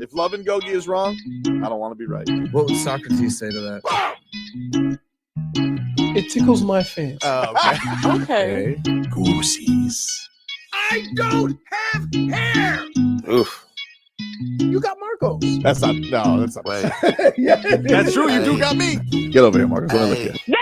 If Love and Gogi is wrong, I don't want to be right. What would Socrates say to that? It tickles my fancy. Oh, okay. Okay. Goosies. I don't have hair. Oof. You got Marcos. That's not. No, that's not. Wait. Yeah. That's true. You do got me. Get over here, Marcus. Let me look at you.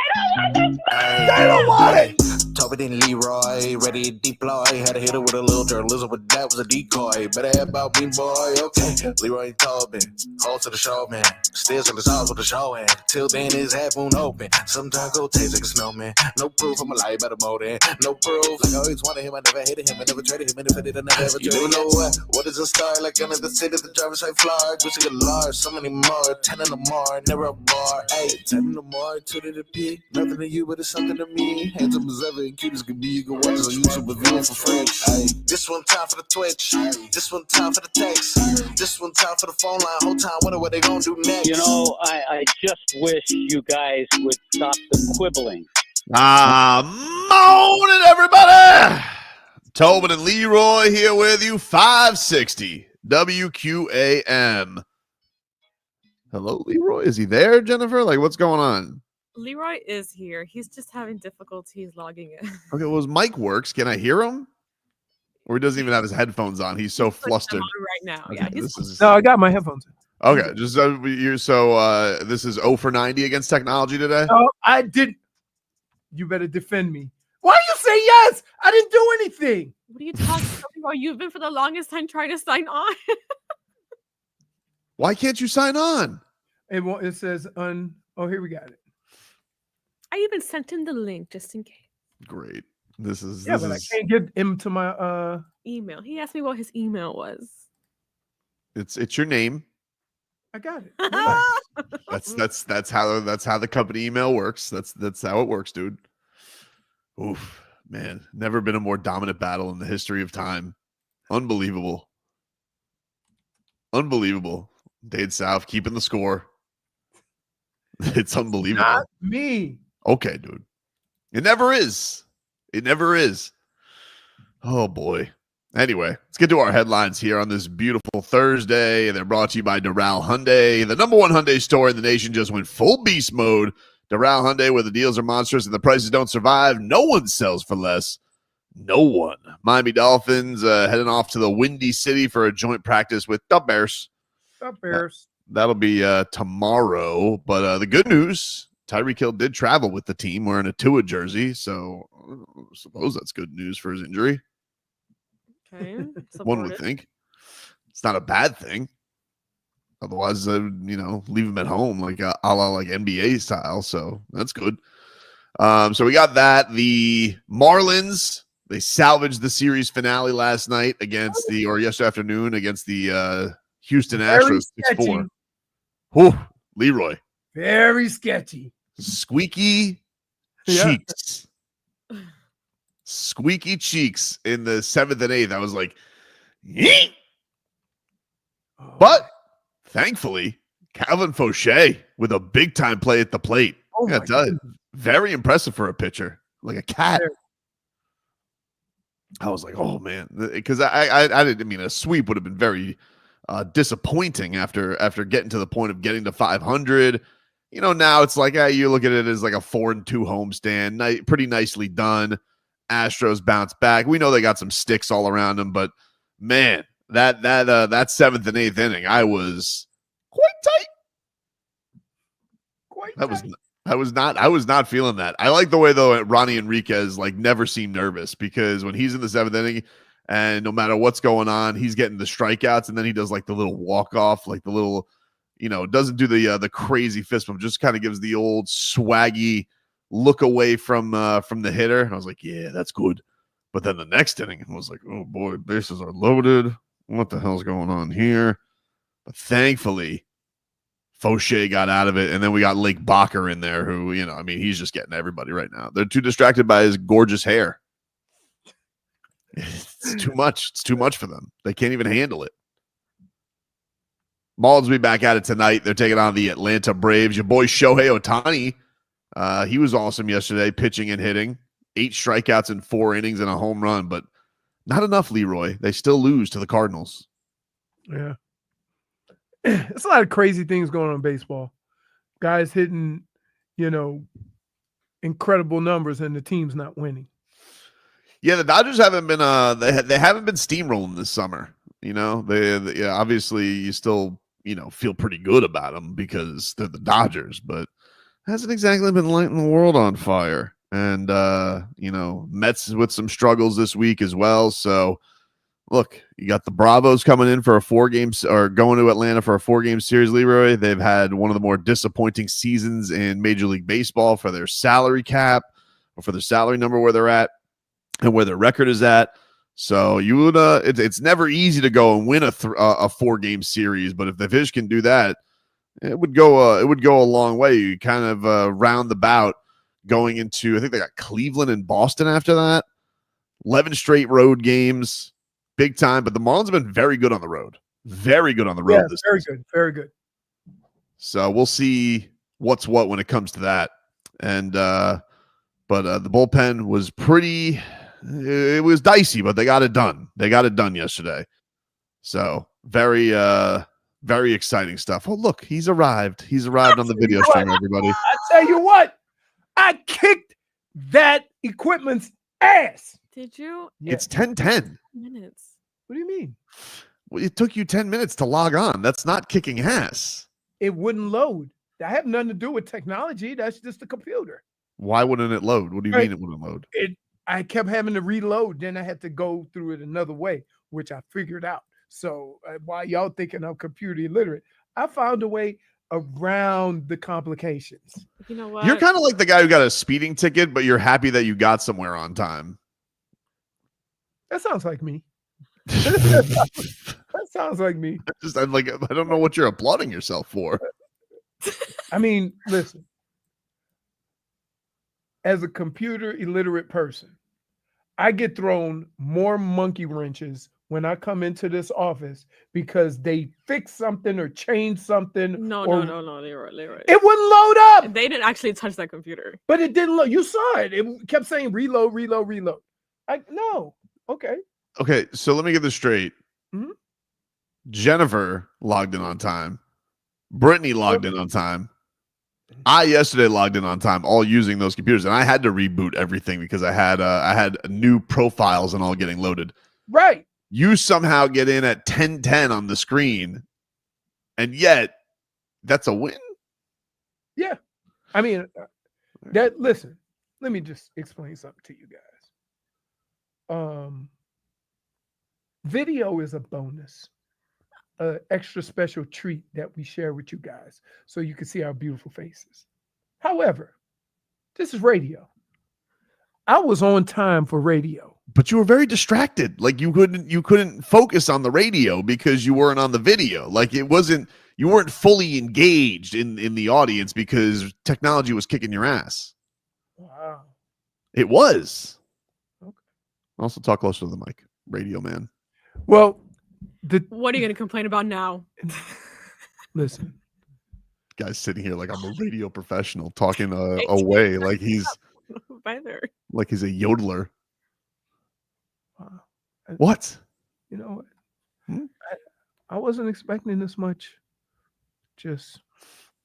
They don't want it. Tobin and Leroy, ready to deploy. Had to hit it with a little journalism, but that was a decoy. Better have about me, boy. Okay, Leroy and Tobin, hold to the show, man. Still to the sauce with the show, and till then his half moon open. Sometimes go taste like a snowman. No proof, I'm a lie about a motor. No proof, like I always wanted him. I never hated him. I never traded him. And if I did, I never ever traded him. You know what is a star? Like another city, the driver's side floor. Gucci a large, so many more. 10 in the more, never a bar. 8, 10 in the more, 2 to the P. Nothing to you, but it's something to me. Handsome as ever and cute as could be. You can watch us on YouTube with view for free. Ay. This one time for the Twitch. This one time for the text. This one time for the phone line. Whole time wonder what they gonna do next. You know, I just wish you guys would stop the quibbling. Morning, everybody. Tobin and Leroy here with you. 560 WQAM. Hello, Leroy. Is he there, Jennifer? Like, what's going on? Leroy is here. He's just having difficulties logging in. Okay, well, his mic works. Can I hear him? Or he doesn't even have his headphones on. He's so flustered right now. Okay, Yeah, this is... No, I got my headphones in. Okay, just this is 0 for 90 against technology today? No, I didn't. You better defend me. Why you say yes? I didn't do anything. What are you talking about? You've been for the longest time trying to sign on. Why can't you sign on? It says Oh, here we got it. I even sent him the link just in case. Great. This is I can't get him to my email. He asked me what his email was. It's your name. I got it. That's how the company email works. That's how it works, dude. Oof, man. Never been a more dominant battle in the history of time. Unbelievable. Dade South keeping the score. It's unbelievable. Not me. Okay, dude. It never is. Oh, boy. Anyway, let's get to our headlines here on this beautiful Thursday. They're brought to you by Doral Hyundai. The number one Hyundai store in the nation just went full beast mode. Doral Hyundai, where the deals are monstrous and the prices don't survive. No one sells for less. No one. Miami Dolphins heading off to the Windy City for a joint practice with the Bears. The Bears. That'll be tomorrow. But the good news, Tyreek Hill did travel with the team wearing a Tua jersey, so I suppose that's good news for his injury. Okay. One would think. It's not a bad thing. Otherwise, leave him at home like a la like NBA style. So that's good. So we got that. The Marlins, they salvaged the series finale last night yesterday afternoon against the Houston Astros 6-4. Whew, Leroy. Very sketchy. Squeaky cheeks. Squeaky cheeks in the 7th and 8th. I was like, yeet. But thankfully, Calvin Fauché with a big time play at the plate. I gotta tell you, very impressive for a pitcher, like a cat. I was like, oh man, because I didn't mean a sweep would have been very disappointing after getting to the point of getting to 500. Now it's like you look at it as like a 4-2 homestand, pretty nicely done. Astros bounce back. We know they got some sticks all around them, but man, that 7th and 8th inning, I was quite tight. I was not feeling that. I like the way though Ronnie Enriquez never seemed nervous, because when he's in the 7th inning and no matter what's going on, he's getting the strikeouts, and then he does the little walk off, the little, doesn't do the crazy fist bump, just kind of gives the old swaggy look away from the hitter. And I was like, yeah, that's good. But then the next inning, I was like, oh boy, bases are loaded. What the hell's going on here? But thankfully, Fauché got out of it, and then we got Lake Bacher in there, who, he's just getting everybody right now. They're too distracted by his gorgeous hair. It's too much. It's too much for them. They can't even handle it. Marlins will be back at it tonight. They're taking on the Atlanta Braves. Your boy Shohei Ohtani. He was awesome yesterday, pitching and hitting. 8 strikeouts in 4 innings and a home run, but not enough, Leroy. They still lose to the Cardinals. Yeah. It's a lot of crazy things going on in baseball. Guys hitting, incredible numbers, and the team's not winning. Yeah, the Dodgers haven't been they haven't been steamrolling this summer. They obviously you still feel pretty good about them because they're the Dodgers, but hasn't exactly been lighting the world on fire. And Mets with some struggles this week as well. So look, you got the Bravos coming in for a 4-game or going to Atlanta for a 4-game series, Leroy. They've had one of the more disappointing seasons in Major League Baseball for their salary cap or for their salary number where they're at and where their record is at. So you would it's never easy to go and win a 4-game series, but if the Fish can do that, it would go a long way. You kind of round the bout going into, I think they got Cleveland and Boston after that. 11 straight road games, big time. But the Marlins have been very good on the road. Very good on the road. Yeah, this very season. good. Very good. So we'll see what's what when it comes to that. And but the bullpen was pretty. It was dicey, but they got it done. They got it done yesterday. So very exciting stuff. Oh, look, he's arrived. He's arrived on the video stream, everybody. I tell you what, I kicked that equipment's ass. Did you? Yeah. It's 10:10. Minutes. What do you mean? Well, it took you 10 minutes to log on. That's not kicking ass. It wouldn't load. That had nothing to do with technology. That's just the computer. Why wouldn't it load? What do you mean it wouldn't load? I kept having to reload. Then I had to go through it another way, which I figured out. So while y'all thinking I'm computer illiterate, I found a way around the complications. You know what? You're kind of like the guy who got a speeding ticket, but you're happy that you got somewhere on time. That sounds like me. That sounds like me. I don't know what you're applauding yourself for. I mean, listen. As a computer illiterate person, I get thrown more monkey wrenches when I come into this office because they fix something or change something. No, Leroy. It wouldn't load up. They didn't actually touch that computer. But it didn't load. You saw it. It kept saying reload. No. Okay, so let me get this straight. Mhm. Jennifer logged in on time. Brittney logged in on time. I yesterday logged in on time, all using those computers, and I had to reboot everything because I had new profiles and all getting loaded. Right. You somehow get in at 10:10 on the screen, and yet that's a win. Yeah. I mean, listen, let me just explain something to you guys. Video is a bonus, extra special treat that we share with you guys so you can see our beautiful faces. However, this is radio. I was on time for radio. But you were very distracted. Like you couldn't focus on the radio because you weren't on the video. Like you weren't fully engaged in the audience because technology was kicking your ass. Wow. It was. Okay. Also talk closer to the mic, radio man. Well, what are you going to complain about now? Listen. Guy's sitting here like I'm a radio professional talking away like he's like he's a yodeler. Wow. What? You know what? I wasn't expecting this much just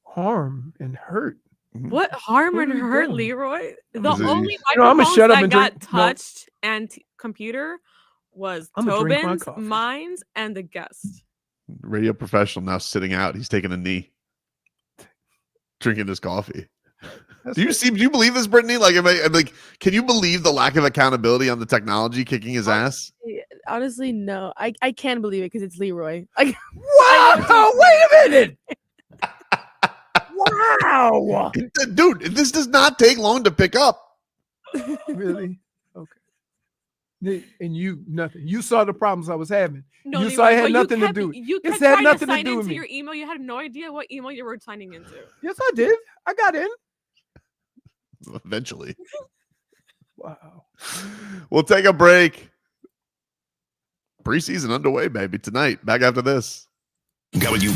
harm and hurt. What harm and hurt, Leroy? The only microphones that got touched and computer was Tobin's, mine's, and the guest. Radio professional now sitting out. He's taking a knee, drinking his coffee. Do you believe this, Brittney? Like, can you believe the lack of accountability on the technology kicking his ass? Honestly, no. I can't believe it because it's Leroy. Wow! Wait a minute! Wow! Dude, this does not take long to pick up. Really? Okay. And nothing. You saw the problems I was having. No, you saw it had nothing to do. You kept trying to sign into your email. You had no idea what email you were signing into. Yes, I did. I got in. Eventually. Wow. We'll take a break. Preseason underway, baby. Tonight. Back after this. Got what you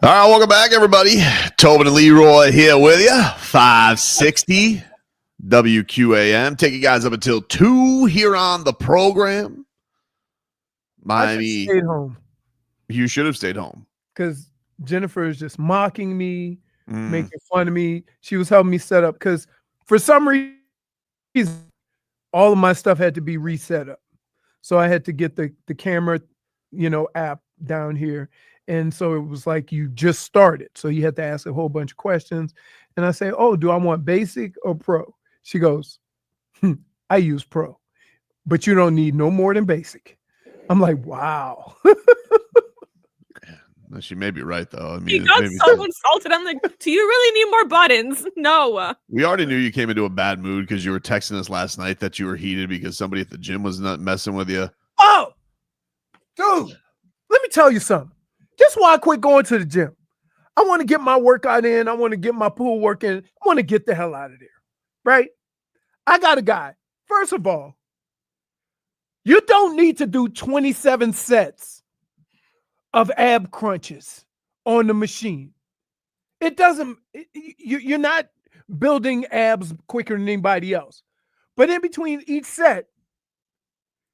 All right, welcome back, everybody. Tobin and Leroy here with you. 560 WQAM. Take you guys up until 2 here on the program. Miami. Stayed home. You should have stayed home. Because Jennifer is just mocking me, making fun of me. She was helping me set up because for some reason, all of my stuff had to be reset up. So I had to get the camera, app down here. And so it was like you just started. So you had to ask a whole bunch of questions. And I say, oh, do I want basic or pro? She goes, I use pro, but you don't need no more than basic. I'm like, wow. She may be right, though. I mean, he got so insulted. I'm like, do you really need more buttons? No. We already knew you came into a bad mood because you were texting us last night that you were heated because somebody at the gym was not messing with you. Oh, dude, let me tell you something. Just why I quit going to the gym. I want to get my workout in. I want to get my pool work in. I want to get the hell out of there, right? I got a guy. First of all, you don't need to do 27 sets of ab crunches on the machine. It doesn't, you're not building abs quicker than anybody else. But in between each set,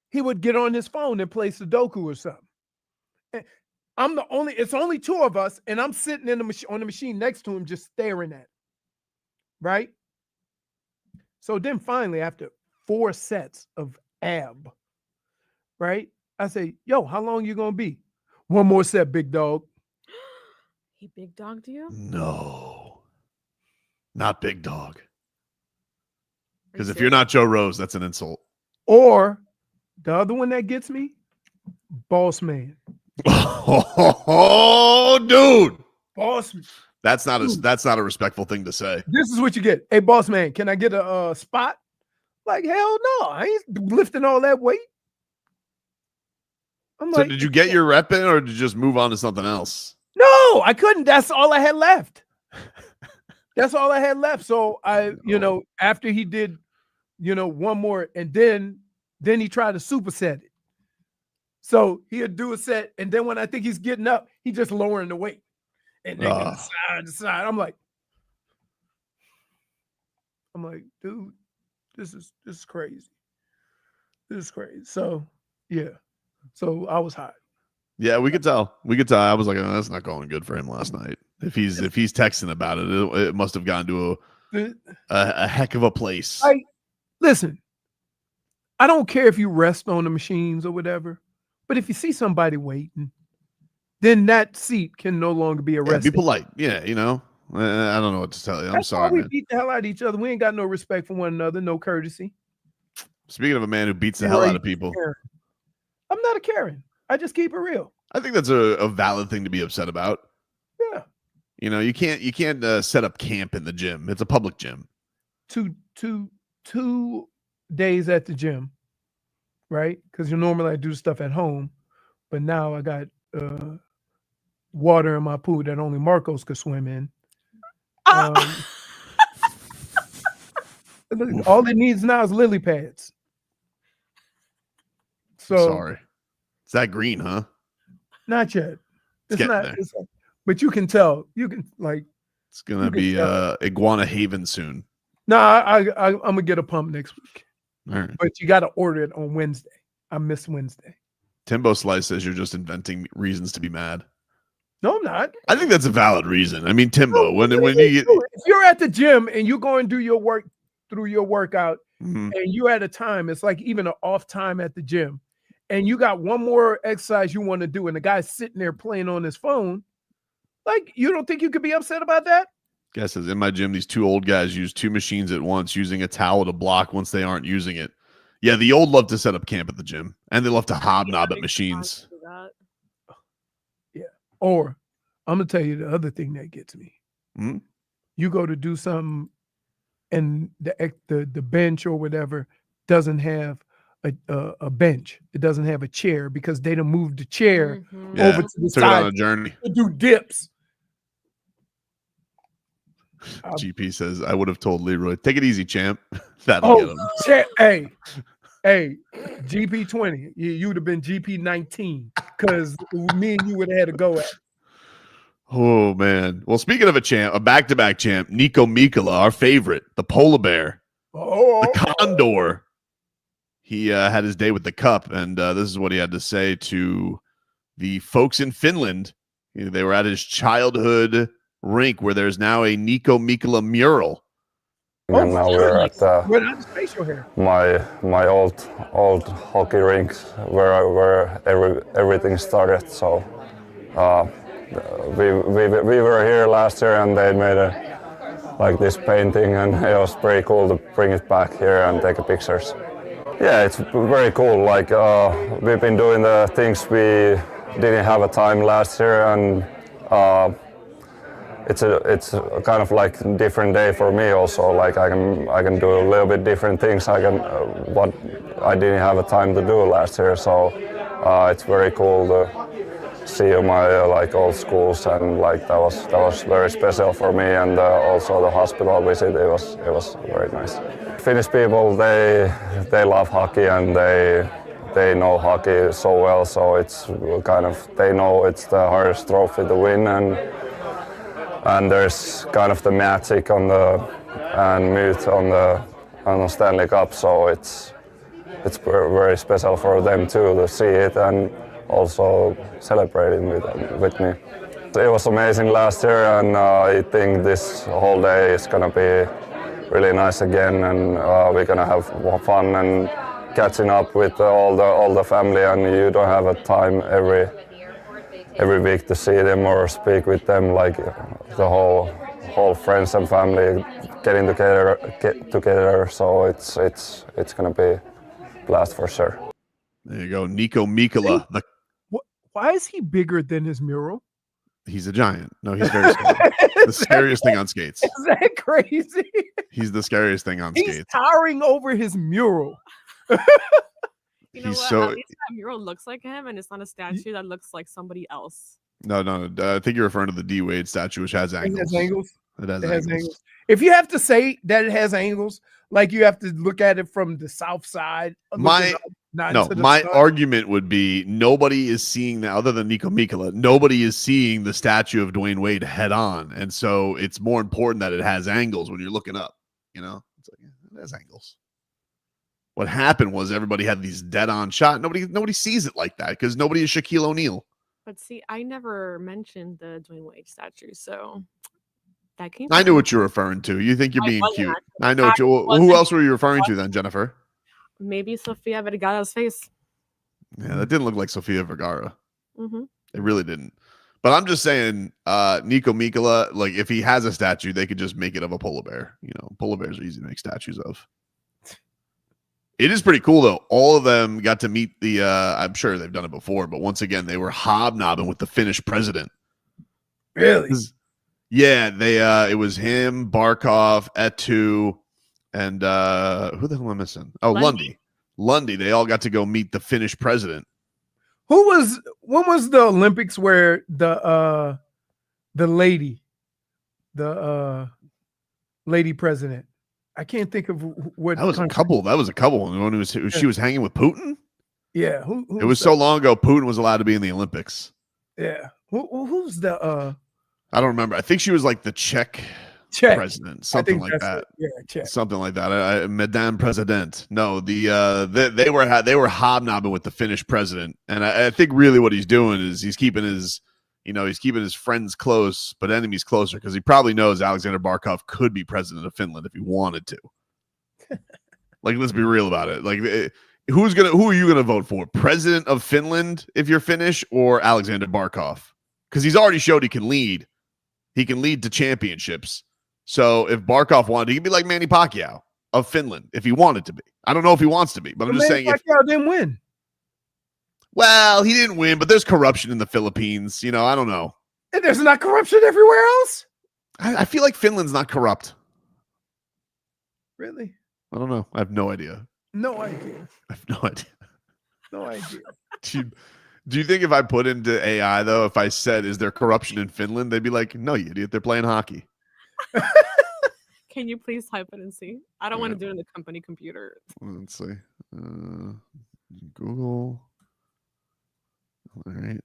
he would get on his phone and play Sudoku or something. It's only 2 of us, and I'm sitting on the machine next to him just staring at it, right? So then finally, after 4 sets of ab, right, I say, yo, how long you going to be? 1 more set, big dog. He big dogged you? No, not big dog. Because if you're not Joe Rose, that's an insult. Or the other one that gets me, boss man. Oh, dude. Boss man. That's not a respectful thing to say. This is what you get. Hey, boss man, can I get a spot? Like, hell no. I ain't lifting all that weight. So did you get your rep in or did you just move on to something else? No, I couldn't. That's all I had left. That's all I had left. So after he did, 1 more, and then he tried to superset it. So he'd do a set, and then when I think he's getting up, he just lowering the weight. And then side to side. I'm like, dude, this is crazy. This is crazy. So yeah. So I was hot. Yeah, we could tell. I was like, oh, that's not going good for him last night. If he's texting about it, it must have gone to a heck of a place. Listen, I don't care if you rest on the machines or whatever, but if you see somebody waiting, then that seat can no longer be arrested. Be polite. Yeah, I don't know what to tell you. I'm sorry, we beat the hell out of each other. We ain't got no respect for one another, no courtesy. Speaking of a man who beats the hell out of people. I'm not a Karen. I just keep it real. I think that's a valid thing to be upset about. Yeah. You can't set up camp in the gym. It's a public gym. Two days at the gym, right? Because normally I do stuff at home, but now I got water in my pool that only Marcos could swim in. All it needs now is lily pads. So sorry. It's that green, huh? Not yet. It's not. But you can tell. You can it's gonna be Iguana Haven soon. No, I'm gonna get a pump next week. All right. But you got to order it on Wednesday. I miss Wednesday. Timbo Slice says you're just inventing reasons to be mad. No, I'm not. I think that's a valid reason. I mean, Timbo, when you if you're at the gym and you go and do your work through your workout, and you're at a time, it's like even an off time at the gym, and you got one more exercise you want to do, and the guy's sitting there playing on his phone, like, you don't think you could be upset about that? Guy says, in my gym, these two old guys use two machines at once, using a towel to block once they aren't using it. Yeah, the old love to set up camp at the gym, and they love to hobnob at machines. Yeah. Or I'm gonna tell you the other thing that gets me. You go to do something, and the bench or whatever doesn't have a bench. It doesn't have a chair because they done moved the chair over to the took side it on a journey to do dips. GP says, I would have told Leroy, take it easy, champ. That'll get him. Hey, GP 20. You would have been GP 19 because me and you would have had to go at. Oh, man. Well, speaking of a back-to-back champ, Niko Mikkola, our favorite, the polar bear, the condor. He had his day with the cup, and this is what he had to say to the folks in Finland. They were at his childhood rink where there's now a Niko Mikkola mural. And now we're at my old hockey rink where everything started. So we were here last year, and they made this painting, and it was pretty cool to bring it back here and take pictures. Yeah, it's very cool. We've been doing the things we didn't have a time last year, and it's a kind of like different day for me also. I can do a little bit different things. What I didn't have a time to do last year. So it's very cool to see my old schools, and that was very special for me. And also the hospital visit, it was very nice. Finnish people, they love hockey, and they know hockey so well. So it's kind of, they know it's the hardest trophy to win, and there's kind of the magic and mood on the Stanley Cup. So it's very special for them too to see it and also celebrating with me. It was amazing last year, and I think this whole day is gonna be really nice again, and we're gonna have fun and catching up with all the family, and you don't have a time every week to see them or speak with them, the whole friends and family getting together. So it's gonna be a blast for sure. There you go, Niko Mikkola. Why is he bigger than his mural? He's a giant. No, he's very scary. The scariest thing on skates. Is that crazy? He's the scariest thing on skates. He's towering over his mural. You know what? At least that mural looks like him, and it's not a statue that looks like somebody else. No. I think you're referring to the D Wade statue, which has angles. It has angles. If you have to say that it has angles, you have to look at it from the south side. My argument would be nobody is seeing that other than Niko Mikkola. Nobody is seeing the statue of Dwayne Wade head on, and so it's more important that it has angles when you're looking up. It's it has angles. What happened was everybody had these dead-on shot. Nobody sees it like that because nobody is Shaquille O'Neal. But see, I never mentioned the Dwayne Wade statue, so that came. I knew what you're referring to. You think you're being cute. I know who else were you referring to then, Jennifer? Maybe Sofia Vergara's face. Yeah, that didn't look like Sofia Vergara. Mm-hmm. It really didn't. But I'm just saying, Niko Mikkola, if he has a statue, they could just make it of a polar bear. Polar bears are easy to make statues of. It is pretty cool, though. All of them got to meet the, I'm sure they've done it before, but once again, they were hobnobbing with the Finnish president. Really? Yeah, it was him, Barkov, Etu, and who the hell am I missing? Oh, Lundy. They all got to go meet the Finnish president. When was the Olympics where the lady president? I can't think of what. That was a couple. That was a couple. When she was hanging with Putin. Yeah, it was so long ago. Putin was allowed to be in the Olympics. Yeah, who's the? I don't remember. I think she was like the Czech president, something like that. Yeah, Czech. Something like that. Madame President. No, they were hobnobbing with the Finnish president, and I think really what he's doing is he's keeping his friends close, but enemies closer, because he probably knows Alexander Barkov could be president of Finland if he wanted to. Let's be real about it. Who are you gonna vote for? President of Finland if you're Finnish, or Alexander Barkov? Because he's already showed he can lead. He can lead to championships. So if Barkov wanted, he could be like Manny Pacquiao of Finland if he wanted to be. I don't know if he wants to be, but I'm just saying. Pacquiao didn't win. Well, he didn't win, but there's corruption in the Philippines. I don't know. And there's not corruption everywhere else? I feel like Finland's not corrupt. Really? I don't know. I have no idea. No idea. I have no idea. No idea. Do you think if I put into AI, though, if I said, is there corruption in Finland, they'd be like, no, you idiot, they're playing hockey. Can you please type it and see? I don't want to do it in the company computer. Let's see. Google. All right.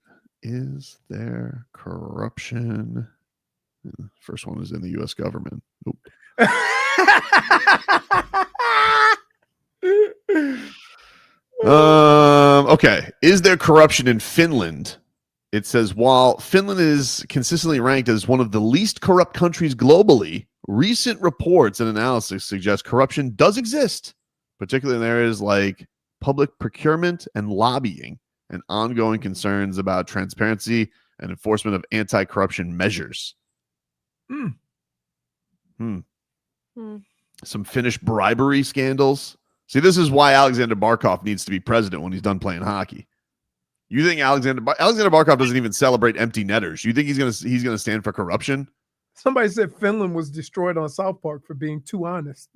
Is there corruption? First one is in the U.S. government. Nope. Okay. Is there corruption in Finland? It says, while Finland is consistently ranked as one of the least corrupt countries globally, recent reports and analysis suggest corruption does exist, particularly in areas like public procurement and lobbying, and ongoing concerns about transparency and enforcement of anti-corruption measures. Some Finnish bribery scandals. See, this is why Alexander Barkov needs to be president when he's done playing hockey. You think Alexander Barkov doesn't even celebrate empty netters? You think he's gonna stand for corruption? Somebody said Finland was destroyed on South Park for being too honest.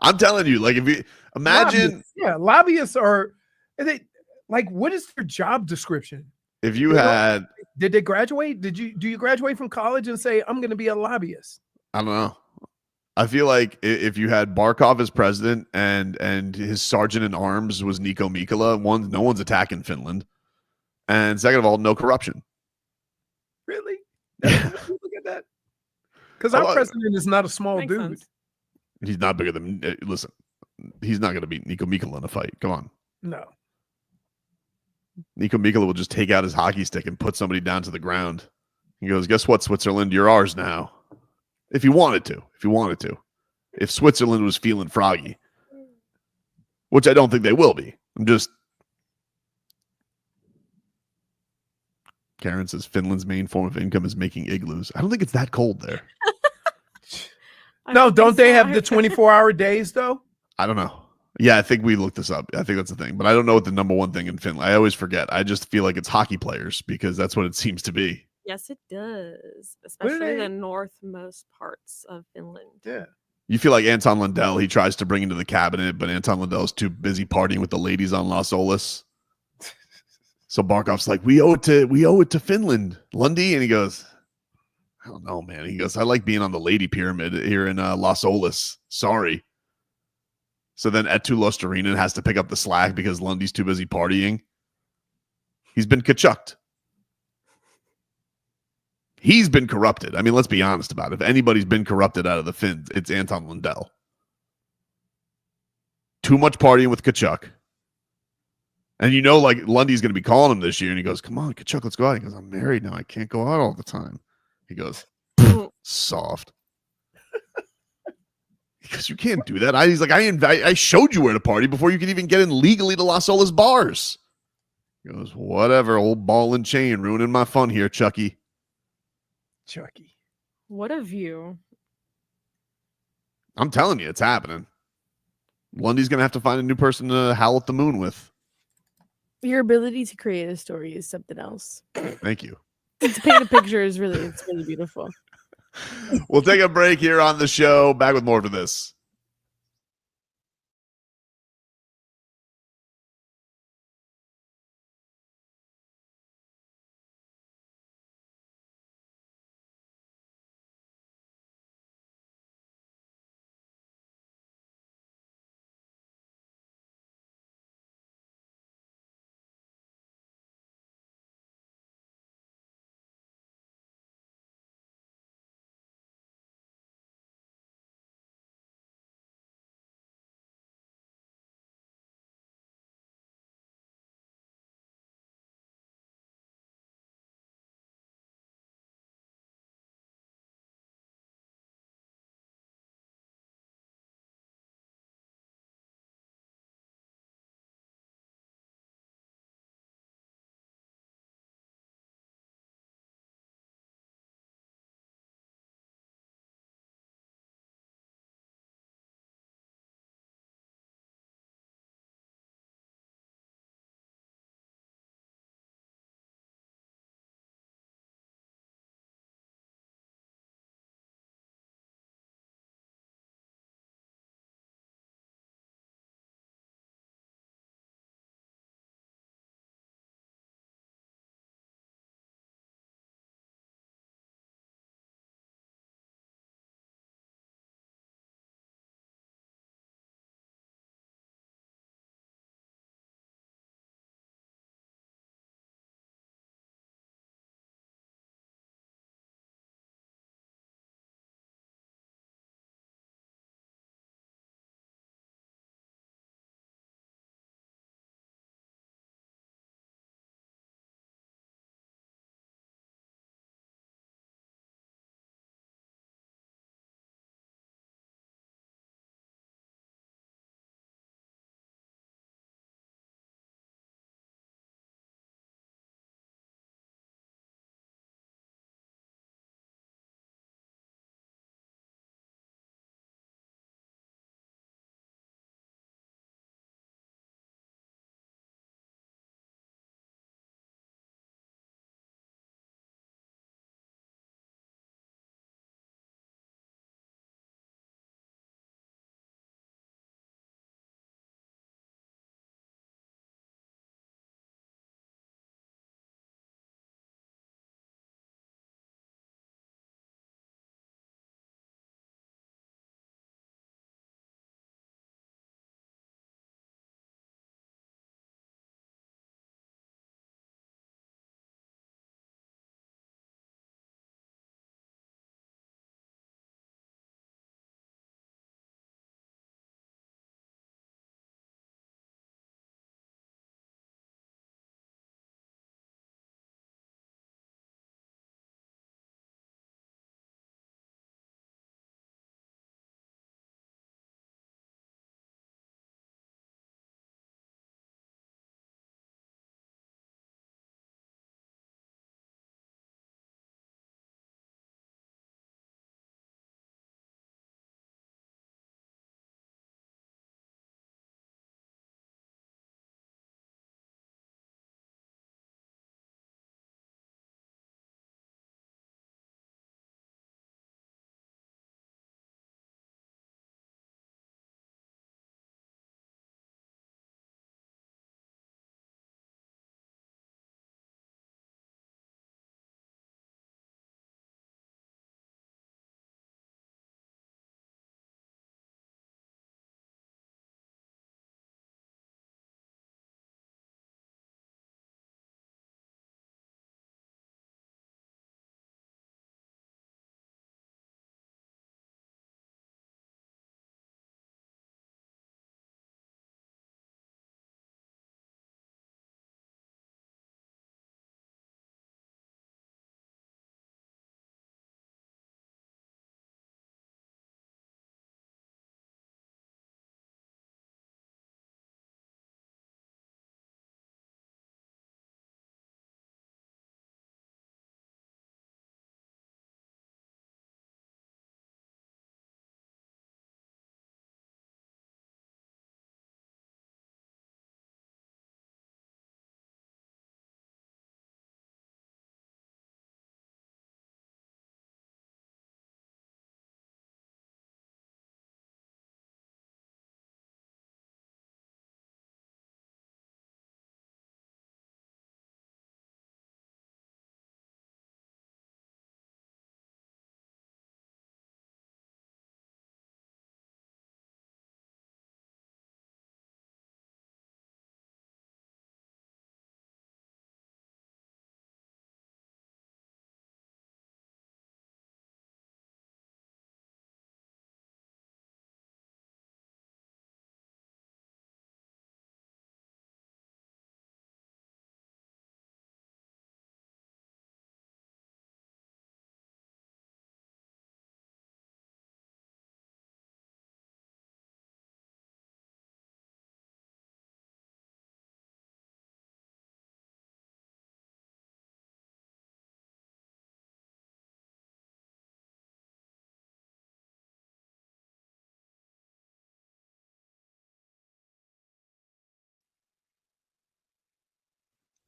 I'm telling you, like, if you imagine, lobbyists are they like, what is their job description? If you had, did they graduate? Do you graduate from college and say, I'm going to be a lobbyist? I don't know. I feel like if you had Barkov as president and his sergeant in arms was Niko Mikkola, no one's attacking Finland, and second of all, no corruption. Really? Look at that. Because our president is not a small dude. Sense. He's not bigger than. Listen, he's not going to beat Niko Mikkola in a fight. Come on. No. Niko Mikkola will just take out his hockey stick and put somebody down to the ground. He goes, "Guess what, Switzerland? You're ours now." If he wanted to. If Switzerland was feeling froggy, which I don't think they will be. Karen says Finland's main form of income is making igloos. I don't think it's that cold there. No, don't they have the 24-hour days, though? I don't know. Yeah, I think we looked this up. I think that's the thing. But I don't know what the number one thing in Finland. I always forget. I just feel like it's hockey players because that's what it seems to be. Yes, it does. Especially the northmost parts of Finland. Yeah. You feel like Anton Lundell, he tries to bring into the cabinet, but Anton Lundell's too busy partying with the ladies on Las Olas. So Barkov's like, we owe it to Finland, Lundy. And he goes, I don't know, man. He goes, I like being on the lady pyramid here in Las Olas. Sorry. So then Etu Luostarinen has to pick up the slack because Lundy's too busy partying. He's been kachucked. He's been corrupted. I mean, let's be honest about it. If anybody's been corrupted out of the Finns, it's Anton Lundell. Too much partying with Kachuk. And you know, like, Lundy's going to be calling him this year, and he goes, come on, Kachuk, let's go out. He goes, I'm married now. I can't go out all the time. He goes, soft. Because you can't do that. He's like, I showed you where to party before you could even get in legally to Las Olas bars. He goes, whatever, old ball and chain, ruining my fun here, Chucky. What a view. I'm telling you, it's happening. Lundy's going to have to find a new person to howl at the moon with. Your ability to create a story is something else. Thank you. To paint a picture is really beautiful. We'll take a break here on the show. Back with more of this.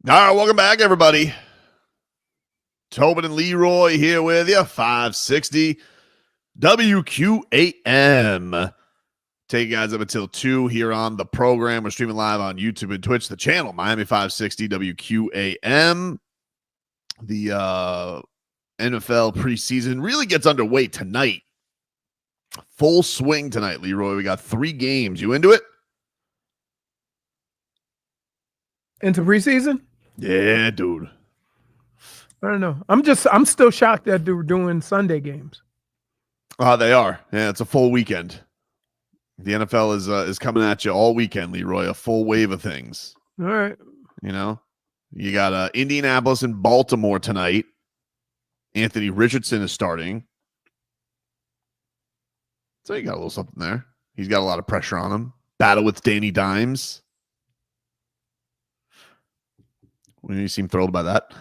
All right, welcome back, everybody. Tobin and Leroy here with you, 560 WQAM. Take you guys up until 2 here on the program. We're streaming live on YouTube and Twitch, the channel, Miami 560 WQAM. The NFL preseason really gets underway tonight. Full swing tonight, Leroy. We got 3 games. You into it? Into preseason? Yeah, dude. I don't know. I'm still shocked that they were doing Sunday games. They are. Yeah, it's a full weekend. The NFL is coming at you all weekend, Leroy. A full wave of things. All right. You know, you got Indianapolis and Baltimore tonight. Anthony Richardson is starting. So you got a little something there. He's got a lot of pressure on him. Battle with Danny Dimes. You seem thrilled by that.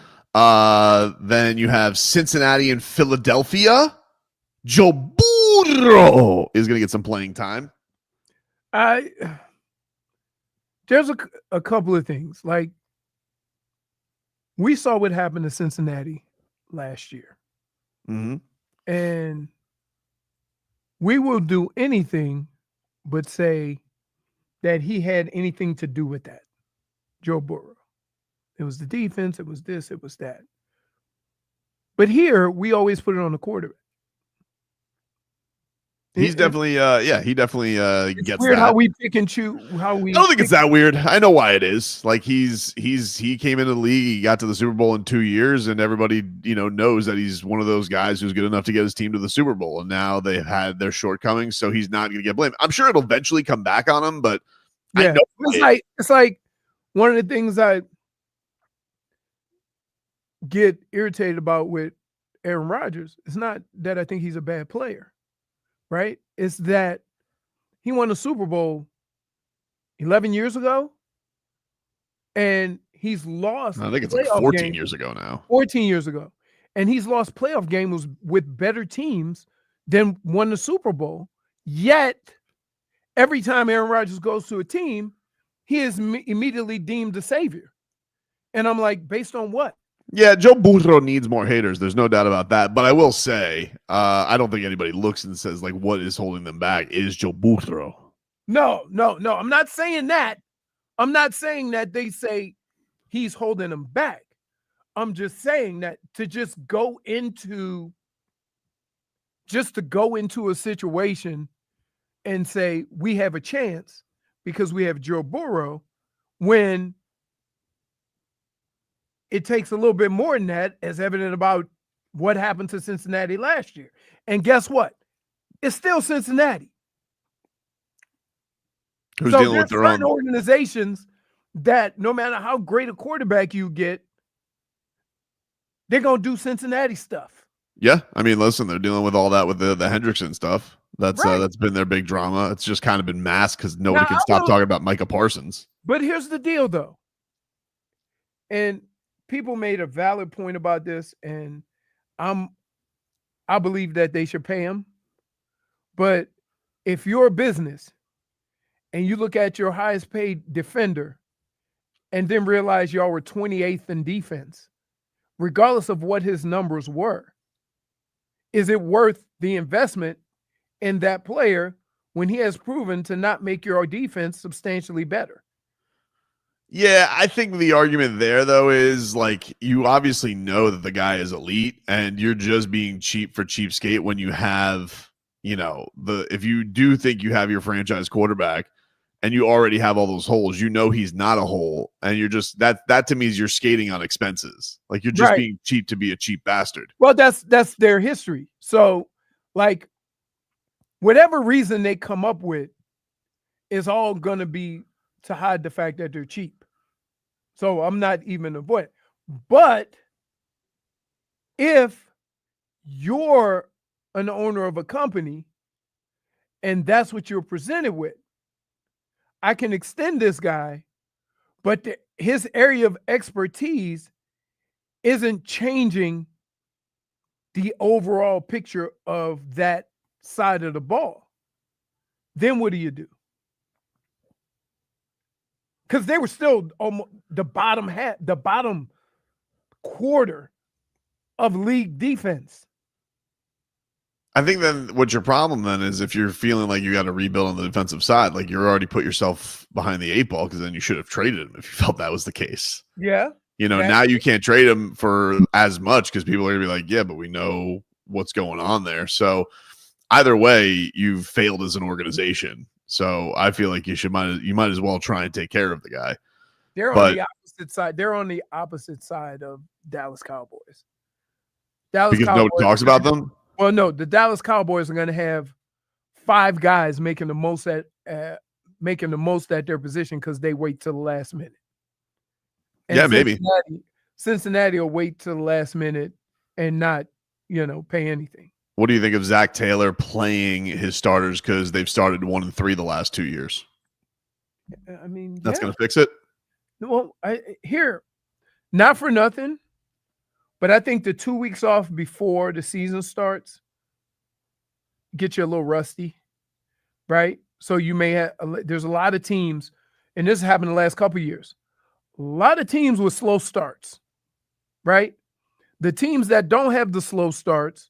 Then you have Cincinnati and Philadelphia. Joe Burrow is going to get some playing time. There's a couple of things. Like, we saw what happened to Cincinnati last year. Mm-hmm. And we will do anything but say that he had anything to do with that. Joe Burrow. It was the defense. It was this. It was that. But here, we always put it on the quarterback. He's definitely, he definitely gets weird that. How we pick and choose. I don't think it's that weird. I know why it is. Like he came into the league, he got to the Super Bowl in 2 years, and everybody knows that he's one of those guys who's good enough to get his team to the Super Bowl. And now they've had their shortcomings, so he's not going to get blamed. I'm sure it'll eventually come back on him, but yeah, it's like one of the things I get irritated about with Aaron Rodgers. It's not that I think he's a bad player, right? It's that he won a Super Bowl 11 years ago, and he's lost. I think it's like 14 years ago now. 14 years ago. And he's lost playoff games with better teams than won the Super Bowl. Yet, every time Aaron Rodgers goes to a team, he is immediately deemed the savior. And I'm like, based on what? Yeah, Joe Burrow needs more haters. There's no doubt about that. But I will say, I don't think anybody looks and says, like, what is holding them back is Joe Burrow. No. I'm not saying that. I'm not saying that they say he's holding them back. I'm just saying that to go into a situation and say we have a chance because we have Joe Burrow, when it takes a little bit more than that, as evident about what happened to Cincinnati last year. And guess what? It's still Cincinnati. Who's dealing with their own organizations that no matter how great a quarterback you get, they're going to do Cincinnati stuff. Yeah. I mean, listen, they're dealing with all that with the Hendrickson stuff. That's right. That's been their big drama. It's just kind of been masked because nobody can stop talking about Micah Parsons. But here's the deal, though. And people made a valid point about this, and I believe that they should pay him. But if you're a business and you look at your highest paid defender and then realize y'all were 28th in defense, regardless of what his numbers were, is it worth the investment in that player when he has proven to not make your defense substantially better? Yeah, I think the argument there, though, is like you obviously know that the guy is elite and you're just being cheap for cheapskate when you have, if you do think you have your franchise quarterback and you already have all those holes, he's not a hole. And you're just that to me is you're skating on expenses. Like you're just being cheap to be a cheap bastard. Well, that's their history. So like whatever reason they come up with is all going to be to hide the fact that they're cheap. So I'm not even avoiding. But if you're an owner of a company and that's what you're presented with, I can extend this guy, but his area of expertise isn't changing the overall picture of that side of the ball. Then what do you do? because they were still almost the bottom quarter of league defense. I think then what your problem then is if you're feeling like you got to rebuild on the defensive side, like you're already put yourself behind the 8 ball because then you should have traded him if you felt that was the case. Yeah. Now you can't trade him for as much because people are going to be like, yeah, but we know what's going on there. So either way, you've failed as an organization. So I feel like you might as well try and take care of the guy. They're on the opposite side. They're on the opposite side of Dallas Cowboys. Because no one talks about them? Well, no, the Dallas Cowboys are going to have 5 guys making the most at their position because they wait till the last minute. And maybe Cincinnati will wait till the last minute and not, pay anything. What do you think of Zach Taylor playing his starters because they've started 1-3 the last 2 years? I mean, that's going to fix it. Well, not for nothing. But I think the 2 weeks off before the season starts get you a little rusty, right? So you may have there's a lot of teams, and this happened the last couple of years. A lot of teams with slow starts, right? The teams that don't have the slow starts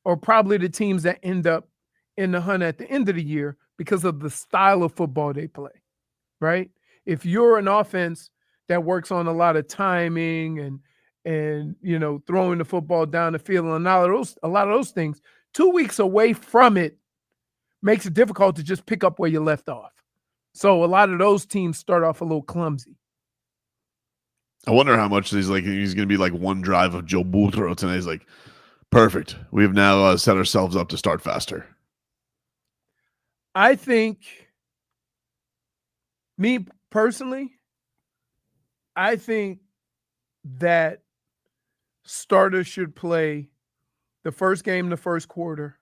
are probably the teams that end up in the hunt at the end of the year because of the style of football they play, right? If you're an offense that works on a lot of timing and throwing the football down the field and a lot of those things, 2 weeks away from it makes it difficult to just pick up where you left off. So a lot of those teams start off a little clumsy. I wonder how much he's going to be like one drive of Joe Burrow tonight. He's like, perfect. We've now set ourselves up to start faster. I think, me personally, I think that starters should play the first game in the first quarter,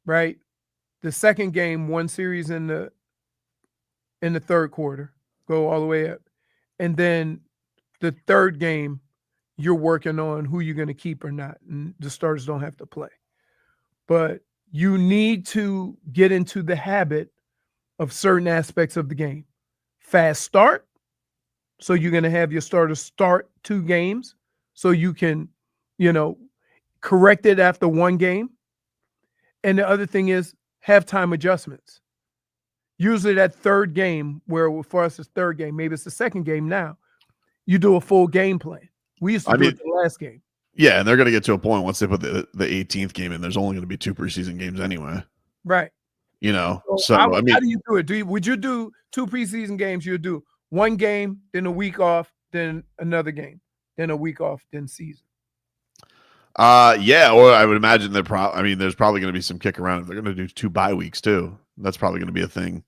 right? The second game, one series in the third quarter, go all the way up. And then the third game, you're working on who you're going to keep or not. And the starters don't have to play. But you need to get into the habit of certain aspects of the game. Fast start. So you're going to have your starters start 2 games so you can, correct it after 1 game. And the other thing is halftime adjustments. Usually that third game, where for us it's third game, maybe it's the second game now, you do a full game plan. We used to do it the last game. Yeah, and they're going to get to a point once they put the 18th game in, there's only going to be 2 preseason games anyway. Right. So how do you do it? Would you do 2 preseason games? You do 1 game, then a week off, then another game, then a week off, then season. Yeah, or I would imagine there's probably going to be some kick around if they're going to do 2 bye weeks too. That's probably going to be a thing.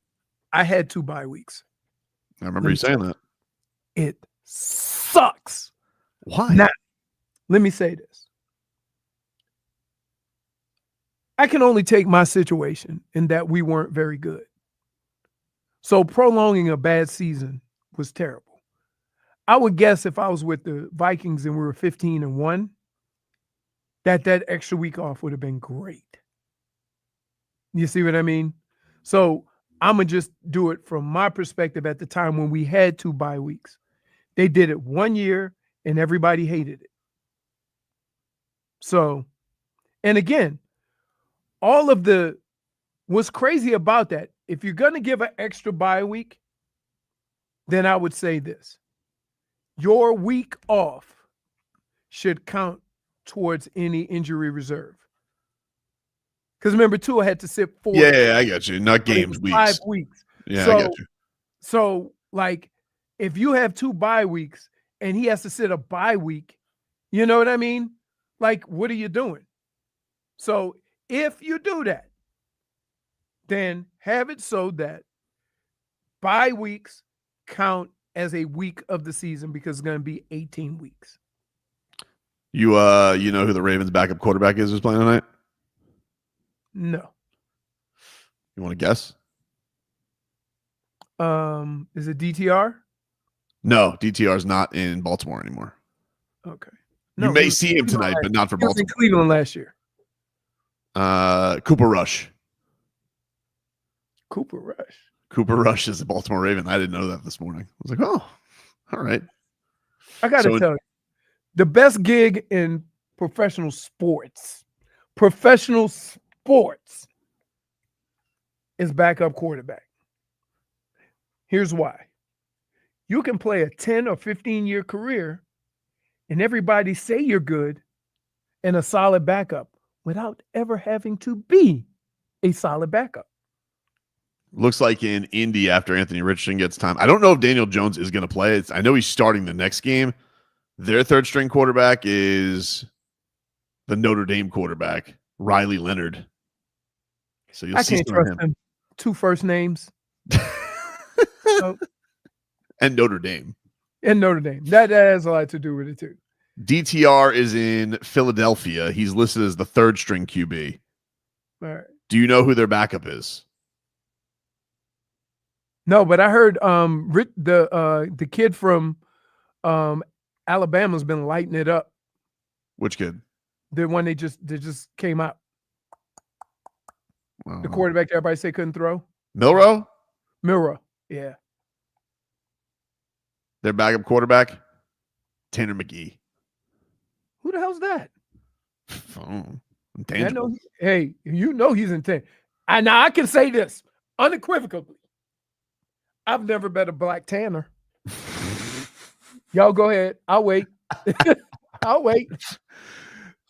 I had 2 bye weeks. I remember you saying that. It sucks. Why? Now, let me say this. I can only take my situation in that we weren't very good. So prolonging a bad season was terrible. I would guess if I was with the Vikings and we were 15-1, that extra week off would have been great. You see what I mean? So I'm going to just do it from my perspective at the time when we had 2 bye weeks. They did it 1 year and everybody hated it. So, and again, what's crazy about that, if you're going to give an extra bye week, then I would say this. Your week off should count towards any injury reserve. Because remember, Tua had to sit 4. Yeah, I got you. Not games, weeks. 5 weeks. Yeah, I got you. So, if you have 2 bye weeks and he has to sit a bye week, you know what I mean? What are you doing? So, if you do that, then have it so that bye weeks count as a week of the season because it's going to be 18 weeks. You know who the Ravens backup quarterback is who's playing tonight? No. You want to guess? Is it DTR? No, DTR is not in Baltimore anymore. Okay. No, you may see him tonight, but not for Baltimore. He was in Cleveland last year. Cooper Rush. Cooper Rush. Cooper Rush is a Baltimore Raven. I didn't know that this morning. I was like, oh, all right. I got to tell you, the best gig in professional sports is backup quarterback. Here's why. You can play a 10 or 15-year career and everybody say you're good and a solid backup without ever having to be a solid backup. Looks like in Indy after Anthony Richardson gets time. I don't know if Daniel Jones is going to play. I know he's starting the next game. Their third string quarterback is the Notre Dame quarterback, Riley Leonard. So you'll see can't trust him. 2 first names. And Notre Dame. That has a lot to do with it too. DTR is in Philadelphia. He's listed as the third string QB. All right. Do you know who their backup is? No, but I heard the kid from Alabama's been lighting it up. Which kid? The one they just came out. The quarterback that everybody say couldn't throw. Milroe, yeah. Their backup quarterback, Tanner McGee. Who the hell's that? Intangible. He's intangible. And now I can say this unequivocally. I've never met a black tanner. Y'all go ahead. I'll wait. I'll wait.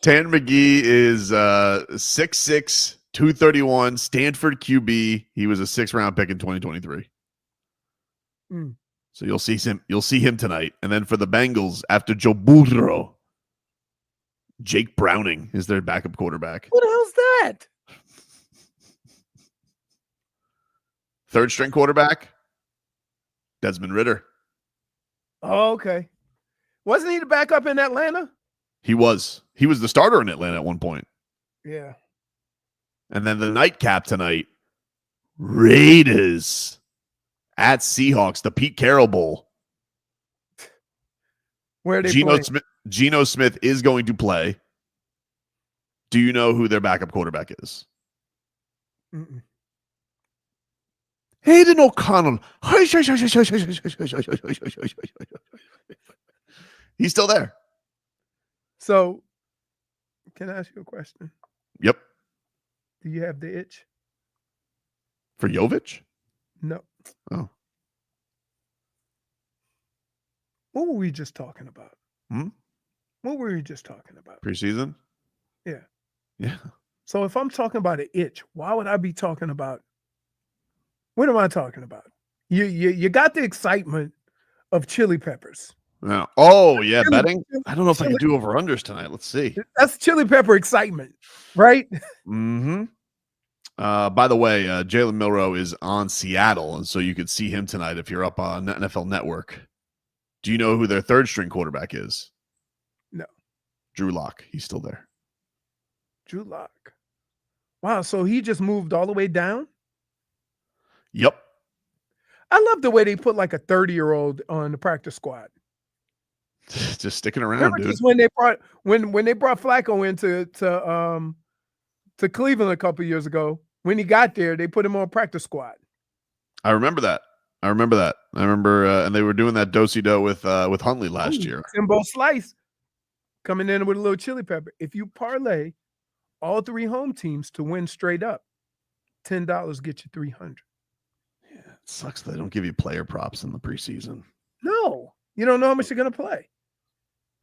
Tanner McGee is 6'6", 231, Stanford QB. He was a 6th-round pick in 2023. So you'll see him tonight. And then for the Bengals, after Joe Burrow, Jake Browning is their backup quarterback. Who the hell's that? Third string quarterback, Desmond Ridder. Oh, okay. Wasn't he the backup in Atlanta? He was the starter in Atlanta at one point. Yeah. And then the nightcap tonight, Raiders at Seahawks, the Pete Carroll Bowl. Where are they playing? Geno Smith is going to play. Do you know who their backup quarterback is? Mm-mm. Hayden O'Connell. He's still there. So, can I ask you a question? Yep. Do you have the itch? For Jovic? No. Oh. What were we just talking about? What were we just talking about? Preseason? Yeah. Yeah. So if I'm talking about an itch, why would I be talking about? What am I talking about? You got the excitement of chili peppers. No. Oh, yeah, betting? I don't know if I can do over-unders tonight. Let's see. That's chili pepper excitement, right? Mm-hmm. By the way, Jalen Milroe is on Seattle, and so you could see him tonight if you're up on NFL Network. Do you know who their third string quarterback is? No. Drew Lock. He's still there. Drew Lock. Wow, so he just moved all the way down? Yep. I love the way they put like a 30-year-old on the practice squad. Just sticking around, Remember dude. just when they brought Flacco into to Cleveland a couple years ago, when he got there, they put him on practice squad. I remember that. And they were doing that do-si-do with Huntley last year. Timbo Slice coming in with a little chili pepper. If you parlay all 3 home teams to win straight up, $10 get you $300. Yeah, it sucks they don't give you player props in the preseason. No, you don't know how much you're going to play.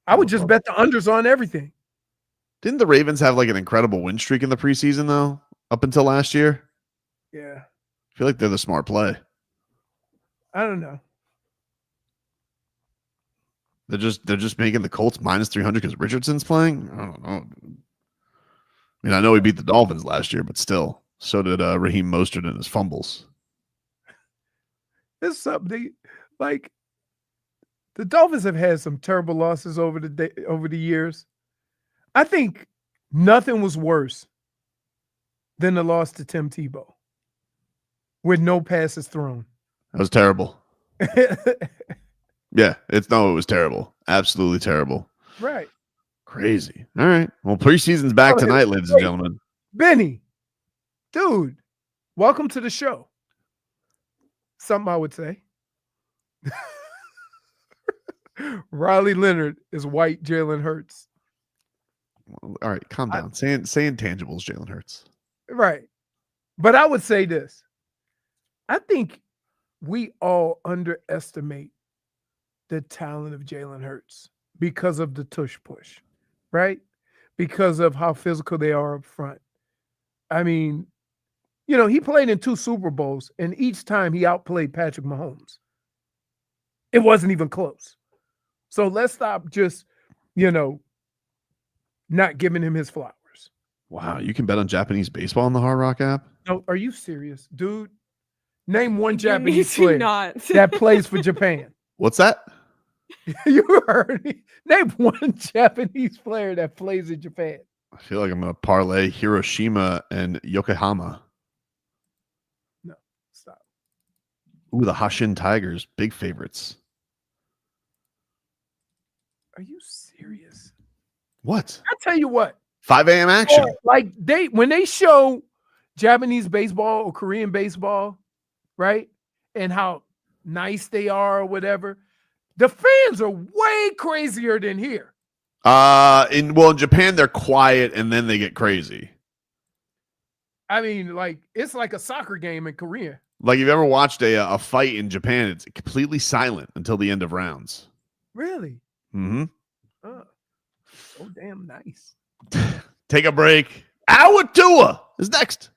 I would just bet the unders on everything. Didn't the Ravens have like an incredible win streak in the preseason though, up until last year? Yeah. I feel like they're the smart play. I don't know. They're just making the Colts minus 300 because Richardson's playing. I don't know. I mean, I know we beat the Dolphins last year, but still, so did Raheem Mostert and his fumbles. It's something like the Dolphins have had some terrible losses over the years. I think nothing was worse than the loss to Tim Tebow with no passes thrown. That was terrible. Yeah, it was terrible. Absolutely terrible. Right. Crazy. All right. Well, preseason's back tonight, ladies and gentlemen. Benny, dude, welcome to the show. something I would say. Riley Leonard is white Jalen Hurts. Well, all right, calm down. Say intangibles, Jalen Hurts. Right. But I would say this. I think we all underestimate the talent of Jalen Hurts because of the tush push, right? Because of how physical they are up front. I mean, you know, he played in 2 Super Bowls, and each time he outplayed Patrick Mahomes. It wasn't even close. So let's stop just, you know, not giving him his flowers. Wow, you can bet on Japanese baseball on the Hard Rock app? No, are you serious? Dude, name one Japanese player that plays for Japan. What's that? You heard me. Name one Japanese player that plays in Japan. I feel like I'm going to parlay Hiroshima and Yokohama. No, stop. Ooh, the Hanshin Tigers, big favorites. Are you serious? What? I'll tell you what. 5 a.m. action. Like when they show Japanese baseball or Korean baseball, right? And how nice they are or whatever, the fans are way crazier than here. In Japan, they're quiet and then they get crazy. I mean, like it's like a soccer game in Korea. Like, if you ever watched a fight in Japan, it's completely silent until the end of rounds. Really? Mm-hmm. Oh, so damn nice. Take a break. Hour Tua is next.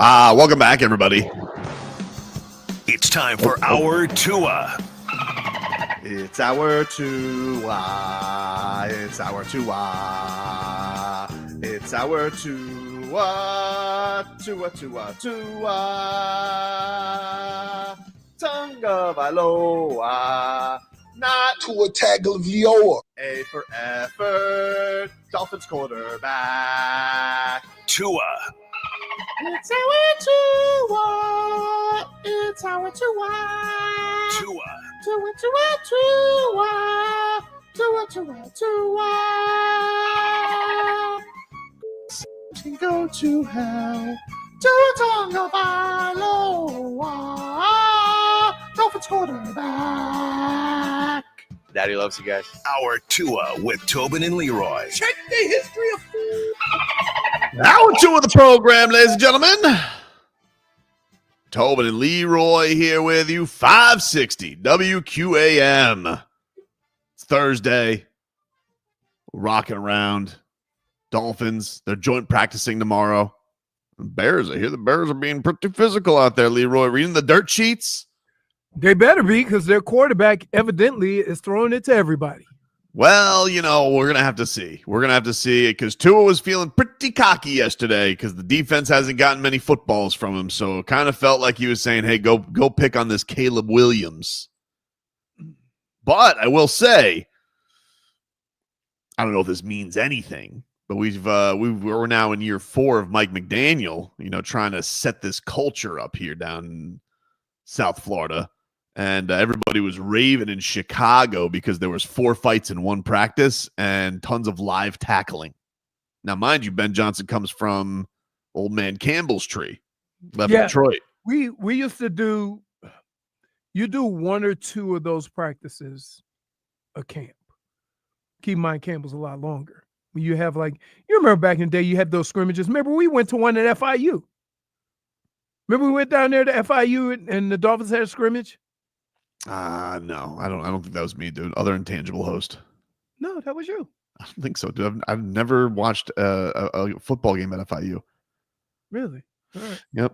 Welcome back, everybody. It's time for our Tua. It's our Tua. It's our Tua. It's our Tua. Tua, Tua, Tua. Tonga Vailoa. Not Tua Tagovailoa. A for effort. Dolphins quarterback. Tua. It's our Tua. It's our Tua. Tua. Tua, Tua, Tua. Tua, Tua, Tua. Can go to hell. Tua Tagovailoa. Dolphins quarterback. Daddy loves you guys. Our Tua with Tobin and Leroy. Check the history of food. Hour 2 of the program, ladies and gentlemen. Tobin and Leroy here with you. 560 WQAM. It's Thursday. We're rocking around. Dolphins, they're joint practicing tomorrow. Bears, I hear the Bears are being pretty physical out there, Leroy. Reading the dirt sheets? They better be, because their quarterback evidently is throwing it to everybody. Well, we're going to have to see. We're going to have to see it because Tua was feeling pretty cocky yesterday because the defense hasn't gotten many footballs from him. So it kind of felt like he was saying, hey, go pick on this Caleb Williams. But I will say, I don't know if this means anything, but we're now in year 4 of Mike McDaniel, trying to set this culture up here down in South Florida. And everybody was raving in Chicago because there was 4 fights in one practice and tons of live tackling. Now, mind you, Ben Johnson comes from old man Campbell's tree, left Detroit. We used to do 1 or 2 of those practices a camp. Keep in mind, Campbell's a lot longer. When you have you remember back in the day, you had those scrimmages. Remember, we went to one at FIU. Remember, we went down there to FIU and the Dolphins had a scrimmage. No, I don't think that was me, dude. Other intangible host. No, that was you. I don't think so, dude. I've never watched a football game at FIU. Really? All right. Yep.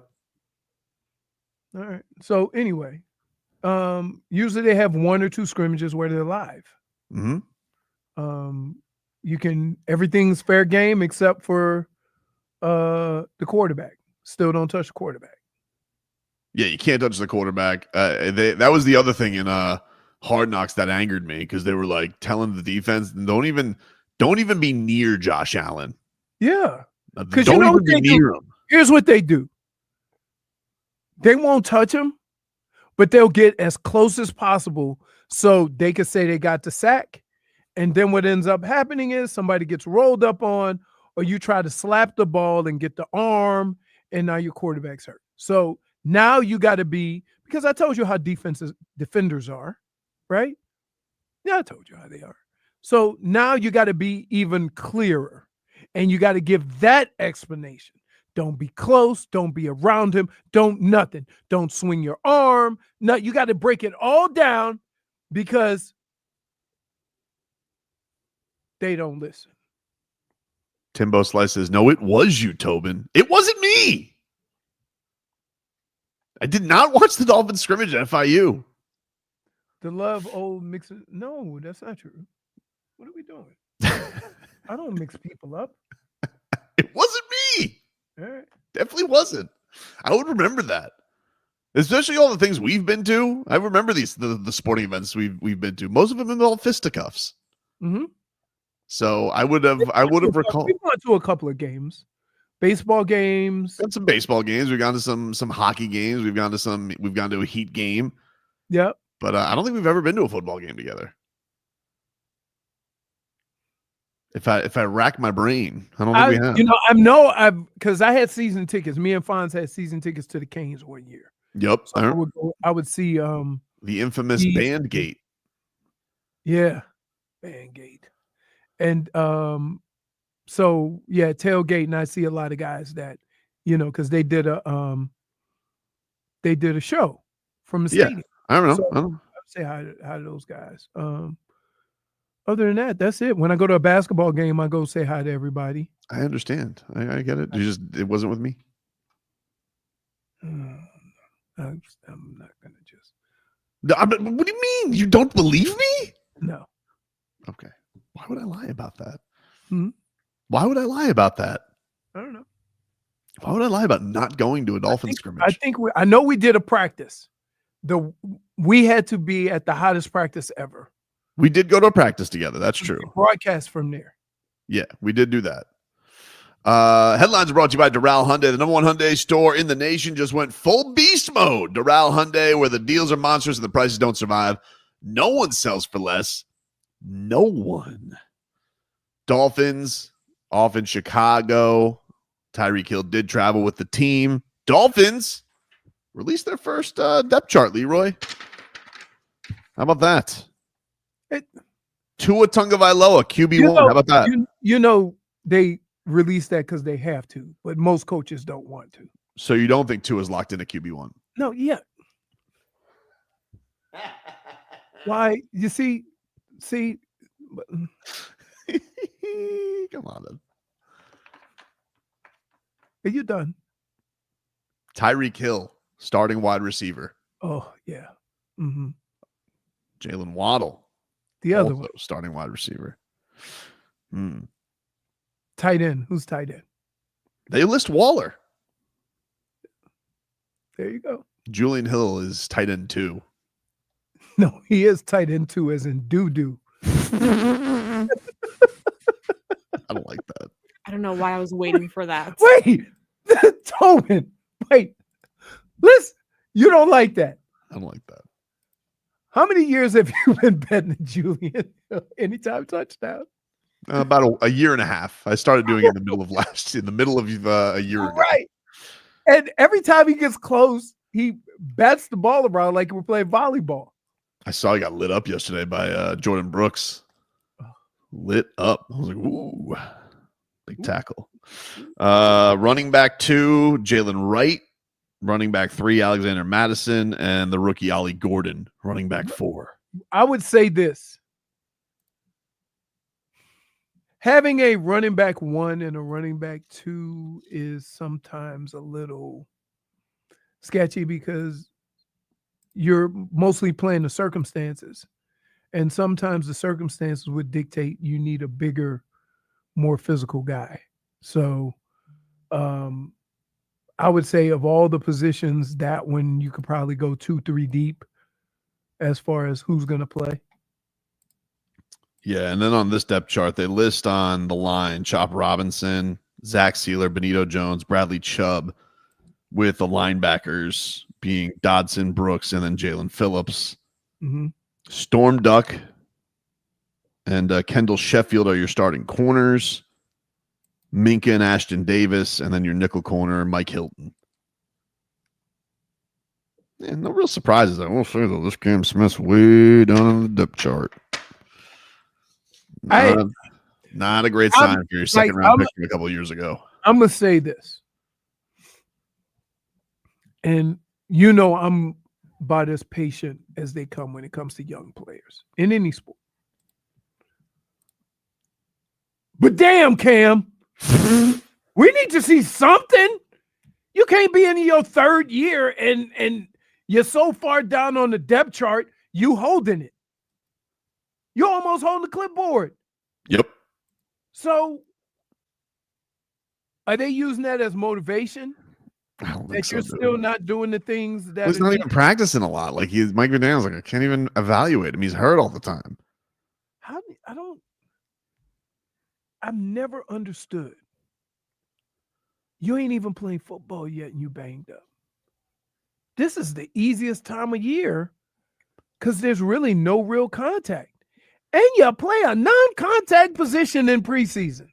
All right. So anyway, usually they have 1 or 2 scrimmages where they're live. Mm-hmm. Everything's fair game except for the quarterback. Still don't touch the quarterback. Yeah, you can't touch the quarterback. That was the other thing in Hard Knocks that angered me because they were telling the defense, don't even be near Josh Allen. Yeah, because don't even be near him. Here's what they do: they won't touch him, but they'll get as close as possible so they could say they got the sack. And then what ends up happening is somebody gets rolled up on, or you try to slap the ball and get the arm, and now your quarterback's hurt. So now you got to be, because I told you how defenders are, right? Yeah, I told you how they are. So now you got to be even clearer, and you got to give that explanation. Don't be close. Don't be around him. Don't nothing. Don't swing your arm. No, you got to break it all down because they don't listen. Timbo Slice says, no, it was you, Tobin. It wasn't me. I did not watch the Dolphins scrimmage at FIU. The love old mixer. No, that's not true. What are we doing? I don't mix people up. It wasn't me. All right. Definitely wasn't. I would remember that. Especially all the things we've been to. I remember the sporting events we've been to. Most of them involve fisticuffs. Mm-hmm. So I would have recalled. We've gone to a couple of games. Baseball games. Got some baseball games. We've gone to some hockey games. We've gone to a Heat game. Yep. But I don't think we've ever been to a football game together. If I rack my brain, I don't think we have. Because I had season tickets. Me and Fonz had season tickets to the Canes one year. Yep. So I would see the infamous band gate. Yeah. Band gate. And so yeah, tailgate, and I see a lot of guys that, because they did a show from the stadium. I don't know. So I would say hi to those guys. Other than that, that's it. When I go to a basketball game, I go say hi to everybody. I understand. I get it. It wasn't with me. I'm not going to just. What do you mean? You don't believe me? No. Okay. Why would I lie about that? Hmm? Why would I lie about that? I don't know. Why would I lie about not going to a Dolphins scrimmage? I know we did a practice. We had to be at the hottest practice ever. We did go to a practice together. That's true. Broadcast from there. Yeah, we did do that. Headlines are brought to you by Doral Hyundai. The number one Hyundai store in the nation just went full beast mode. Doral Hyundai, where the deals are monsters and the prices don't survive. No one sells for less. No one. Dolphins off in Chicago. Tyreek Hill did travel with the team. Dolphins released their first depth chart, Leroy. How about that? Tua Tagovailoa, QB1. How about that? They release that because they have to, but most coaches don't want to. So you don't think Tua's locked into QB1? No, yeah. Why? You see. Come on, then. Are you done? Tyreek Hill, starting wide receiver. Oh, yeah. Mm-hmm. Jalen Waddle, the other one, starting wide receiver. Tight end. Who's tight end? They list Waller. There you go. Julian Hill is tight end 2. No, he is tight end 2, as in doo-doo. I don't like that. I don't know why I was waiting for that. Wait, Tobin. Wait, listen. You don't like that. I don't like that. How many years have you been betting Julian anytime touchdown? About a year and a half. I started doing it in the middle of a year ago. Right. And every time he gets close, he bats the ball around like we're playing volleyball. I saw he got lit up yesterday by Jordan Brooks. Lit up. I was like, ooh, big tackle. Running back 2, Jalen Wright. Running back 3, Alexander Madison. And the rookie Ollie Gordon, running back 4. I would say this. Having a running back 1 and a running back 2 is sometimes a little sketchy because you're mostly playing the circumstances. And sometimes the circumstances would dictate you need a bigger, more physical guy. So I would say of all the positions, that one you could probably go 2-3 deep as far as who's going to play. Yeah, and then on this depth chart, they list on the line Chop Robinson, Zach Sealer, Benito Jones, Bradley Chubb, with the linebackers being Dodson, Brooks, and then Jalen Phillips. Mm-hmm. Storm Duck and Kendall Sheffield are your starting corners. Minka and Ashton Davis, and then your nickel corner, Mike Hilton. Yeah, no real surprises. I will say, though, this Cam Smith's way down on the depth chart. Not a great sign for your second round pick from a couple of years ago. I'm going to say this. And I'm about as patient as they come when it comes to young players in any sport. But damn, Cam, we need to see something. You can't be in your 3rd year and you're so far down on the depth chart, you holding it. You almost hold the clipboard. Yep. So are they using that as motivation? I don't think that so, you're dude. still not doing the things that he's not even practicing a lot. Like Mike McDaniel's like, I can't even evaluate him. He's hurt all the time. I've never understood. You ain't even playing football yet and you banged up. This is the easiest time of year because there's really no real contact. And you play a non-contact position in preseason.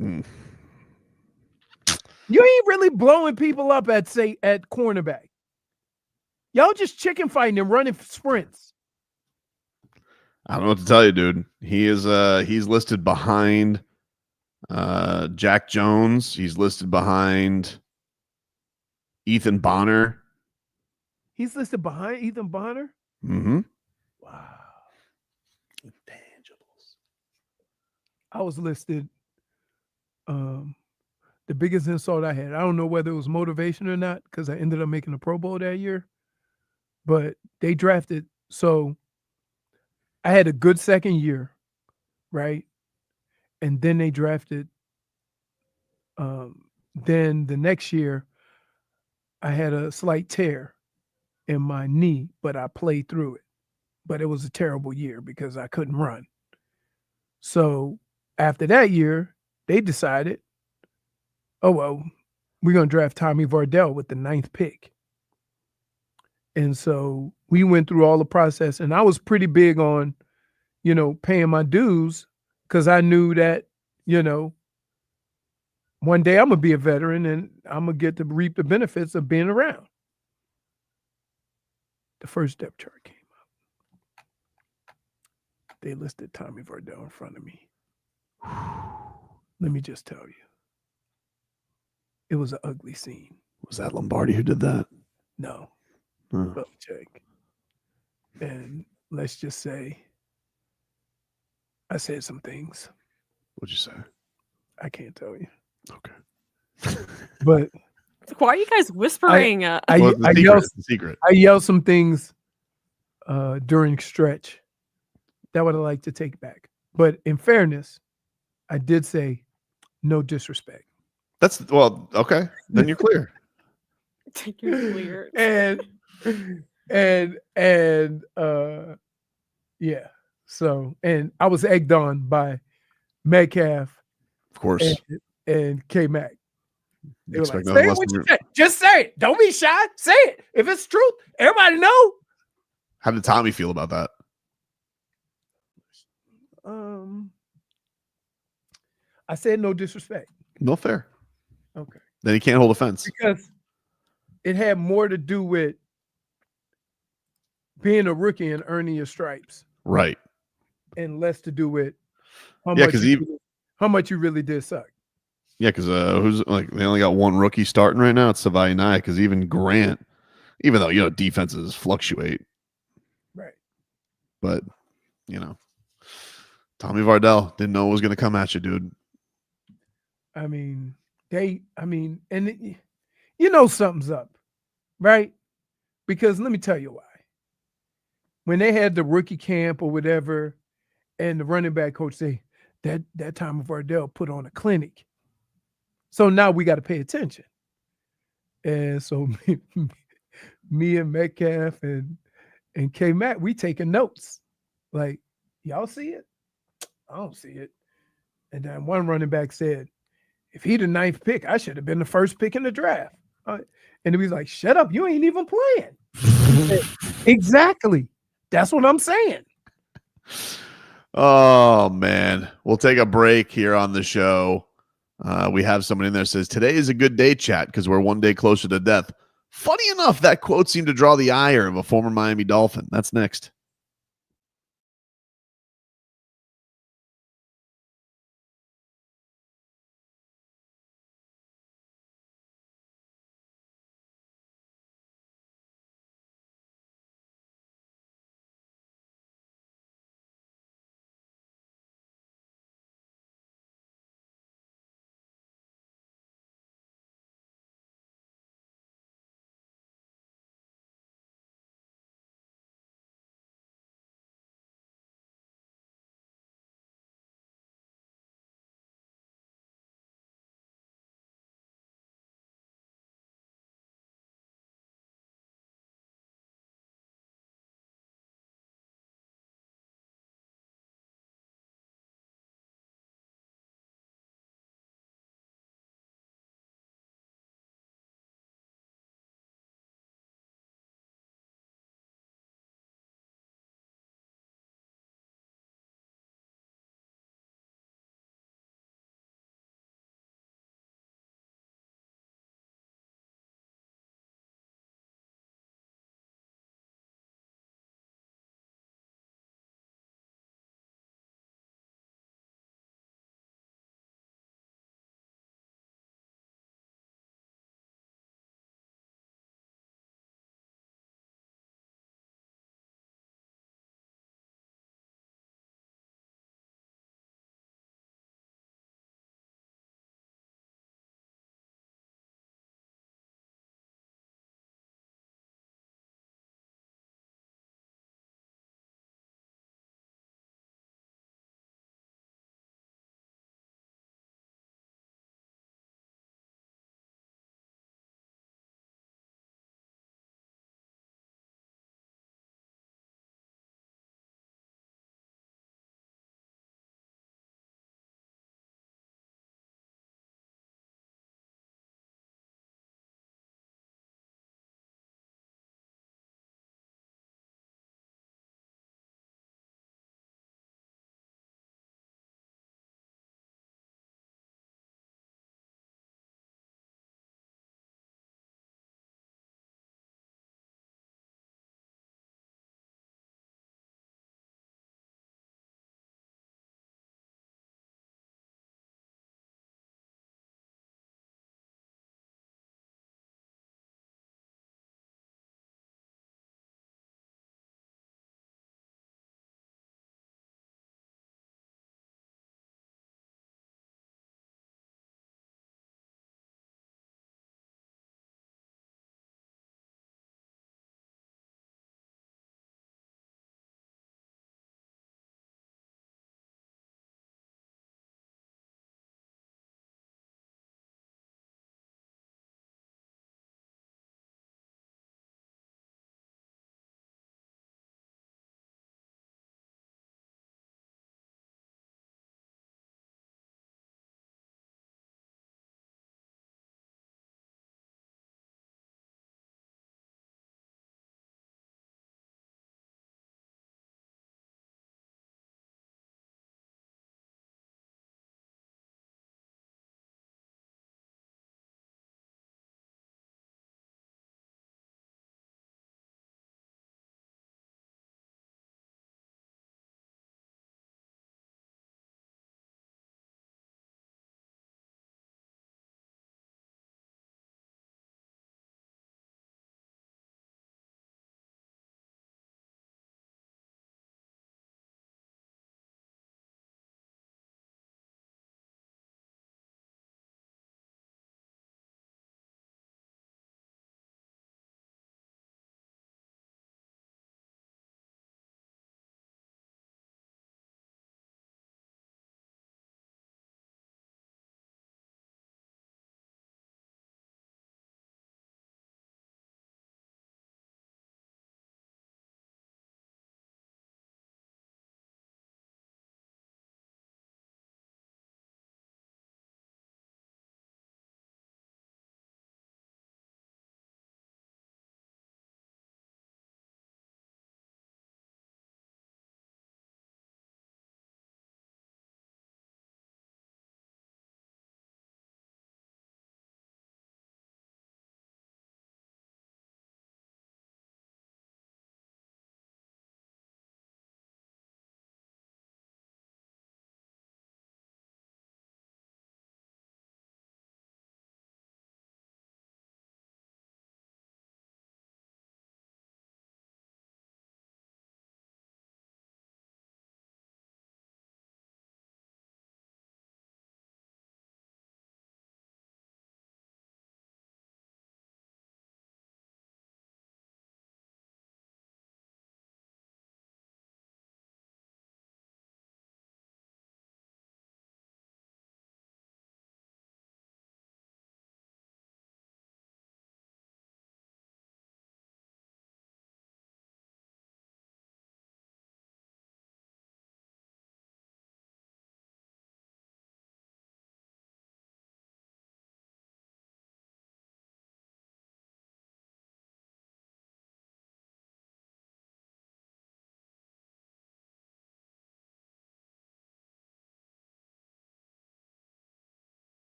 Mm. You ain't really blowing people up at cornerback. Y'all just chicken fighting and running sprints. I don't know what to tell you, dude. He is he's listed behind Jack Jones. He's listed behind Ethan Bonner. He's listed behind Ethan Bonner? Mm-hmm. Wow. Intangibles. I was listed. the biggest insult I had. I don't know whether it was motivation or not because I ended up making the Pro Bowl that year. But they drafted. So I had a good second year, right? And then they drafted. Then the next year, I had a slight tear in my knee, but I played through it. But it was a terrible year because I couldn't run. So after that year, they decided, oh, well, we're going to draft Tommy Vardell with the 9th pick. And so we went through all the process, and I was pretty big on, paying my dues because I knew that, one day I'm going to be a veteran and I'm going to get to reap the benefits of being around. The first depth chart came up. They listed Tommy Vardell in front of me. Let me just tell you. It was an ugly scene. Was that Lombardi who did that? No. Huh. Belichick. And let's just say I said some things. What'd you say? I can't tell you. Okay. But why are you guys whispering? Well, the secret. I yelled some things during stretch that would have liked to take back. But in fairness, I did say no disrespect. That's okay. Then you're clear. You're clear. And yeah. So, and I was egged on by Metcalf, of course, and K-Mac. They were like, Expect say nothing it less what than- you say. Just say it. Don't be shy. Say it. If it's truth, everybody know. How did Tommy feel about that? I said no disrespect. No fair. Okay. Then he can't hold offense. Because it had more to do with being a rookie and earning your stripes. Right. And less to do with how much you really did suck. Yeah, because who's they only got one rookie starting right now. It's Savai Nye, because even Grant, even though defenses fluctuate, right? But Tommy Vardell didn't know it was going to come at you, dude. And something's up, right? Because let me tell you why. When they had the rookie camp or whatever, and the running back coach say that Tommy Vardell put on a clinic. So now we got to pay attention. And so me and Metcalf and K-Mac, we taking notes. Like, y'all see it? I don't see it. And then one running back said, if he the 9th pick, I should have been the first pick in the draft. And he was like, shut up. You ain't even playing. Exactly. That's what I'm saying. Oh, man. We'll take a break here on the show. We have someone in there that says, today is a good day, chat, because we're one day closer to death. Funny enough, that quote seemed to draw the ire of a former Miami Dolphin. That's next.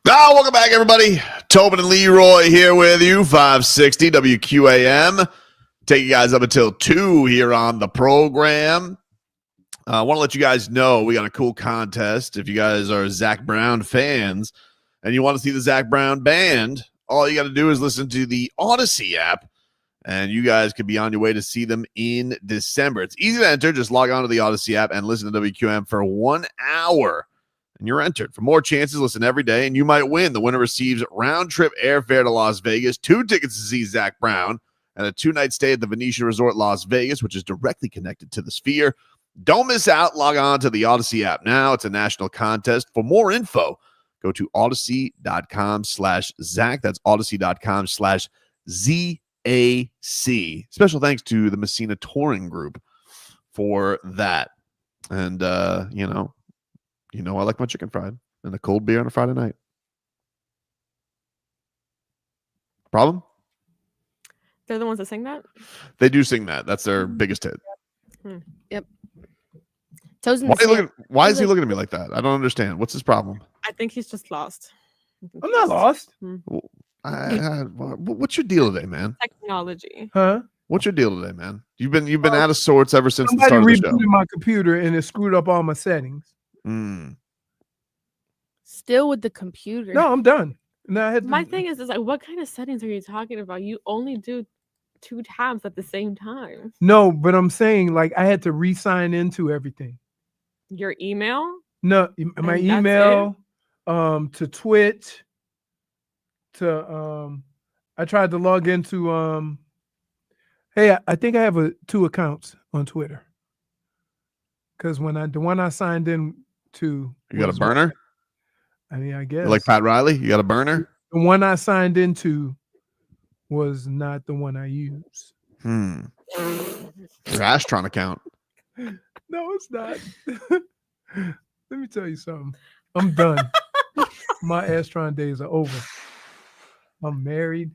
Welcome back, everybody. Tobin and Leroy here with you, 560 WQAM. Take you guys up until 2 here on the program. I want to let you guys know we got a cool contest. If you guys are Zac Brown fans and you want to see the Zac Brown band, all you got to do is listen to the Odyssey app, and you guys could be on your way to see them in December. It's easy to enter. Just log on to the Odyssey app and listen to WQAM for 1 hour. And you're entered. For more chances, listen every day, and you might win. The winner receives round-trip airfare to Las Vegas, 2 tickets to see Zac Brown, and a 2-night stay at the Venetian Resort Las Vegas, which is directly connected to the Sphere. Don't miss out. Log on to the Odyssey app now. It's a national contest. For more info, go to odyssey.com/Zac. That's odyssey.com/ZAC. Special thanks to the Messina Touring Group for that. And, I like my chicken fried and a cold beer on a Friday night. Problem? They're the ones that sing that? They do sing that. That's their biggest hit. Yep. Why is he looking at me like that? I don't understand. What's his problem? I think he's just lost. I'm not lost. What's your deal today, man? Technology. Huh? What's your deal today, man? You've been out of sorts ever since the Somebody start of the show. rebooted my computer and it screwed up all my settings. Still with the computer. No, I'm done. No, My thing is like, what kind of settings are you talking about? You only do 2 tabs at the same time. No, but I'm saying like I had to re-sign into everything. Your email? No, my email, to Twitch, to I tried to log into hey, I think I have 2 accounts on Twitter. Because the one I signed in to, you got a burner? I mean, I guess. You're like Pat Riley, you got a burner? The one I signed into was not the one I use. Your Astron account. No, it's not. Let me tell you something. I'm done. My Astron days are over. I'm married,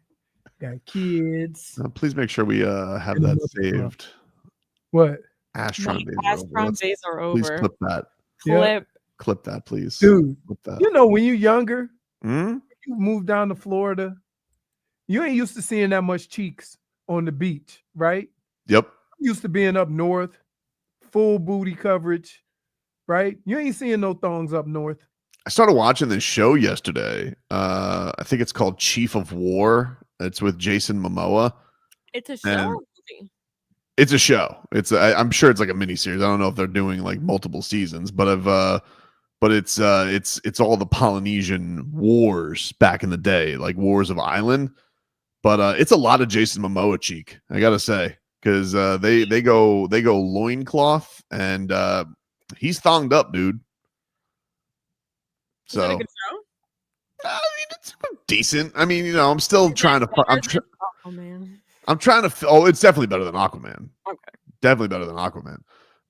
got kids. Please make sure we have that saved. What? Astron days are over. Please clip that. Clip that, please. Dude, clip that. When you're younger, you move down to Florida, you ain't used to seeing that much cheeks on the beach, right? Yep. Used to being up north, full booty coverage, right? You ain't seeing no thongs up north. I started watching this show yesterday. I think it's called Chief of War. It's with Jason Momoa. It's a show or movie? It's a show. I'm sure it's like a miniseries. I don't know if they're doing like multiple seasons, but it's all the Polynesian wars back in the day, like Wars of Island. But it's a lot of Jason Momoa cheek, I gotta say, because they go loincloth and he's thonged up, dude. So is it a good show? I mean, it's decent. I mean, I'm still trying to. I'm trying to. Oh, it's definitely better than Aquaman. Okay. Definitely better than Aquaman.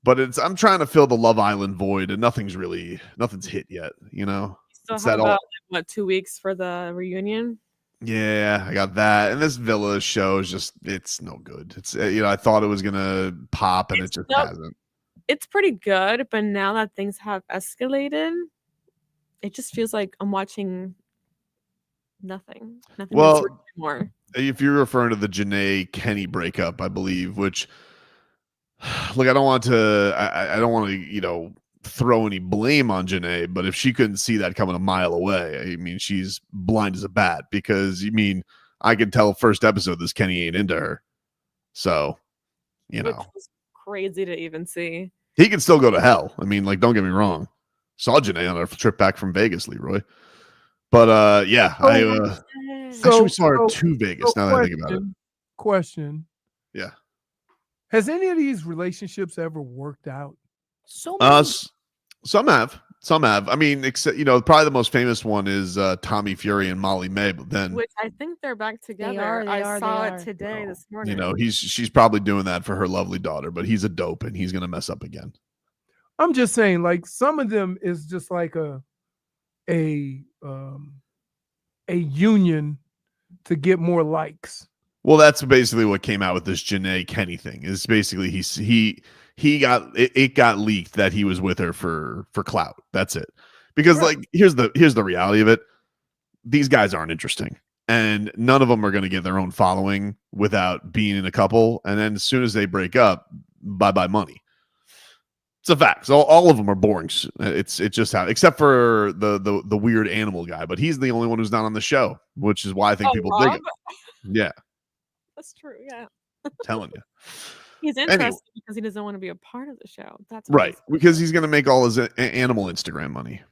But I'm trying to fill the Love Island void, and nothing's hit yet. Still have about 2 weeks for the reunion. Yeah, I got that. And this Villa show is it's no good. It's I thought it was gonna pop, and it just hasn't. It's pretty good, but now that things have escalated, it just feels like I'm watching nothing. Nothing more. If you're referring to the Janae Kenny breakup, I believe, which look, I don't want to throw any blame on Janae, but if she couldn't see that coming a mile away, I mean, she's blind as a bat, because I could tell first episode this Kenny ain't into her. So, Which was crazy to even see. He can still go to hell. I mean, like, don't get me wrong. Saw Janae on our trip back from Vegas, Leroy. But actually we saw her to Vegas. Now that I think about it. Question. Yeah. Has any of these relationships ever worked out? Some have. I mean, except probably the most famous one is Tommy Fury and Molly May. But then, which I think they're back together. I saw it today, this morning. She's probably doing that for her lovely daughter, but he's a dope and he's gonna mess up again. I'm just saying, like, some of them is just like a union to get more likes. Well, that's basically what came out with this Janae Kenny thing. Is basically he got leaked that he was with her for clout. That's it. Because like here's the reality of it. these guys aren't interesting. And none of them are going to get their own following without being in a couple. And then as soon as they break up, bye-bye money. It's a fact. So all of them are boring. It's just how, except for the weird animal guy, but he's the only one who's not on the show, which is why I think people dig him. Yeah. That's true. Yeah. I'm telling you. He's interested because he doesn't want to be a part of the show. That's right. Because he's going to make all his animal Instagram money.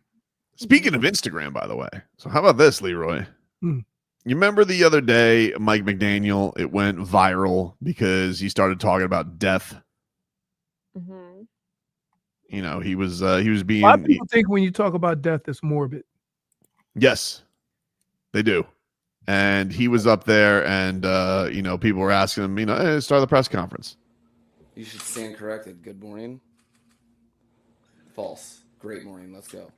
Speaking of Instagram, by the way. So how about this, Leroy? You remember the other day, Mike McDaniel, it went viral because he started talking about death. Mm-hmm. You know, he was being. A lot of people think when you talk about death, it's morbid. Yes, they do. And he was up there, and people were asking him, hey, start the press conference. You should stand corrected. Good morning. False. Great morning. Let's go.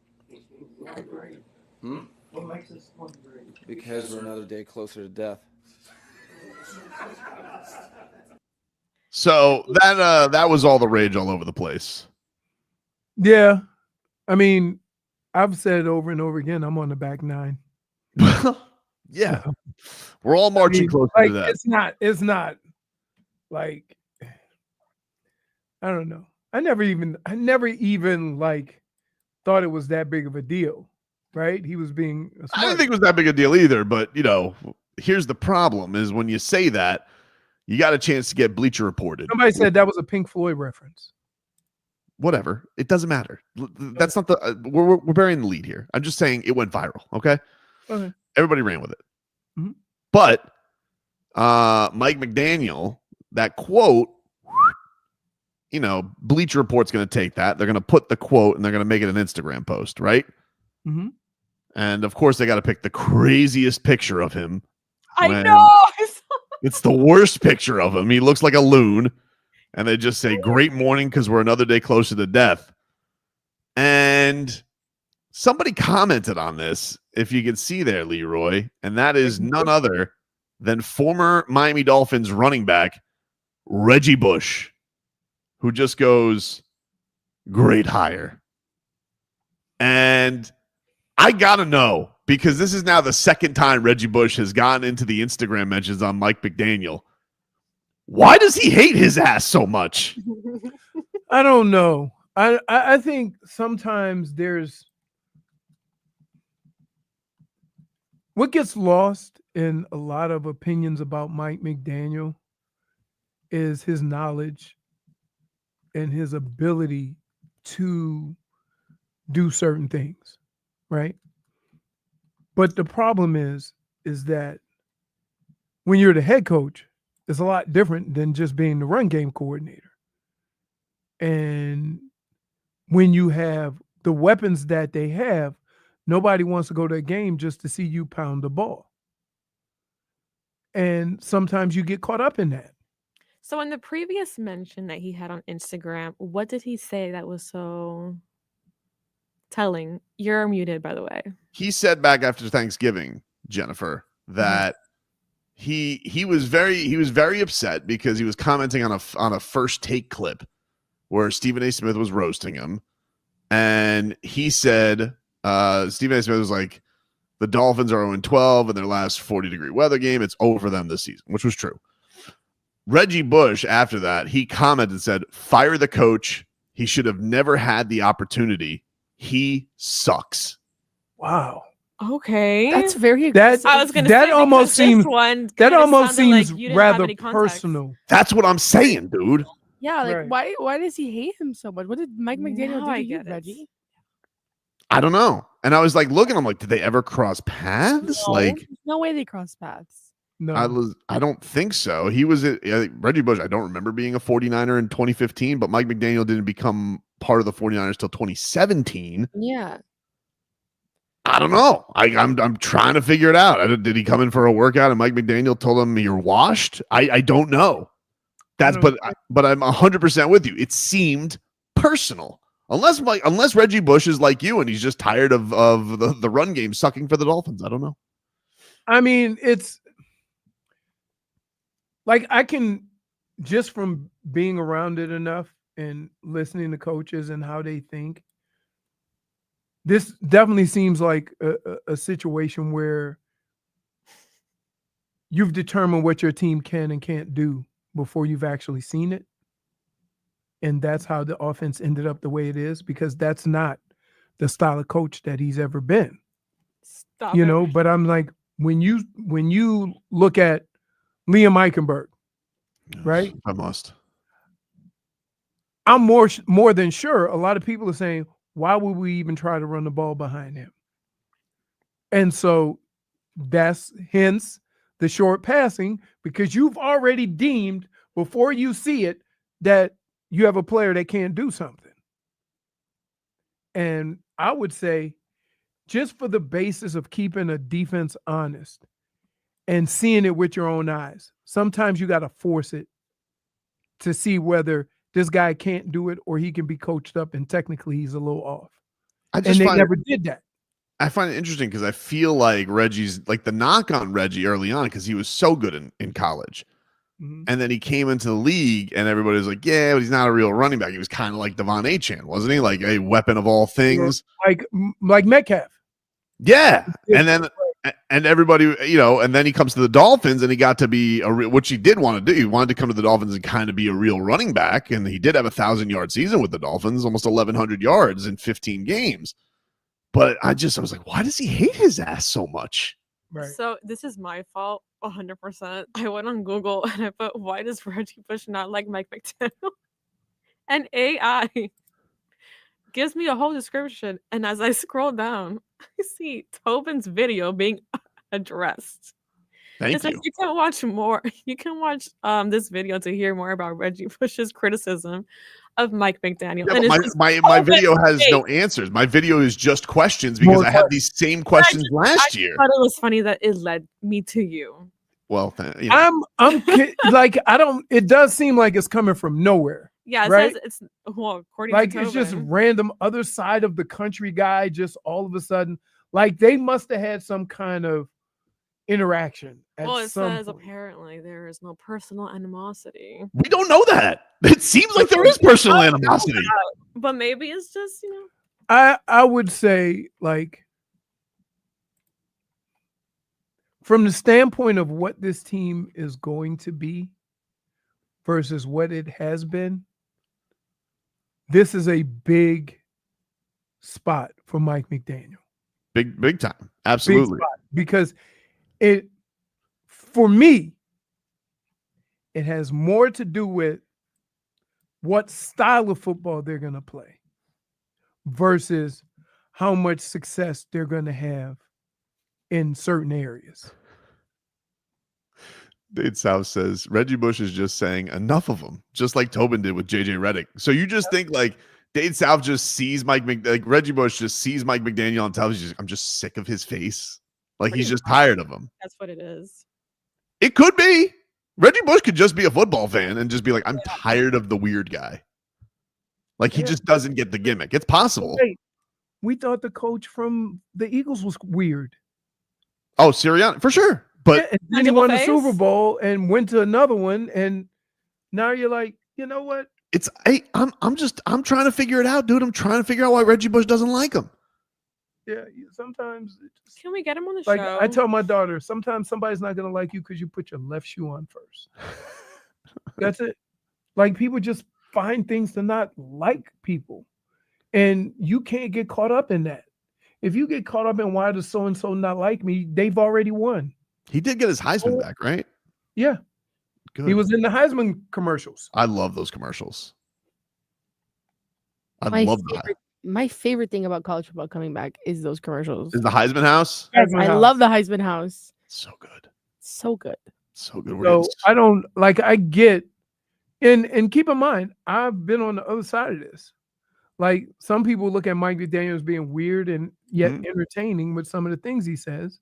What makes this one great? Because we're another day closer to death. So that was all the rage all over the place. Yeah. I mean, I've said it over and over again, I'm on the back nine. Yeah. We're all marching closer to that. It's not like, I don't know. I never even like thought it was that big of a deal. Right? He was being smart. I didn't think it was that big a deal either, but here's the problem is when you say that, you got a chance to get Bleacher Reported. Somebody said that was a Pink Floyd reference. Whatever. It doesn't matter. That's not we're burying the lead here. I'm just saying it went viral. Okay. Everybody ran with it. Mm-hmm. But Mike McDaniel, that quote, Bleacher Report's going to take that. They're going to put the quote and they're going to make it an Instagram post, right? Mm-hmm. And of course, they got to pick the craziest picture of him. I know. It's the worst picture of him. He looks like a loon. And they just say, great morning because we're another day closer to death. And somebody commented on this, if you can see there, Leroy, and that is none other than former Miami Dolphins running back Reggie Bush, who just goes, great hire. And I got to know, because this is now the second time Reggie Bush has gotten into the Instagram mentions on Mike McDaniel. Why does he hate his ass so much? I don't know. I think sometimes there's what gets lost in a lot of opinions about Mike McDaniel is his knowledge and his ability to do certain things, right? But the problem is that when you're the head coach, it's a lot different than just being the run game coordinator. And when you have the weapons that they have, nobody wants to go to a game just to see you pound the ball. And sometimes you get caught up in that. So in the previous mention that he had on Instagram, what did he say that was so telling? You're muted, by the way. He said back after Thanksgiving, Jennifer, that he was very upset because he was commenting on a first take clip where Stephen A. Smith was roasting him. And he said, Stephen A. Smith was like, the Dolphins are 0-12 in their last 40-degree weather game. It's over for them this season, which was true. Reggie Bush, after that, he commented and said, fire the coach. He should have never had the opportunity. He sucks. Wow. Okay. That's very aggressive. I was going to that say almost seems that almost seems like rather personal. That's what I'm saying, dude. Yeah, like Right. why does he hate him so much? What did Mike McDaniel do to you, Reggie? I don't know. And I was like looking, I'm like, did they ever cross paths? No, like, there's no way they crossed paths. No. I don't think so. He was Reggie Bush. I don't remember being a 49er in 2015, but Mike McDaniel didn't become part of the 49ers till 2017. Yeah. I don't know. I'm trying to figure it out. Did he come in for a workout and Mike McDaniel told him you're washed? I don't know. But I'm 100% with you. It seemed personal. Unless Reggie Bush is like you and he's just tired of the run game sucking for the Dolphins. I don't know. I mean, it's like I can just from being around it enough and listening to coaches and how they think, this definitely seems like a situation where you've determined what your team can and can't do before you've actually seen it. And that's how the offense ended up the way it is, because that's not the style of coach that he's ever been. Stop you it. know, but I'm like, when you look at Liam Eichenberg, right? I must. I'm more than sure a lot of people are saying, why would we even try to run the ball behind him? And so that's hence the short passing, because you've already deemed before you see it that you have a player that can't do something. And I would say, just for the basis of keeping a defense honest and seeing it with your own eyes, sometimes you got to force it to see whether this guy can't do it or he can be coached up and technically he's a little off. And they never did that. I find it interesting because I feel like Reggie's, like, the knock on Reggie early on, because he was so good in college. Mm-hmm. And then he came into the league and everybody was like, yeah, but he's not a real running back. He was kind of like Devon Achane, wasn't he? Like a weapon of all things. Like Metcalf. Yeah. And everybody, you know, and then he comes to the Dolphins and he got to be which he did want to do. He wanted to come to the Dolphins and kind of be a real running back. And he did have 1,000-yard season with the Dolphins, almost 1,100 yards in 15 games. But I was like, why does he hate his ass so much? Right. So this is my fault, 100%. I went on Google and I put, why does Reggie Bush not like Mike McDaniel? And AI gives me a whole description. And as I scroll down, I see Tobin's video being addressed. Thank you. Like, you can watch more. You can watch this video to hear more about Reggie Bush's criticism of Mike McDaniel. Yeah, and my video has no answers. My video is just questions because I had these same questions last year. I thought it was funny that it led me to you. Well, you know. I'm like, it does seem like it's coming from nowhere. Yeah, it right? says it's, well, according like to it's Tobin. just random other side of the country guy, just all of a sudden, like they must have had some kind of interaction. Well, it says point. Apparently there is no personal animosity. We don't know that. It seems like there is personal animosity. But maybe it's just, you know. I would say, like, from the standpoint of what this team is going to be versus what it has been, this is a big spot for Mike McDaniel. Big time. Absolutely. Because for me, it has more to do with what style of football they're going to play versus how much success they're going to have in certain areas. Dade South says Reggie Bush is just saying enough of them, just like Tobin did with JJ Redick. So you just think like Dade South just sees like Reggie Bush just sees Mike McDaniel on television. I'm just sick of his face. Like he's just tired of him. That's what it is. It could be. Reggie Bush could just be a football fan and just be like, I'm tired of the weird guy. Like he just doesn't get the gimmick. It's possible. Hey, we thought the coach from the Eagles was weird. Oh, Sirianni, for sure. But and then he won the Super Bowl and went to another one, and now you're like, you know what? I'm trying to figure it out, dude. I'm trying to figure out why Reggie Bush doesn't like him. Yeah, sometimes. Can we get him on the like, show? I tell my daughter, sometimes somebody's not gonna like you because you put your left shoe on first. That's it. Like people just find things to not like people, and you can't get caught up in that. If you get caught up in why does so and so not like me, they've already won. He did get his Heisman back, right? Yeah. Good. He was in the Heisman commercials. I love those commercials. My favorite thing about college football coming back is those commercials. Is the Heisman House? Yes, I love the Heisman House. So good. So good. So good. So I don't like, I get, and keep in mind, I've been on the other side of this. Like some people look at Mike McDaniel as being weird and yet entertaining with some of the things he says,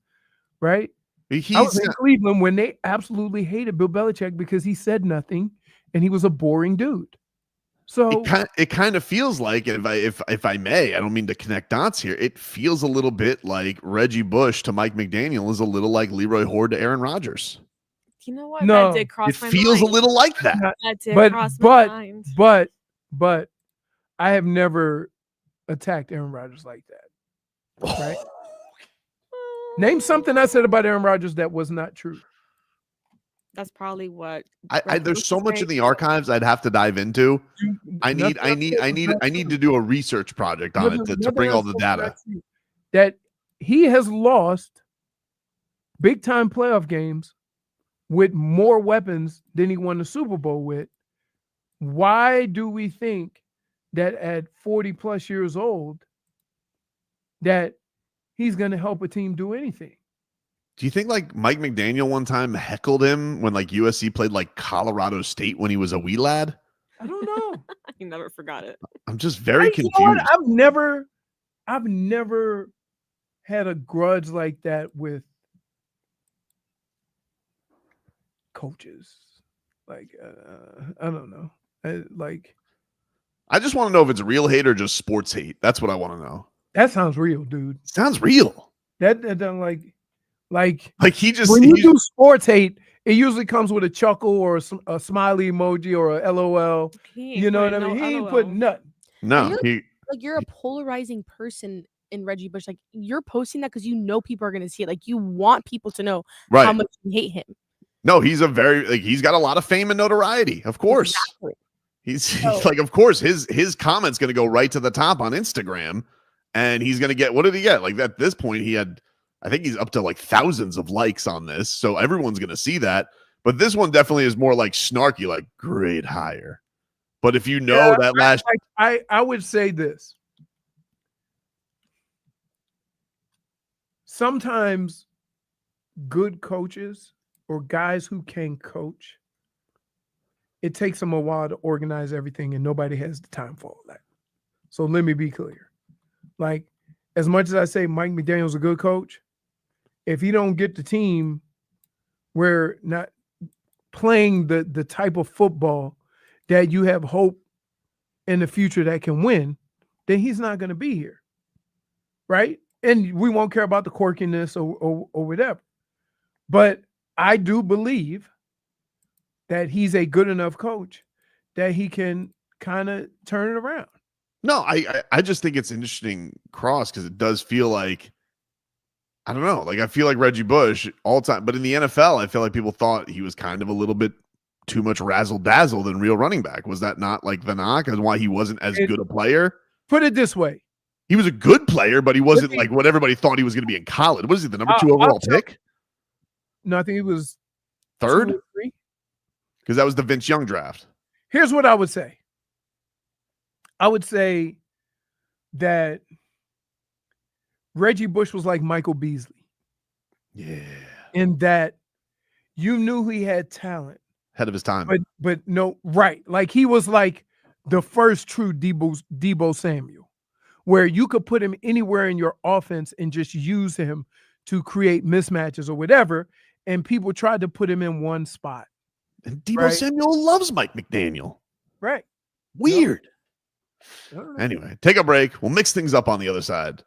right? I was in Cleveland when they absolutely hated Bill Belichick because he said nothing and he was a boring dude. So it kind of feels like, if I may, I don't mean to connect dots here. It feels a little bit like Reggie Bush to Mike McDaniel is a little like Leroy Hoard to Aaron Rodgers. You know what? No, that did cross my feels mind. a little like that. That did cross my mind. But I have never attacked Aaron Rodgers like that. Right? Name something I said about Aaron Rodgers that was not true. That's probably what there's so much in the archives I'd have to dive into. I need to do a research project on it to bring all the data. That he has lost big time playoff games with more weapons than he won the Super Bowl with. Why do we think that at 40 plus years old that he's going to help a team do anything? Do you think like Mike McDaniel one time heckled him when like USC played like Colorado State when he was a wee lad? I don't know. He never forgot it. I'm just very confused. You know what? I've never had a grudge like that with coaches. Like, I don't know. I just want to know if it's real hate or just sports hate. That's what I want to know. That sounds real, dude. Sounds real. That doesn't like he just when you do sports hate, it usually comes with a chuckle or a smiley emoji or a LOL. You know what I mean? He ain't putting nothing. No, like you're a polarizing person in Reggie Bush. Like you're posting that because you know people are going to see it. Like you want people to know how much you hate him. No, he's he's got a lot of fame and notoriety. Of course, exactly. He's like, of course, his comment's going to go right to the top on Instagram, and he's going to get, what did he get? Like at this point, I think he's up to like thousands of likes on this, so everyone's going to see that. But this one definitely is more like snarky, like great hire. But if you know that last, I would say this. Sometimes good coaches or guys who can coach, it takes them a while to organize everything, and nobody has the time for all that. So let me be clear. Like, as much as I say Mike McDaniel's a good coach, if he don't get the team where not playing the type of football that you have hope in the future that can win, then he's not going to be here. Right? And we won't care about the quirkiness or whatever. But I do believe that he's a good enough coach that he can kind of turn it around. No, I just think it's interesting cross because it does feel like, I don't know, like I feel like Reggie Bush all the time, but in the NFL, I feel like people thought he was kind of a little bit too much razzle dazzle than real running back. Was that not like the knock and why he wasn't as good a player? Put it this way. He was a good player, but he wasn't like what everybody thought he was going to be in college. Was he the number 2 overall pick? No, I think he was 3rd? 2 or 3. Because that was the Vince Young draft. Here's what I would say. I would say that Reggie Bush was like Michael Beasley. Yeah. In that you knew he had talent. Ahead of his time. But no, right. Like he was like the first true Debo Samuel, where you could put him anywhere in your offense and just use him to create mismatches or whatever. And people tried to put him in one spot. And Debo Samuel loves Mike McDaniel. Right. Weird. No. Anyway, take a break. We'll mix things up on the other side.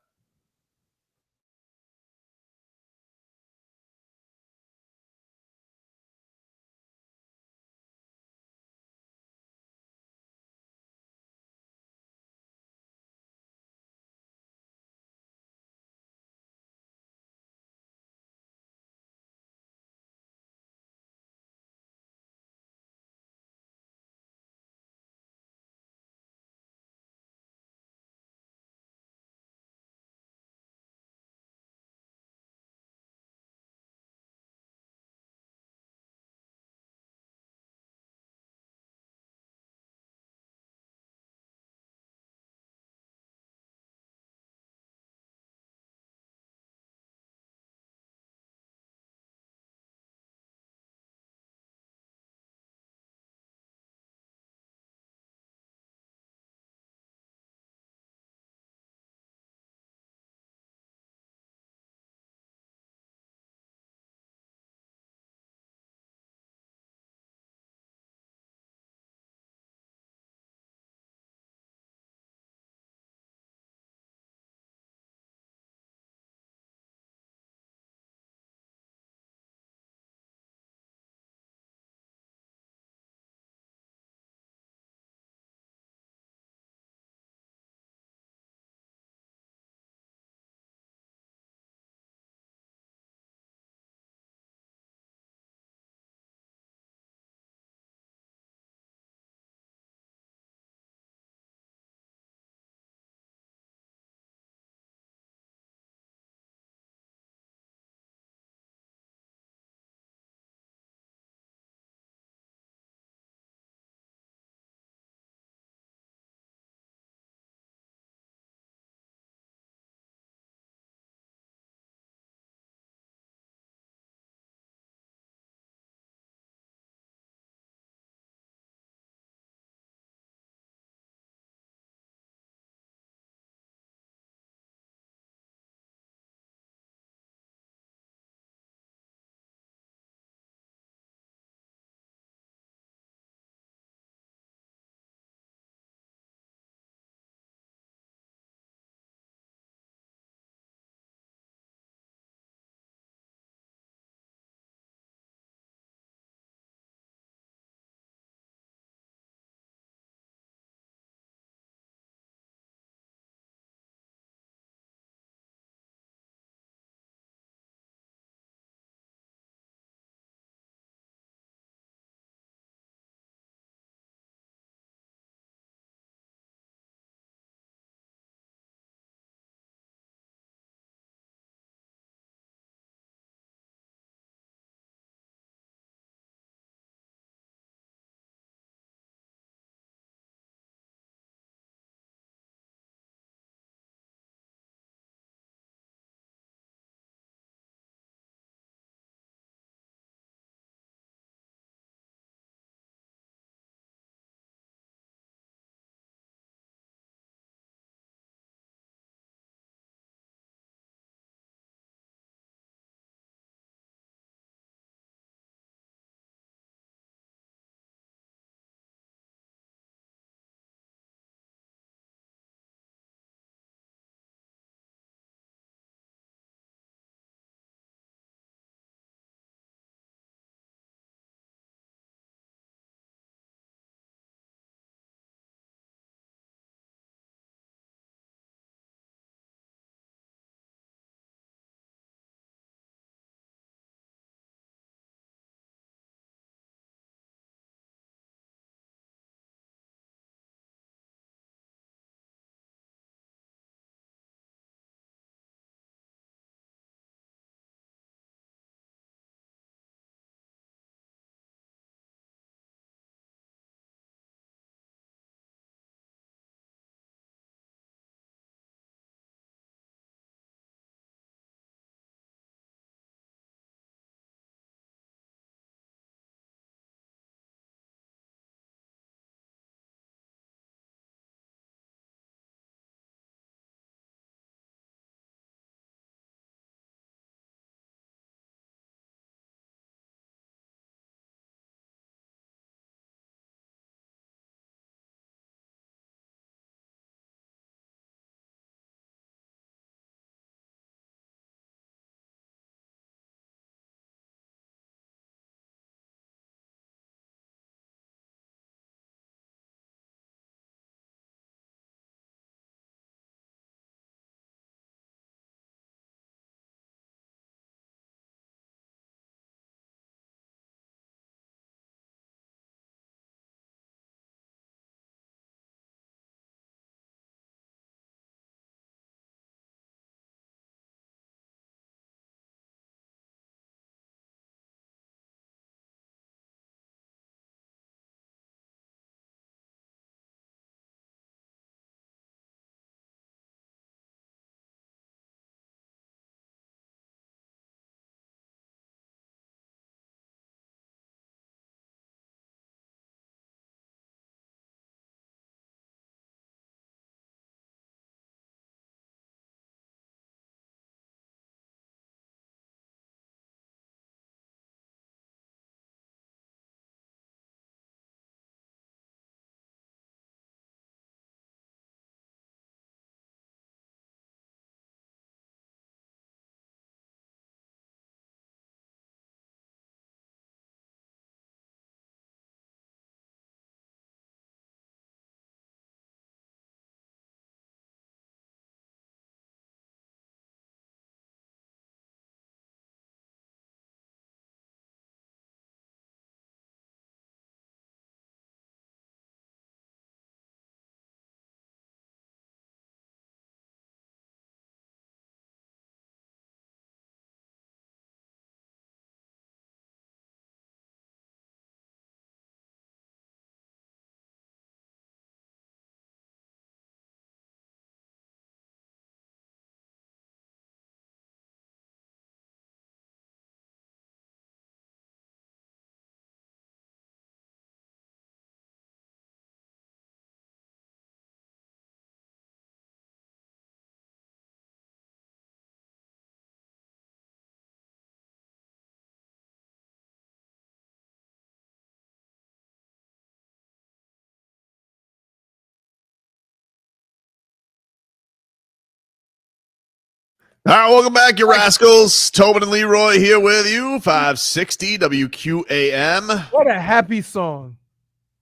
All right, welcome back, you rascals. Tobin and Leroy here with you, 560 WQAM. What a happy song.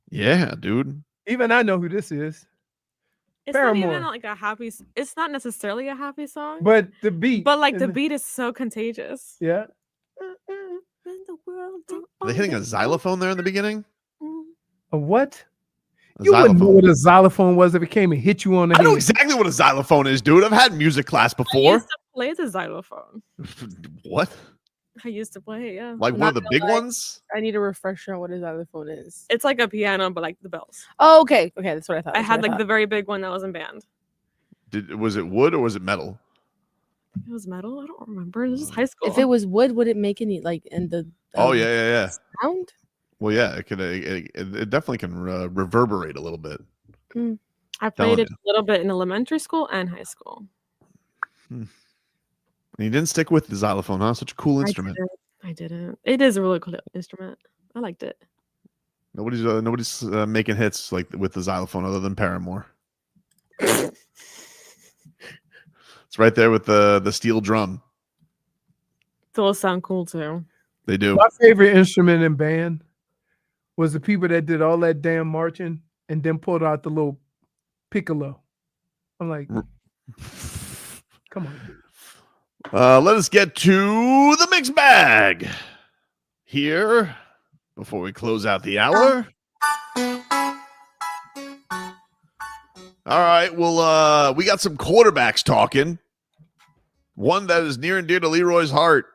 Yeah, dude. Even I know who this is. It's Paramore. not even like a happy. It's not necessarily a happy song, But the beat. but like the beat is so contagious. Yeah. Are they hitting a xylophone there in the beginning? A what? A You wouldn't know xylophone. what a xylophone was if it came and hit you on the I head. know exactly what a xylophone is, dude. I've had music class I before. used to play the xylophone. What? I used to play it, yeah. Like one of the big ones? I need a refresher on what a xylophone is. It's like a piano, but like the bells. Oh, okay. Okay, that's what I thought. I that's had what like the very big one that was in band. Was it wood or was it metal? It was metal. I don't remember. This is high school. If it was wood, would it make any like in the Oh yeah. sound? Well, yeah, it could. It definitely can reverberate a little bit. I Telling played it you. a little bit in elementary school and high school. And you didn't stick with the xylophone, huh? Such a cool instrument. I didn't. It is a really cool instrument. I liked it. Nobody's making hits like with the xylophone other than Paramore. It's right there with the steel drum. Those sound cool too. They do. My favorite instrument in band was the people that did all that damn marching and then pulled out the little piccolo. I'm like, come on. Let us get to the mixed bag here before we close out the hour. All right, well, we got some quarterbacks talking. One that is near and dear to Leroy's heart.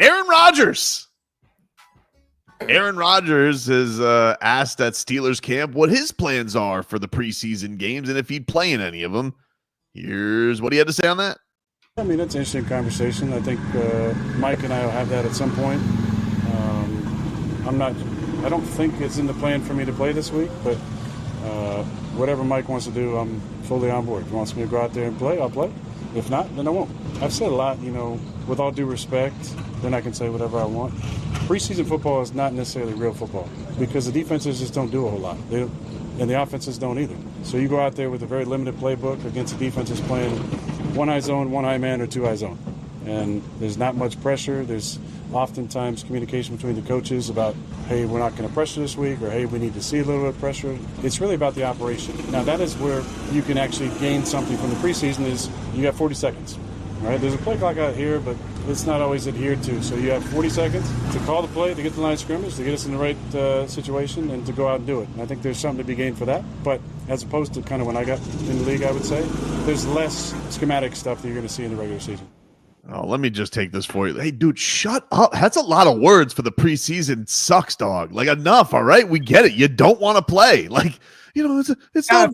Aaron Rodgers. Aaron Rodgers has asked at Steelers camp what his plans are for the preseason games and if he'd play in any of them. Here's what he had to say on that. I mean, that's an interesting conversation. I think Mike and I will have that at some point. I don't think it's in the plan for me to play this week, but whatever Mike wants to do, I'm fully on board. If he wants me to go out there and play, I'll play. If not, then I won't. I've said a lot, with all due respect, then I can say whatever I want. Preseason football is not necessarily real football because the defenses just don't do a whole lot. And the offenses don't either. So you go out there with a very limited playbook against a defense that's playing one high zone, one high man, or two high zone. And there's not much pressure. There's oftentimes communication between the coaches about, hey, we're not going to pressure this week, or hey, we need to see a little bit of pressure. It's really about the operation. Now, that is where you can actually gain something from the preseason is you got 40 seconds. All right, there's a play clock out here, but it's not always adhered to. So you have 40 seconds to call the play, to get the line of scrimmage, to get us in the right situation, and to go out and do it. And I think there's something to be gained for that. But as opposed to kind of when I got in the league, I would say, there's less schematic stuff that you're going to see in the regular season. Oh, let me just take this for you. Hey, dude, shut up. That's a lot of words for the preseason. Sucks, dog. Like, enough, all right? We get it. You don't want to play. Like, it's Now, not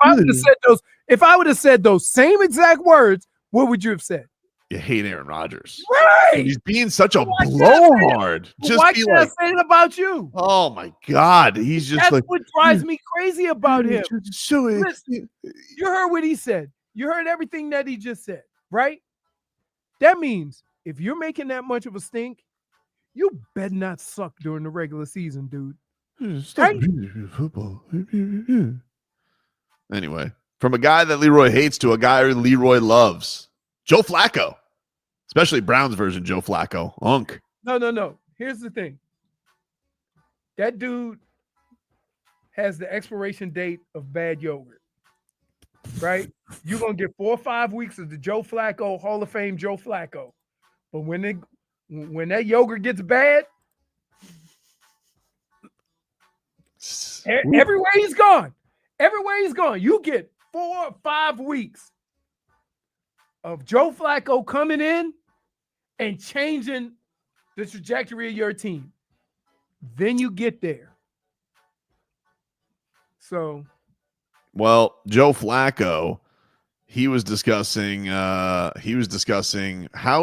if I would have said those same exact words, what would you have said? You hate Aaron Rodgers. Right. He's being such a blowhard. Why can't I say it about you? Oh my God. He's just That's like, what drives me crazy about him. So Listen, you heard what he said. You heard everything that he just said, right? That means if you're making that much of a stink, you better not suck during the regular season, dude. Right? Football. Anyway, from a guy that Leroy hates to a guy Leroy loves, Joe Flacco, especially Browns version Joe Flacco. Unk. No. Here's the thing. That dude has the expiration date of bad yogurt, right? You're going to get 4 or 5 weeks of the Joe Flacco, Hall of Fame Joe Flacco. But when that yogurt gets bad, everywhere he's gone, you get 4 or 5 weeks of Joe Flacco coming in and changing the trajectory of your team. Then you get there. So, well, Joe Flacco, he was discussing how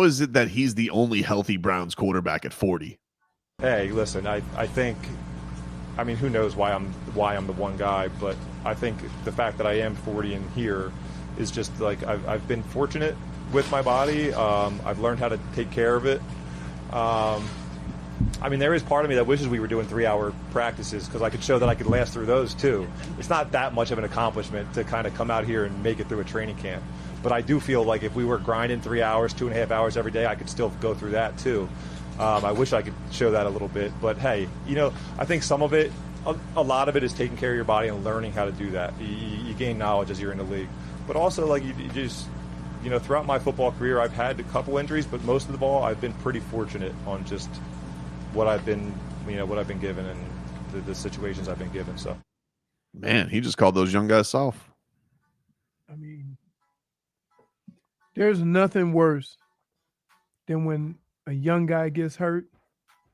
is it that he's the only healthy Browns quarterback at 40? Hey, listen, I think, I mean, who knows why I'm the one guy, but I think the fact that I am 40 and here is just like I've been fortunate with my body. I've learned how to take care of it. I mean, there is part of me that wishes we were doing 3-hour practices because I could show that I could last through those too. It's not that much of an accomplishment to kind of come out here and make it through a training camp. But I do feel like if we were grinding 3 hours, 2.5 hours every day, I could still go through that too. I wish I could show that a little bit. But hey, I think some of it, a lot of it is taking care of your body and learning how to do that. You gain knowledge as you're in the league. But also, like, you just, throughout my football career, I've had a couple injuries, but most of the ball, I've been pretty fortunate on just what I've been given and the situations I've been given. So, man, he just called those young guys soft. I mean, there's nothing worse than when a young guy gets hurt.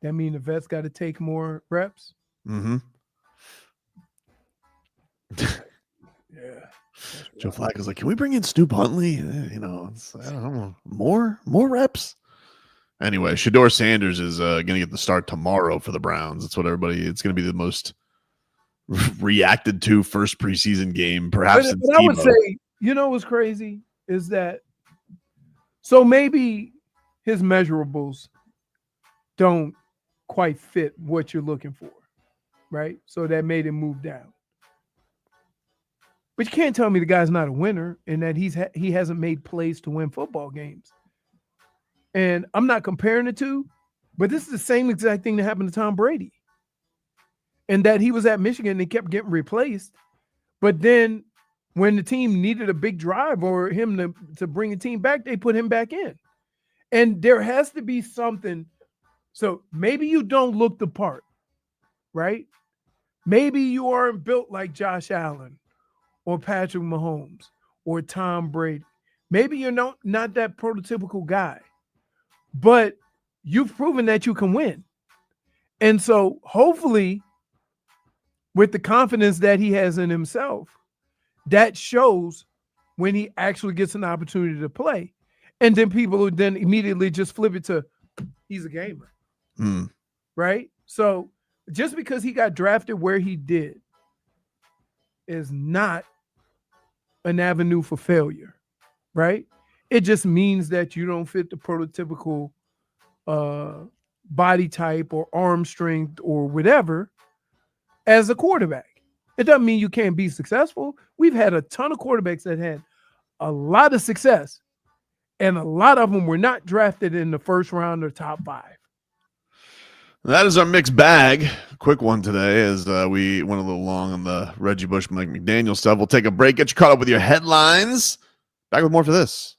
That means the vet's got to take more reps. Mm-hmm. Yeah. Joe Flacco's like, can we bring in Snoop Huntley? I don't know, more reps. Anyway, Shedeur Sanders is going to get the start tomorrow for the Browns. It's going to be the most reacted to first preseason game, perhaps. But I would say, what's crazy is that, so maybe his measurables don't quite fit what you're looking for, right? So that made him move down. But you can't tell me the guy's not a winner and that he hasn't made plays to win football games. And I'm not comparing the two, but this is the same exact thing that happened to Tom Brady. And that he was at Michigan and he kept getting replaced. But then when the team needed a big drive or him to bring the team back, they put him back in. And there has to be something. So maybe you don't look the part, right? Maybe you aren't built like Josh Allen or Patrick Mahomes or Tom Brady. Maybe you're not that prototypical guy, but you've proven that you can win. And so hopefully with the confidence that he has in himself, that shows when he actually gets an opportunity to play. And then people would then immediately just flip it to, he's a gamer, right? So just because he got drafted where he did is not an avenue for failure, right? It just means that you don't fit the prototypical body type or arm strength or whatever as a quarterback. It doesn't mean you can't be successful. We've had a ton of quarterbacks that had a lot of success, and a lot of them were not drafted in the first round or top 5. That is our mixed bag. Quick one today as we went a little long on the Reggie Bush, Mike McDaniel stuff. We'll take a break, get you caught up with your headlines. Back with more for this.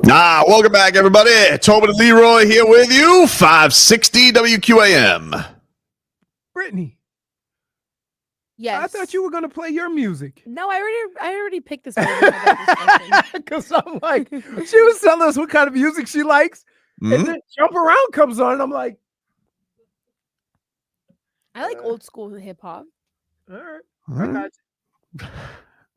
Welcome back, everybody. Tobin and Leroy here with you. 560 WQAM. Brittney. Yes. I thought you were going to play your music. No, I already picked this. Because I'm like, she was telling us what kind of music she likes, and then Jump Around comes on, and I'm like, I like old school hip hop. All right. I got you.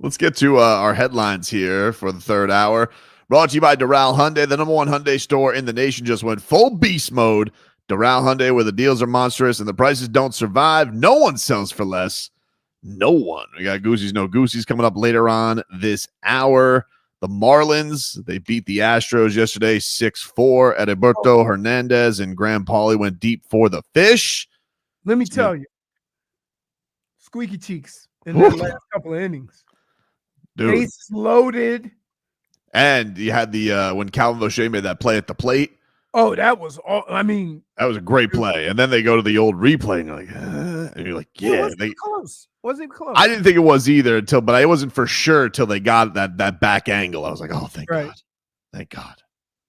Let's get to our headlines here for the third hour. Brought to you by Doral Hyundai, the number one Hyundai store in the nation, just went full beast mode. Doral Hyundai, where the deals are monstrous and the prices don't survive. No one sells for less. No one. We got Goosey's No Goosey's coming up later on this hour. The Marlins, they beat the Astros yesterday 6-4. Edilberto Hernandez and Graham Pauley went deep for the fish. Let me tell you, squeaky cheeks in the last couple of innings. Dude. Bases loaded. And you had the when Calvin O'Shea made that play at the plate. Oh, that was all. I mean, that was a great play. And then they go to the old replay, and you're like, yeah, wasn't close. Wasn't close. I didn't think it was either but I wasn't for sure till they got that back angle. I was like, oh, thank God, thank God.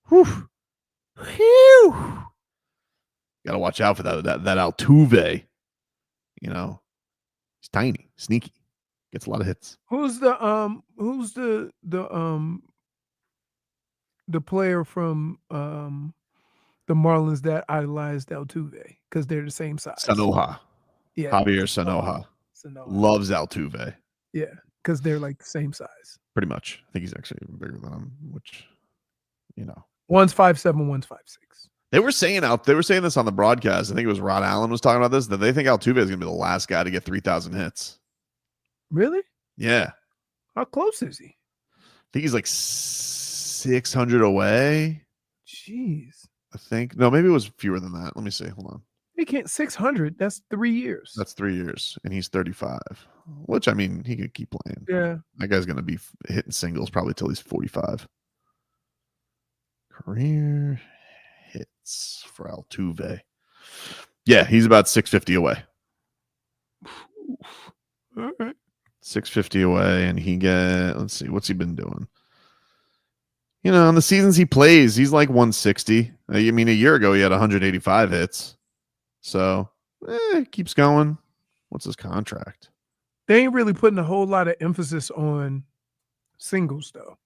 Whew. Got to watch out for that Altuve. You know, he's tiny, sneaky, gets a lot of hits. Who's the player from the Marlins that idolized Altuve because they're the same size? Sanoja. Yeah. Javier Sanoja. Loves Altuve. Yeah, because they're like the same size. Pretty much. I think he's actually bigger than him, which, you know. One's 5'7", one's 5'6". They were saying this on the broadcast. I think it was Rod Allen was talking about this, that they think Altuve is going to be the last guy to get 3,000 hits. Really? Yeah. How close is he? I think he's like 600 away. Jeez. I think. No, maybe it was fewer than that. Let me see. Hold on. He can't 600. That's 3 years. That's 3 years, and he's 35. Which, I mean, he could keep playing. Yeah. That guy's going to be hitting singles probably till he's 45. Career hits for Altuve. Yeah, he's about 650 away. All right. 650 away, and let's see, what's he been doing? You know, in the seasons he plays, he's like 160. I mean, a year ago he had 185 hits. So, keeps going. What's his contract? They ain't really putting a whole lot of emphasis on singles, though.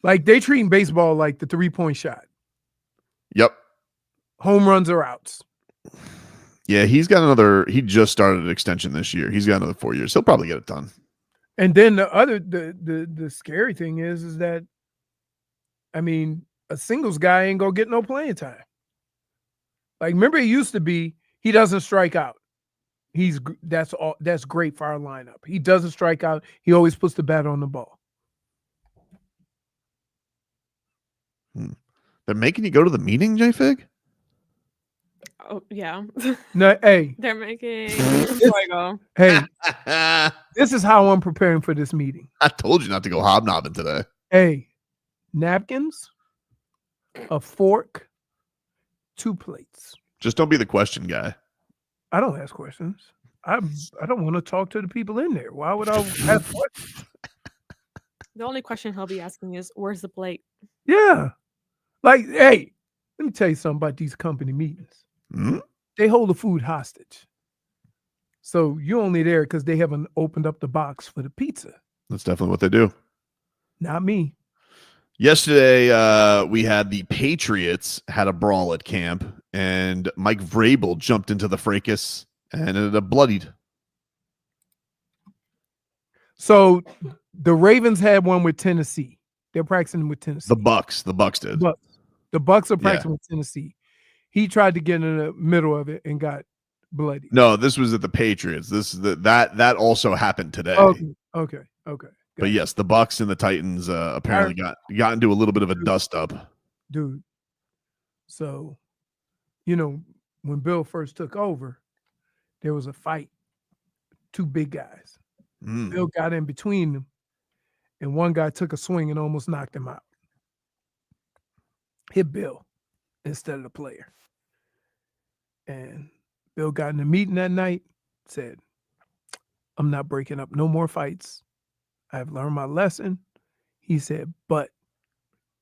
Like, they treating baseball like the 3-point shot. Yep. Home runs or outs. Yeah, he just started an extension this year. He's got another 4 years. He'll probably get it done. And then the scary thing is that, I mean, a singles guy ain't gonna get no playing time. Like, remember, it used to be he doesn't strike out. That's great for our lineup. He doesn't strike out. He always puts the bat on the ball. They're making you go to the meeting, JFig? Oh, yeah. No, hey. They're making before I go. Hey, this is how I'm preparing for this meeting. I told you not to go hobnobbing today. Hey, napkins, a fork, 2 plates. Just don't be the question guy. I don't ask questions. I don't want to talk to the people in there. Why would I ask questions? The only question he'll be asking is, where's the plate? Yeah. Like, hey, let me tell you something about these company meetings. Mm-hmm. They hold the food hostage. So you're only there because they haven't opened up the box for the pizza. That's definitely what they do. Not me. Yesterday, we had the Patriots had a brawl at camp, and Mike Vrabel jumped into the fracas and ended up bloodied. So the Ravens had one with Tennessee. They're practicing with Tennessee. The Bucks did. The Bucks are practicing with Tennessee. He tried to get in the middle of it and got bloody. No, this was at the Patriots. That also happened today. Okay. But yes, the Bucks and the Titans apparently got into a little bit of a dust up. Dude. So, you know, when Bill first took over, there was a fight. 2 big guys. Bill got in between them, and one guy took a swing and almost knocked him out. Hit Bill instead of the player. And Bill got in the meeting that night, said, I'm not breaking up no more fights. I've learned my lesson. He said, but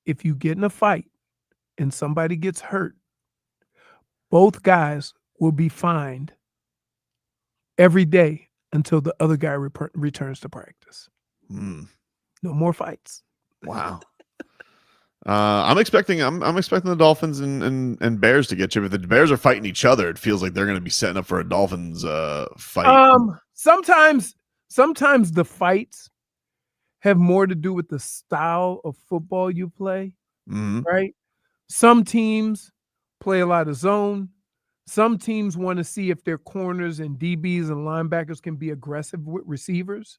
if you get in a fight and somebody gets hurt, both guys will be fined every day until the other guy returns to practice. No more fights. Wow. I'm expecting the Dolphins and Bears to get you. If the Bears are fighting each other, it feels like they're going to be setting up for a Dolphins fight. Sometimes the fights have more to do with the style of football you play, right? Some teams play a lot of zone. Some teams want to see if their corners and DBs and linebackers can be aggressive with receivers.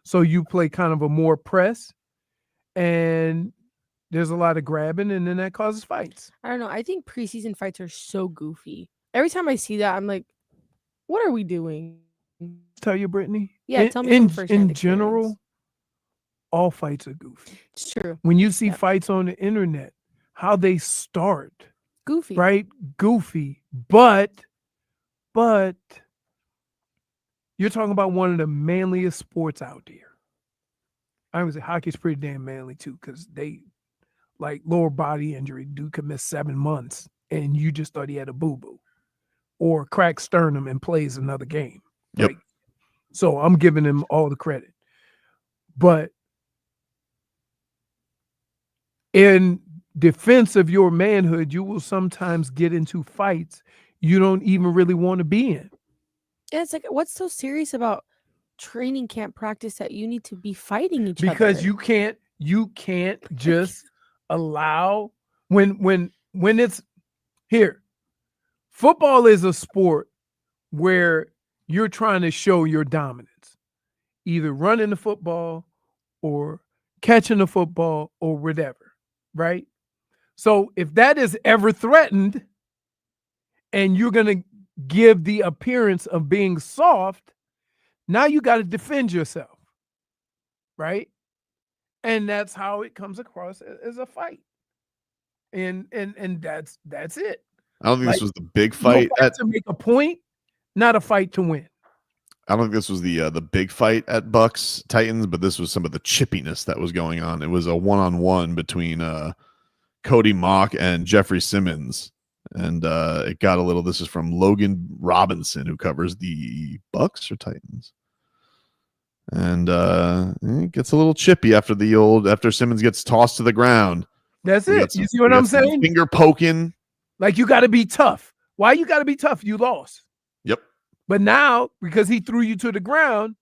So you play kind of a more press, and there's a lot of grabbing, and then that causes fights. I don't know. I think preseason fights are so goofy. Every time I see that, I'm like, what are we doing? Tell you, Brittney? Yeah, tell me from firsthand in general, all fights are goofy. It's true. When you see fights on the internet, how they start. Goofy. Right? Goofy. But you're talking about one of the manliest sports out there. I would say hockey's pretty damn manly too, because they like lower body injury. Dude could miss 7 months and you just thought he had a boo-boo. Or crack sternum and plays another game. Yep. Like, so I'm giving him all the credit. But in defense of your manhood, you will sometimes get into fights you don't even really want to be in. Yeah, it's like, what's so serious about training camp practice that you need to be fighting each other? Because you can't just allow when it's here. Football is a sport where you're trying to show your dominance, either running the football or catching the football or whatever, right? So if that is ever threatened and you're going to give the appearance of being soft, now you got to defend yourself, right? And that's how it comes across as a fight. And that's it. I don't think this was the big fight to make a point, not a fight to win. I don't think this was the big fight at Bucks Titans, but this was some of the chippiness that was going on. It was a one-on-one between Cody Mock and Jeffrey Simmons, and it got a little. This is from Logan Robinson, who covers the Bucks or Titans, and it gets a little chippy after Simmons gets tossed to the ground. That's it. You see what I'm saying? Finger poking. Like, you got to be tough. Why you got to be tough? You lost. Yep. But now, because he threw you to the ground,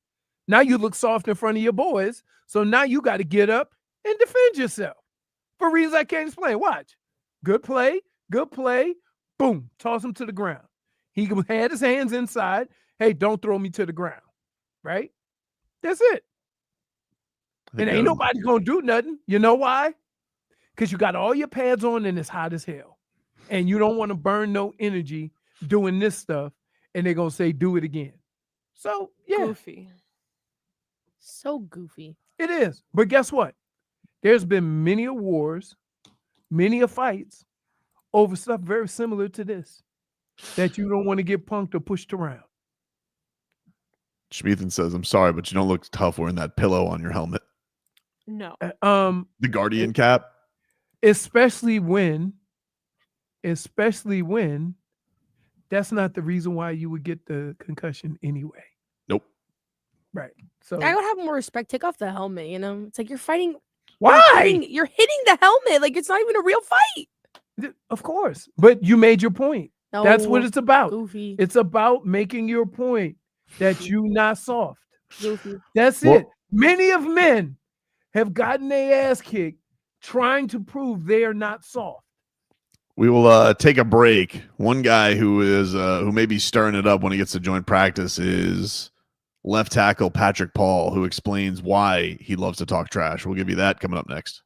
now you look soft in front of your boys. So now you got to get up and defend yourself for reasons I can't explain. Watch. Good play. Boom. Toss him to the ground. He had his hands inside. Hey, don't throw me to the ground. Right? That's it. And ain't nobody going to do nothing. You know why? Because you got all your pads on and it's hot as hell. And you don't want to burn no energy doing this stuff. And they're going to say, do it again. So, yeah. Goofy. So goofy. It is. But guess what? There's been many wars, many fights over stuff very similar to this that you don't want to get punked or pushed around. Schmeathan says, I'm sorry, but you don't look tough wearing that pillow on your helmet. No. The Guardian cap. Especially when that's not the reason why you would get the concussion anyway. Nope. Right. So I would have more respect. Take off the helmet, you know? It's like you're fighting. Why? You're hitting the helmet. Like, it's not even a real fight. Of course. But you made your point. No, that's what it's about. Goofy. It's about making your point that you not soft. Goofy. That's it. Many of men have gotten their ass kicked trying to prove they are not soft. We will take a break. One guy who may be stirring it up when he gets to joint practice is left tackle Patrick Paul, who explains why he loves to talk trash. We'll give you that coming up next.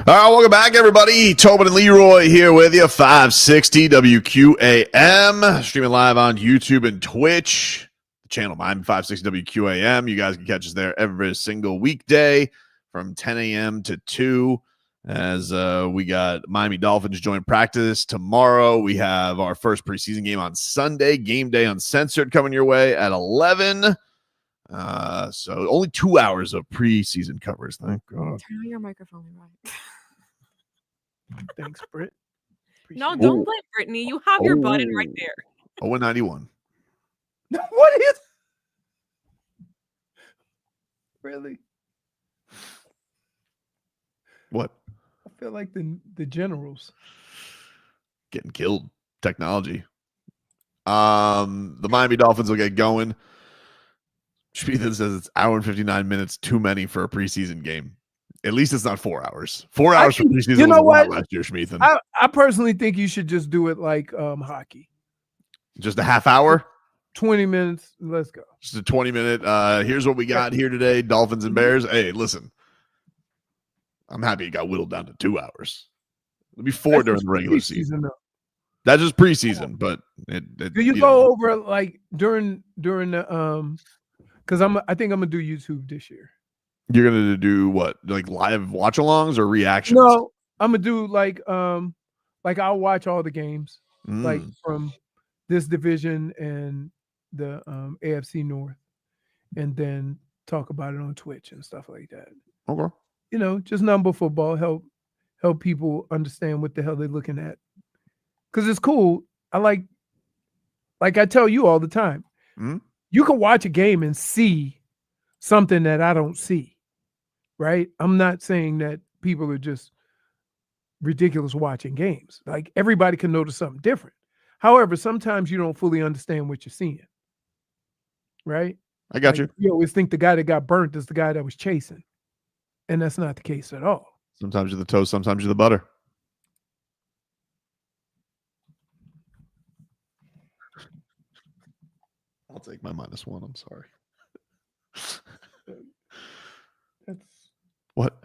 All right, welcome back, everybody. Tobin and Leroy here with you, 560 WQAM, streaming live on YouTube and Twitch. The channel, Miami 560 WQAM. You guys can catch us there every single weekday from 10 a.m. to 2 as we got Miami Dolphins join practice tomorrow. We have our first preseason game on Sunday, game day uncensored coming your way at 11. So only 2 hours of preseason coverage. Thank God. Turn on your microphone, right? Thanks, Britt. No, don't blame Brittany. You have your button right there. 0-91. What is? Really? What? I feel like the generals Getting killed. Technology. The Miami Dolphins will get going. Schmiethan says it's hour and 59 minutes too many for a preseason game. At least it's not 4 hours. 4 hours for preseason. You know what? Last year, Schmiethan. I personally think you should just do it like hockey. Just a half hour? 20 minutes. Let's go. Just a 20-minute. Here's what we got here today. Dolphins and Bears. Hey, listen. I'm happy it got whittled down to 2 hours. It'll be 4 during the regular season. That's just preseason, but do you go over like during the because I think I'm gonna do YouTube this year. You're gonna do what? Like live watch-alongs or reactions? No, I'm gonna do like I'll watch all the games like from this division and the AFC North, and then talk about it on Twitch and stuff like that. Okay. You know, just number football, help people understand what the hell they're looking at. Because it's cool. I like I tell you all the time, you can watch a game and see something that I don't see, right? I'm not saying that people are just ridiculous watching games. Like everybody can notice something different. However, sometimes you don't fully understand what you're seeing, right? I got you. You always think the guy that got burnt is the guy that was chasing, and that's not the case at all. Sometimes you're the toast, sometimes you're the butter. I'll take my -1. I'm sorry. That's what?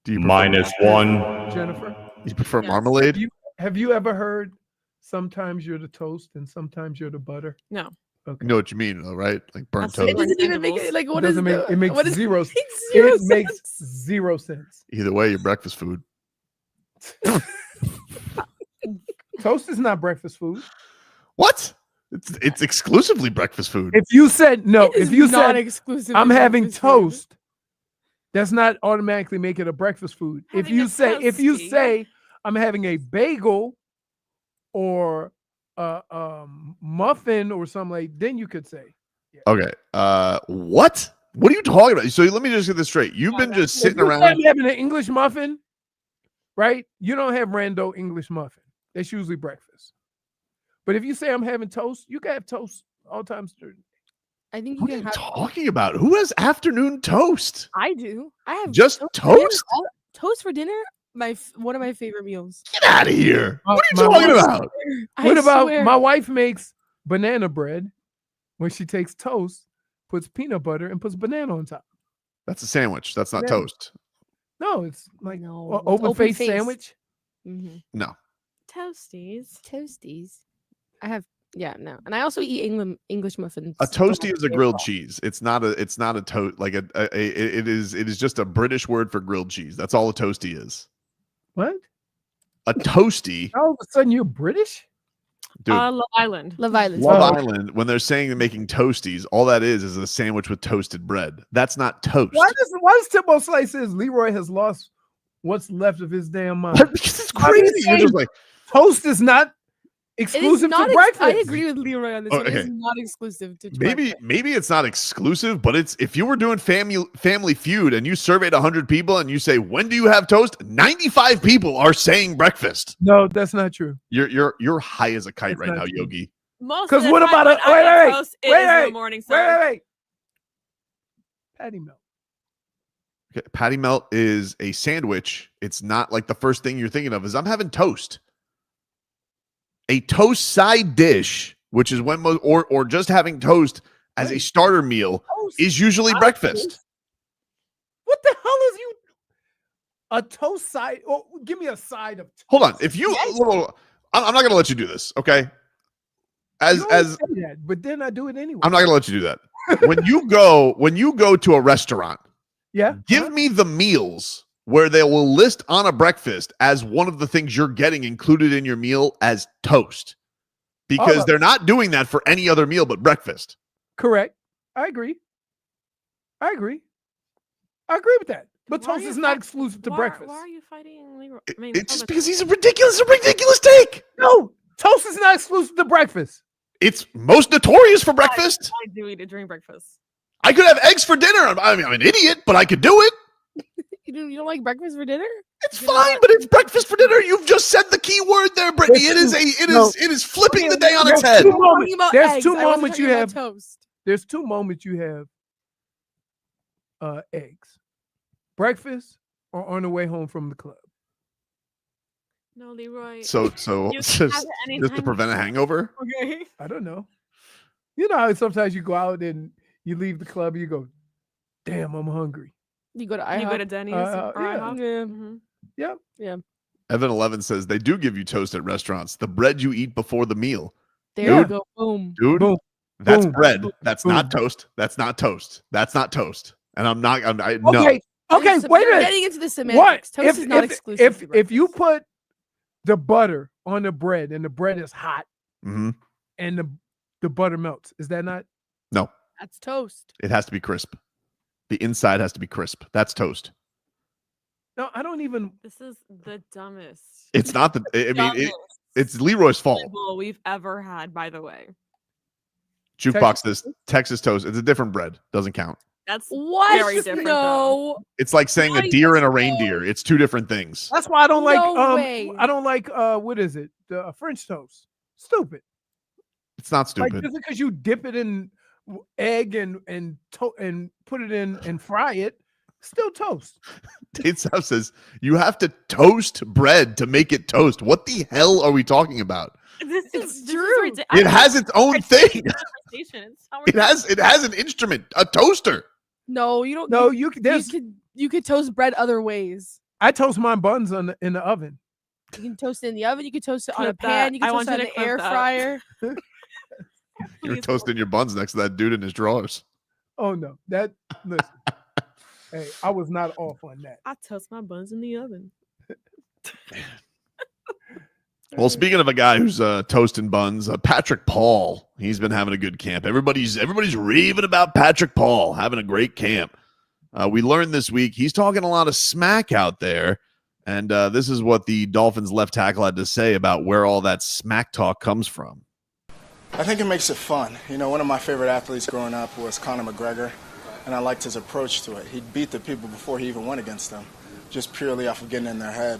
Do you -1? Jennifer? You prefer marmalade? Have you ever heard sometimes you're the toast and sometimes you're the butter? No. Okay. You know what you mean, though, right? Like burnt toast. It doesn't even make it like what is it makes what is zero. it Makes 0 sense. Either way, your breakfast food. Toast is not breakfast food. What? It's exclusively breakfast food. If you said no, It is if you not said exclusive I'm to having breakfast toast, that's not automatically make it a breakfast food. If you say I'm having a bagel or a muffin or something like, then you could say. Yeah. Okay. What? What are you talking about? So let me just get this straight. You've been just sitting around. I'm having an English muffin, right? You don't have rando English muffin. That's usually breakfast. But if you say I'm having toast, you can have toast all times. I think you What are can you have talking about? Who has afternoon toast? I do. I have Just for dinner. toast? Toast for dinner. One of my favorite meals. Get out of here. What are you My talking wife- about? What about swear. my wife makes banana bread when she takes toast, puts peanut butter, and puts banana on top. That's a sandwich. That's not Yeah. toast. No, it's like No, an it's open open face face. sandwich. Mm-hmm. No. Toasties. I have no, and I also eat English muffins. A toasty is a grilled cheese. It's not a toast. Like it is just a British word for grilled cheese. That's all a toasty is. What? A toasty. All of a sudden you're British? Dude, Love Island. Love Island. Love Island, when they're saying they're making toasties, all that is a sandwich with toasted bread. That's not toast. Why does Timbo Slice says Leroy has lost what's left of his damn mind? Because it's crazy. You're just like, toast is not It is exclusive not to breakfast. I agree with Leroy on this. Oh, one. It is okay. not exclusive to maybe it's not exclusive, but it's if you were doing Family Feud and you surveyed 100 people and you say, when do you have toast? 95 people are saying breakfast. No, that's not true. You're high as a kite That's right not now, true. Yogi. Most Because of the what time about when I have toast, it is in the morning, sir. wait. Patty melt. Okay, patty melt is a sandwich. It's not like the first thing you're thinking of is I'm having toast. A toast side dish, which is when or just having toast as a starter meal, is usually breakfast. What the hell is you? A toast side. Oh, give me a side of toast. Hold on. If you, I'm not going to let you do this. Okay. As say that, but then I do it anyway. I'm not going to let you do that. When you go to a restaurant, give me the meals where they will list on a breakfast as one of the things you're getting included in your meal as toast, because they're not doing that for any other meal but breakfast. Correct. I agree with that. But toast is not exclusive to breakfast. Why are you fighting Leroy? It's just because he's a ridiculous take. No, toast is not exclusive to breakfast. It's most notorious for breakfast. I do eat it during breakfast. I could have eggs for dinner. I mean, I'm an idiot, but I could do it. You don't like breakfast for dinner? It's fine, but it's breakfast for dinner. You've just said the key word there, Brittany. It is flipping the day on its head. There's two moments you have toast. There's 2 moments you have eggs. Breakfast or on the way home from the club. No, Leroy. So just to prevent a hangover? Okay. I don't know. You know how sometimes you go out and you leave the club and you go, damn, I'm hungry. You go to IHOP? You go to Denny's or IHOP? Yeah. Mm-hmm. Yeah. Evan 11 says they do give you toast at restaurants. The bread you eat before the meal. There you go. Boom. Dude, Boom. that's Boom. bread. That's Boom. not toast. That's not toast. That's not toast. And I'm not. No. Okay. Wait a minute. Getting into the semantics. Toast is not exclusive. If you put the butter on the bread and the bread is hot and the butter melts, is that not? No. That's toast. It has to be crisp. The inside has to be crisp. That's toast. No, I don't even. This is the dumbest. It's not the. I mean, it's Leroy's fault. We've ever had, by the way. Jukebox this Texas toast. It's a different bread. Doesn't count. That's very different. No. It's like saying a deer and a reindeer. It's 2 different things. That's why I don't like. way. I don't like. What is it? The French toast. Stupid. It's not stupid. Like, just because you dip it in egg and put it in and fry it, still toast. Tate South says you have to toast bread to make it toast. What the hell are we talking about? It's true. It has its own thing. It has an instrument, a toaster. No, you don't. No, you could toast bread other ways. I toast my buns in the oven. You can toast it in the oven. You can toast it on a Clip pan. that. You can I toast it want on you an to air clip that. fryer. You're toasting your buns next to that dude in his drawers. Oh no, listen. Hey, I was not off on that. I toast my buns in the oven. Well, speaking of a guy who's toasting buns, Patrick Paul, he's been having a good camp. Everybody's raving about Patrick Paul having a great camp. We learned this week he's talking a lot of smack out there, and this is what the Dolphins left tackle had to say about where all that smack talk comes from. I think it makes it fun. You know, one of my favorite athletes growing up was Conor McGregor, and I liked his approach to it. He'd beat the people before he even went against them, just purely off of getting in their head.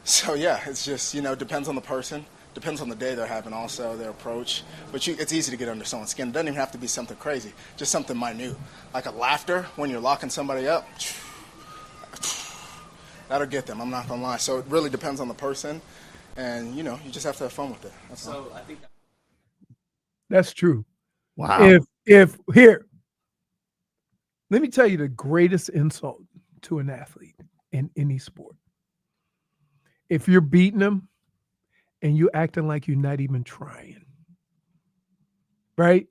So, yeah, it's just, depends on the person, depends on the day they're having also, their approach. But it's easy to get under someone's skin. It doesn't even have to be something crazy, just something minute. Like a laughter when you're locking somebody up, that'll get them, I'm not going to lie. So it really depends on the person. And, you just have to have fun with it. I think that's true. Wow. If here, let me tell you the greatest insult to an athlete in any sport. If you're beating them and you're acting like you're not even trying, right?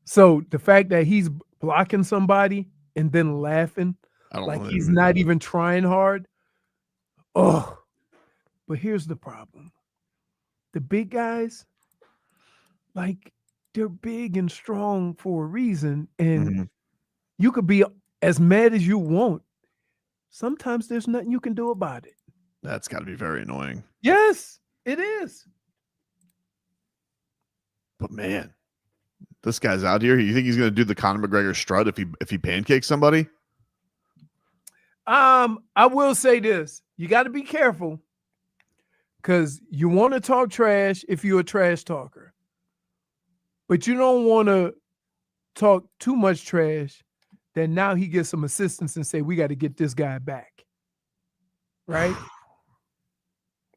So the fact that he's blocking somebody and then laughing like he's not even trying hard. Oh, but here's the problem. The big guys, like, they're big and strong for a reason, and you could be as mad as you want. Sometimes there's nothing you can do about it. That's got to be very annoying. Yes, it is. But man, this guy's out here. You think he's going to do the Conor McGregor strut if he pancakes somebody? I will say this: you got to be careful, because you want to talk trash if you're a trash talker, but you don't want to talk too much trash that now he gets some assistance and say, we got to get this guy back. Right?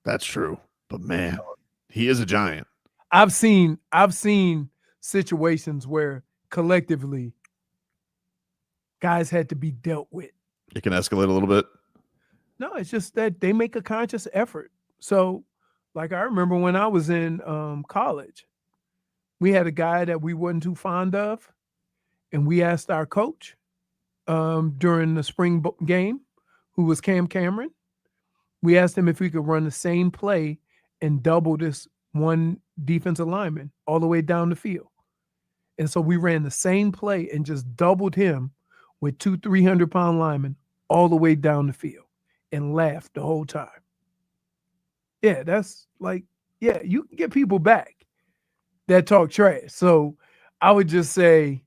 That's true. But man, he is a giant. I've seen situations where collectively guys had to be dealt with It can escalate a little bit. No, it's just that they make a conscious effort. So, like I remember when I was in college, we had a guy that we wasn't too fond of, and we asked our coach during the spring game, who was Cam Cameron. We asked him if we could run the same play and double this one defensive lineman all the way down the field. And so we ran the same play and just doubled him with 2 300-pound linemen all the way down the field and laughed the whole time. Yeah, that's like, yeah, you can get people back that talk trash. So I would just say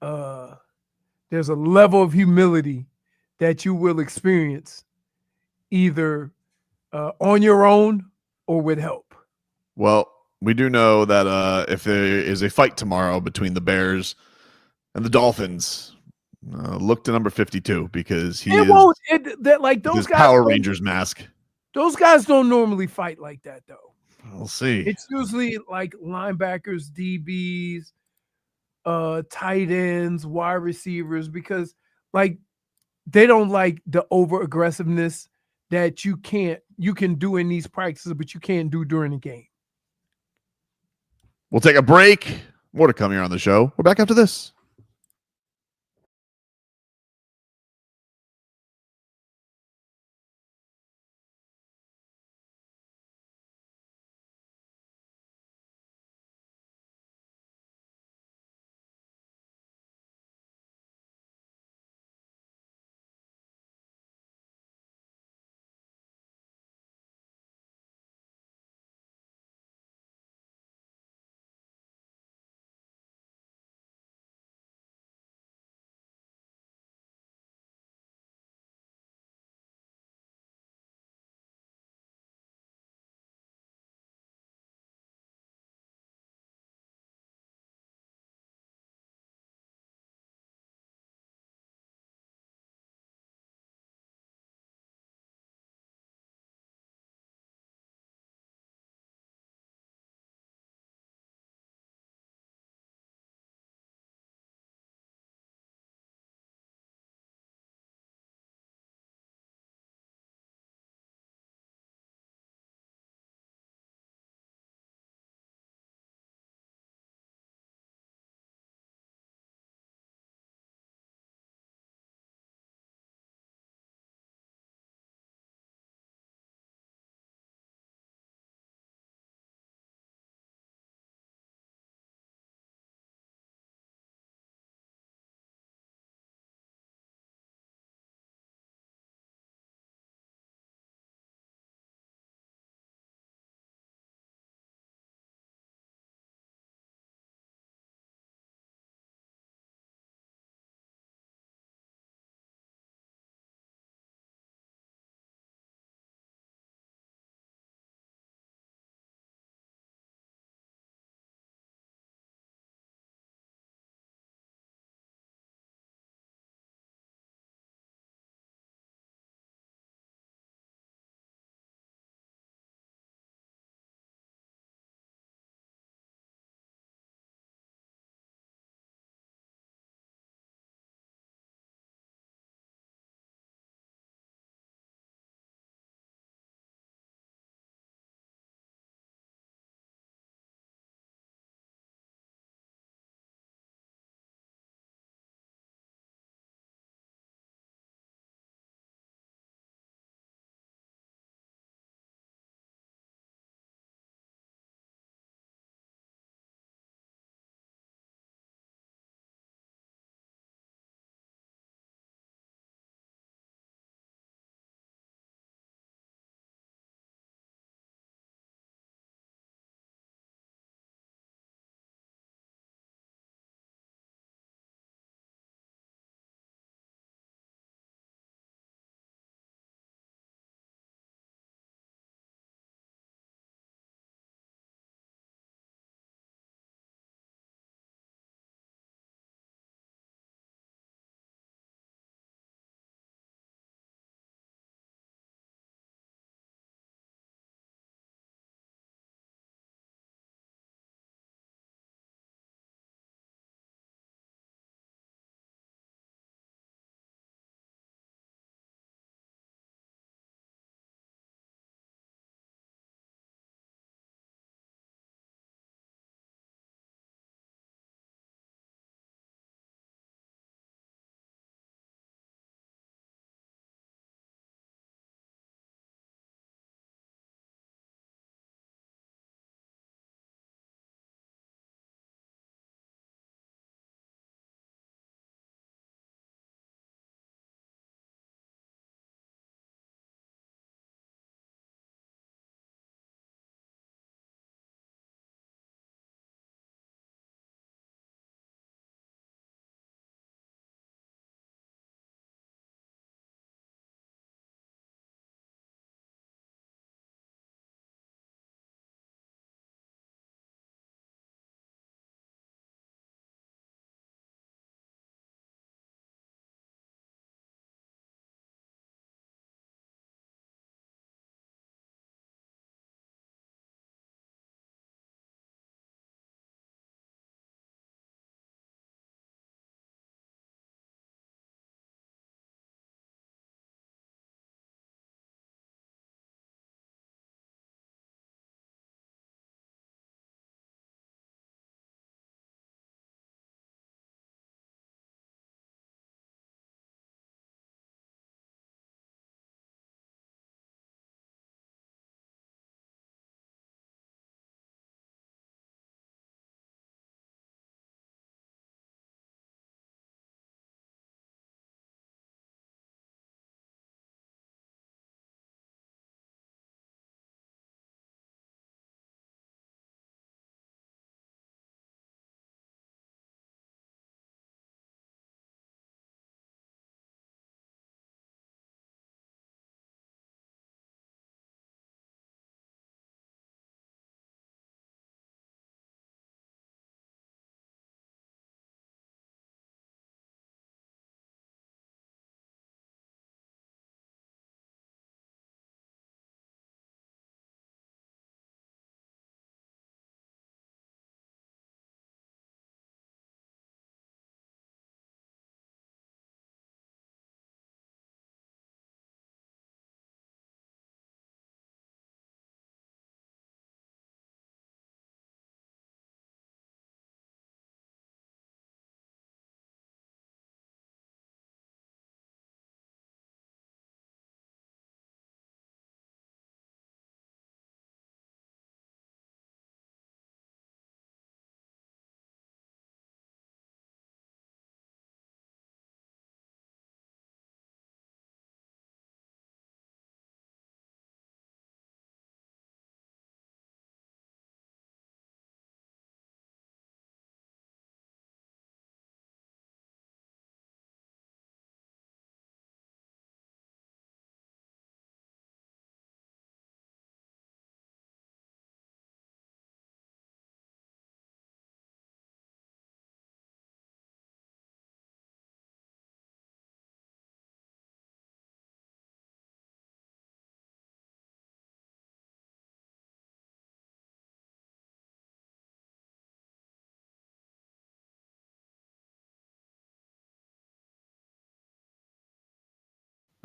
there's a level of humility that you will experience either on your own or with help. Well, we do know that if there is a fight tomorrow between the Bears and the Dolphins, look to number 52 because he is those guys Power Rangers mask. Those guys don't normally fight like that, though. We'll see. It's usually like linebackers, DBs, tight ends, wide receivers, because like they don't like the over aggressiveness that you can do in these practices, but you can't do during the game. We'll take a break. More to come here on the show. We're back after this.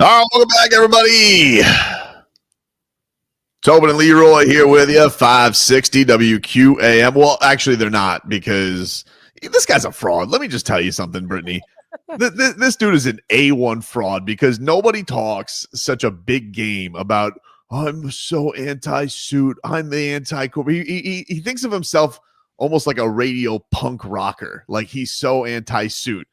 All right, welcome back, everybody. Tobin and Leroy here with you, 560 WQAM. Well, actually, they're not, because this guy's a fraud. Let me just tell you something, Brittney. This dude is an A1 fraud, because nobody talks such a big game about, I'm so anti-suit, I'm the anti-corporate. He thinks of himself almost like a radio punk rocker, like he's so anti-suit.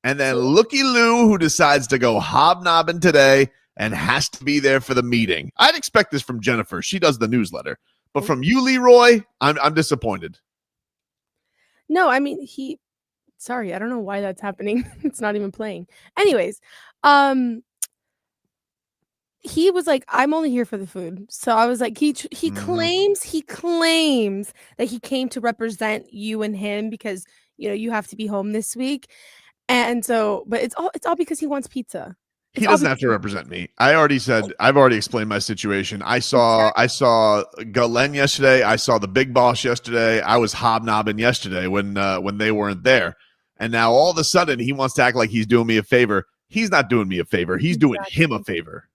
And then Looky Lou, who decides to go hobnobbing today and has to be there for the meeting. I'd expect this from Jennifer. She does the newsletter. But from you, Leroy, I'm disappointed. No, I mean, sorry, I don't know why that's happening. It's not even playing. Anyways, he was like, I'm only here for the food. So I was like, he claims that he came to represent you and him because, you have to be home this week. And so, but it's all because he wants pizza. He doesn't have to represent me. I've already explained my situation. I saw Galen yesterday. I saw the big boss yesterday. I was hobnobbing yesterday when they weren't there. And now all of a sudden he wants to act like he's doing me a favor. He's not doing me a favor. He's doing him a favor.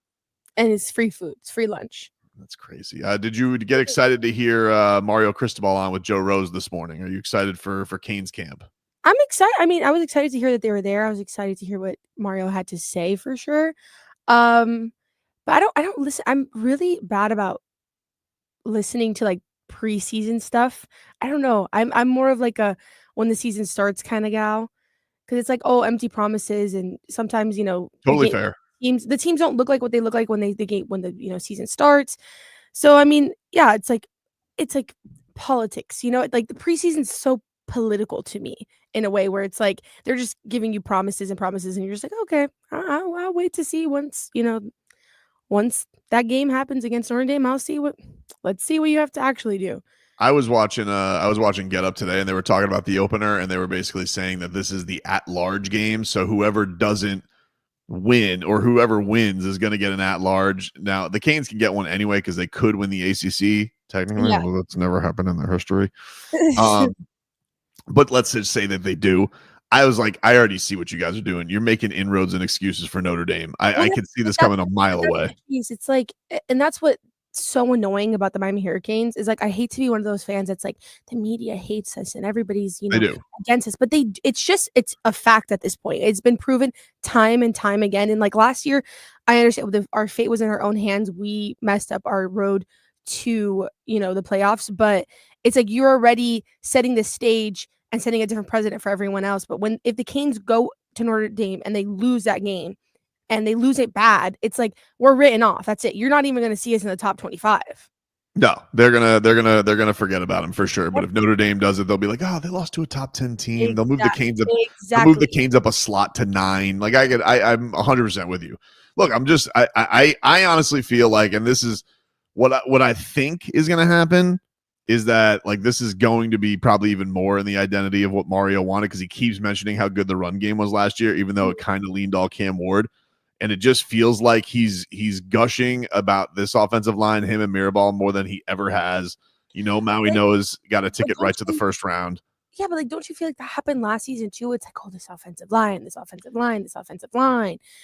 And it's free food. It's free lunch. That's crazy. Did you get excited to hear Mario Cristobal on with Joe Rose this morning? Are you excited for Kane's camp? I'm excited. I mean, I was excited to hear that they were there. I was excited to hear what Mario had to say for sure. But I don't listen. I'm really bad about listening to like preseason stuff. I don't know. I'm more of like a when the season starts kind of gal, because it's like, oh, empty promises, and sometimes totally fair. The teams don't look like what they look like when the season starts. So I mean, yeah, it's like politics. Like the preseason's so political to me in a way where it's like they're just giving you promises and you're just like, okay, I'll wait to see once that game happens against Notre Dame. Let's see what you have to actually do. I was watching Get Up today, and they were talking about the opener, and they were basically saying that this is the at-large game, so whoever doesn't win or whoever wins is going to get an at-large. Now the Canes can get one anyway because they could win the ACC technically. Yeah. Well, that's never happened in their history. But let's just say that they do. I was like, I already see what you guys are doing. You're making inroads and excuses for Notre Dame. I can see this coming a mile away. It's like, and that's what's so annoying about the Miami Hurricanes is like, I hate to be one of those fans that's like, the media hates us and everybody's, against us. But it's a fact at this point. It's been proven time and time again. And like last year, I understand our fate was in our own hands. We messed up our road to, the playoffs. But it's like you're already setting the stage and setting a different precedent for everyone else. But if the Canes go to Notre Dame and they lose that game and they lose it bad, it's like we're written off. That's it. You're not even going to see us in the top 25. No, they're gonna forget about them for sure. But if Notre Dame does it, they'll be like, oh, they lost to a top 10 team. Exactly. They'll move the Canes up. They'll move the Canes up a slot to 9. Like I'm 100% with you. Look, I honestly feel like, and this is what I think is going to happen, is that like this is going to be probably even more in the identity of what Mario wanted, because he keeps mentioning how good the run game was last year, even though it kind of leaned all Cam Ward. And it just feels like he's gushing about this offensive line, him and Mirabal, more than he ever has. Maui Noah's got a ticket right to the first round. Yeah, but like, don't you feel like that happened last season too? It's like, oh, this offensive line.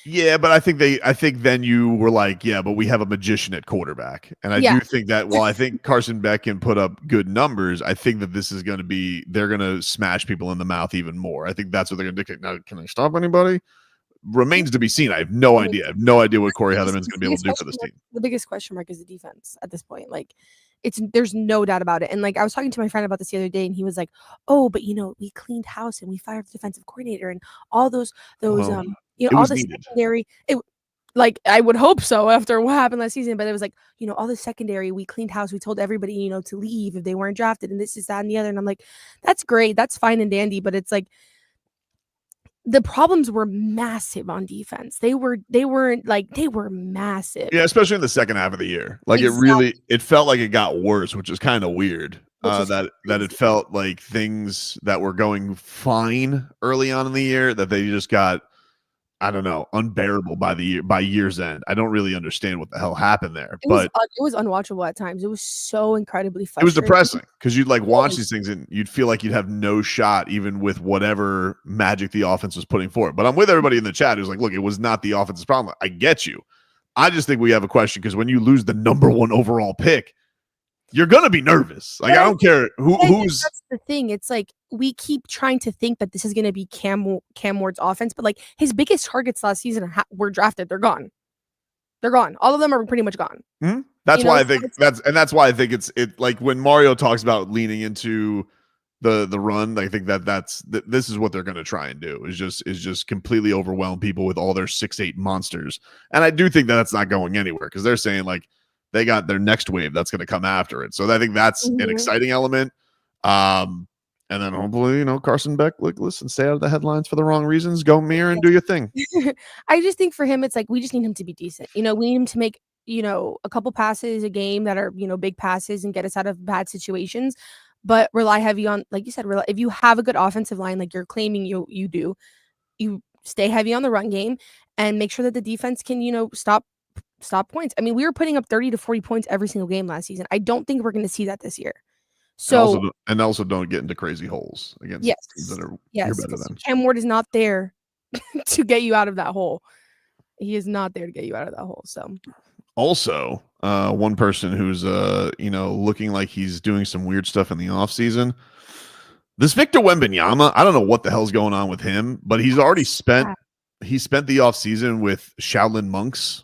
Yeah, but I think then you were like, yeah, but we have a magician at quarterback. And I do think that while I think Carson Beck can put up good numbers, I think that this is going to be, they're going to smash people in the mouth even more. I think that's what they're going to do. Now, can they stop anybody? Remains to be seen. I have no idea. I have no idea what Corey Heatherman's going to be able to do for this team. The biggest question mark is the defense at this point. Like, there's no doubt about it. And like I was talking to my friend about this the other day, and he was like, "Oh, but we cleaned house and we fired the defensive coordinator and all those all the secondary." Like I would hope so after what happened last season, but it was like all the secondary, we cleaned house. We told everybody to leave if they weren't drafted, and this is that and the other. And I'm like, that's great, that's fine and dandy, but it's like the problems were massive on defense. They were massive. Yeah, especially in the second half of the year. Like it felt like it got worse, which is kind of weird. That it felt like things that were going fine early on in the year that they just got I don't know, unbearable by year's end. I don't really understand what the hell happened there, It but was unwatchable at times. It was so incredibly it frustrating. was depressing because you'd like watch these things and you'd feel like you'd have no shot even with whatever magic the offense was putting forward. But I'm with everybody in the chat who's like, look, it was not the offense's problem. I get you. I just think we have a question because when you lose the number 1 overall pick, you're going to be nervous. Like, I don't care who's. That's the thing. It's like we keep trying to think that this is going to be Cam Ward's offense, but like his biggest targets last season were drafted. They're gone. They're gone. All of them are pretty much gone. Mm-hmm. That's why I think that's why I think it's like when Mario talks about leaning into the run, I think this is what they're going to try and do is just completely overwhelm people with all their 6'8" monsters. And I do think that's not going anywhere because they're saying like they got their next wave that's going to come after it. So I think that's an exciting element. And then hopefully, Carson Beck, listen, stay out of the headlines for the wrong reasons. Go mirror and do your thing. I just think for him, it's like we just need him to be decent. We need him to make, a couple passes a game that are, big passes and get us out of bad situations. But rely heavy on, like you said, if you have a good offensive line, like you're claiming you do, you stay heavy on the run game and make sure that the defense can, stop points. I mean, we were putting up 30 to 40 points every single game last season. I don't think we're going to see that this year. So also don't get into crazy holes against teams that are you're better than. Cam Ward is not there to get you out of that hole. He is not there to get you out of that hole. So also, one person who's looking like he's doing some weird stuff in the offseason. This Victor Wembanyama, I don't know what the hell's going on with him, but he's already spent the offseason with Shaolin monks.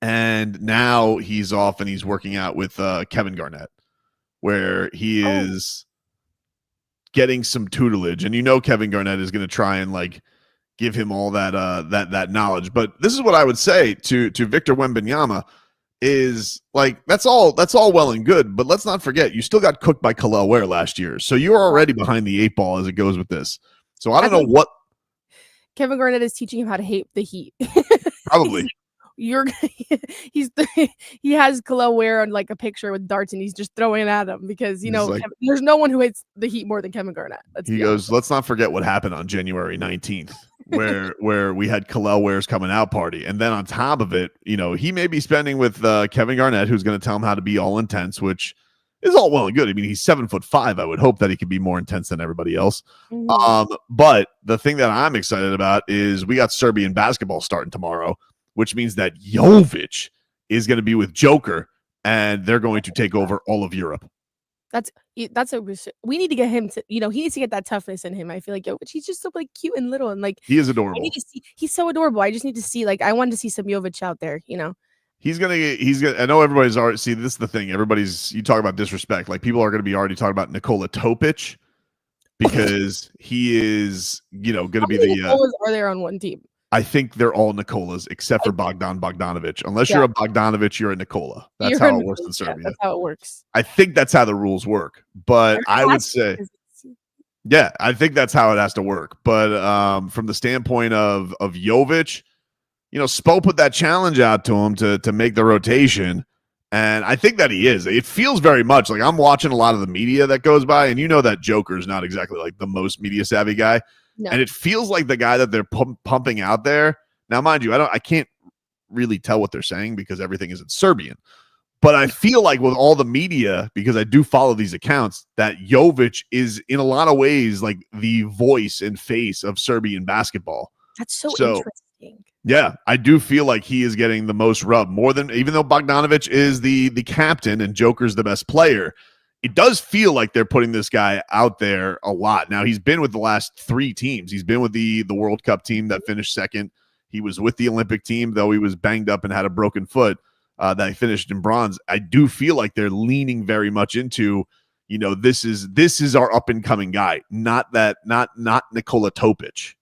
And now he's off and he's working out with Kevin Garnett, where he is getting some tutelage. And Kevin Garnett is going to try and like give him all that knowledge. But this is what I would say to Victor Wembanyama is like that's all well and good. But let's not forget you still got cooked by Khalil Ware last year, so you're already behind the 8 ball as it goes with this. So I don't know what Kevin Garnett is teaching him how to hate the Heat. Probably. He has Khalil Ware on like a picture with darts and he's just throwing it at him because there's no one who hates the Heat more than Kevin Garnett. He goes, let's not forget what happened on January 19th where we had Khalil Ware's coming out party, and then on top of it, he may be spending with Kevin Garnett, who's going to tell him how to be all intense, which is all well and good. I mean, he's 7'5". I would hope that he could be more intense than everybody else. Mm-hmm. But the thing that I'm excited about is we got Serbian basketball starting tomorrow, which means that Jovic is going to be with Joker, and they're going to take over all of Europe. We need to get him to, he needs to get that toughness in him. I feel like Jovic, he's just so like cute and little and like he is adorable. He's so adorable. I just need to see I wanted to see some Jovic out there. He's gonna. I know everybody's already. See, this is the thing. You talk about disrespect. Like people are going to be already talking about Nikola Topic because he is, going to be the. Nikolas are there on one team? I think they're all Nikolas except for Bogdan Bogdanovic. Unless you're a Bogdanovic, you're a Nikola. That's how it works in Serbia. That's how it works. I think that's how the rules work. But I would say, yeah, I think that's how it has to work. But from the standpoint of Jovic, Spo put that challenge out to him to make the rotation. And I think that he is. It feels very much like I'm watching a lot of the media that goes by. And that Joker is not exactly like the most media savvy guy. No. And it feels like the guy that they're pumping out there. Now, mind you, I can't really tell what they're saying because everything is in Serbian. But I feel like with all the media, because I do follow these accounts, that Jovic is in a lot of ways like the voice and face of Serbian basketball. That's so interesting. Yeah, I do feel like he is getting the most rub more than, even though Bogdanovic is the captain and Joker's the best player. It does feel like they're putting this guy out there a lot. Now, he's been with the last 3 teams. He's been with the World Cup team that finished second. He was with the Olympic team, though he was banged up and had a broken foot that he finished in bronze. I do feel like they're leaning very much into, this is our up-and-coming guy, not Nikola Topic.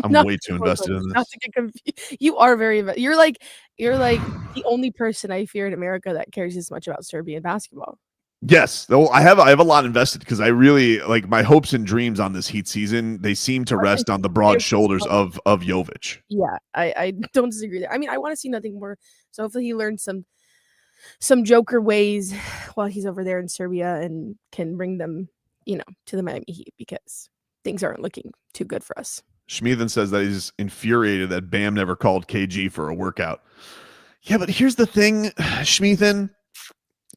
I'm way too invested in this. Not to get confused. You are very. You're like the only person I fear in America that cares as much about Serbian basketball. Yes, though I have a lot invested because I really like my hopes and dreams on this Heat season. They seem to rest on the broad shoulders of Jovic. Yeah, I don't disagree there. I mean, I want to see nothing more. So hopefully he learns some Joker ways while he's over there in Serbia and can bring them, to the Miami Heat because things aren't looking too good for us. Schmeathan says that he's infuriated that Bam never called KG for a workout. Yeah, but here's the thing, Schmeathan.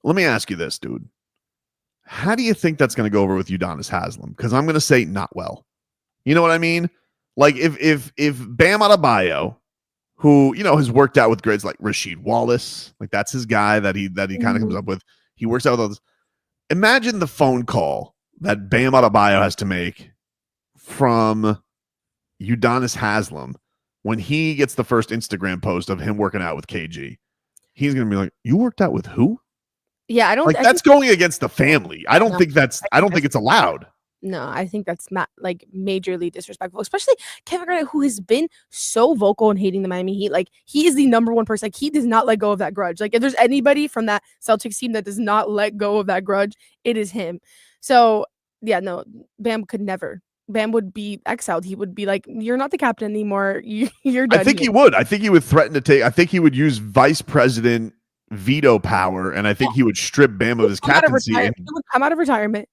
Let me ask you this, dude. How do you think that's going to go over with Udonis Haslem? Because I'm going to say not well. You know what I mean? Like if Bam Adebayo, who has worked out with grades like Rasheed Wallace, like that's his guy that he kind of comes up with. He works out with others. Imagine the phone call that Bam Adebayo has to make from Udonis Haslem when he gets the first Instagram post of him working out with KG. He's going to be like, "You worked out with who?" Yeah, I don't like that's going against the family. I don't think it's allowed. No, I think that's not like majorly disrespectful, especially Kevin Garnett, who has been so vocal in hating the Miami Heat. Like he is the number one person. Like he does not let go of that grudge. Like if there's anybody from that Celtics team that does not let go of that grudge, it is him. So yeah, no, Bam could never. Bam would be exiled. He would be like, "You're not the captain anymore. You're done." I think he would. I think he would threaten to take. I think he would use vice president veto power, and I think he would strip Bam of his captaincy. He would come out of retirement,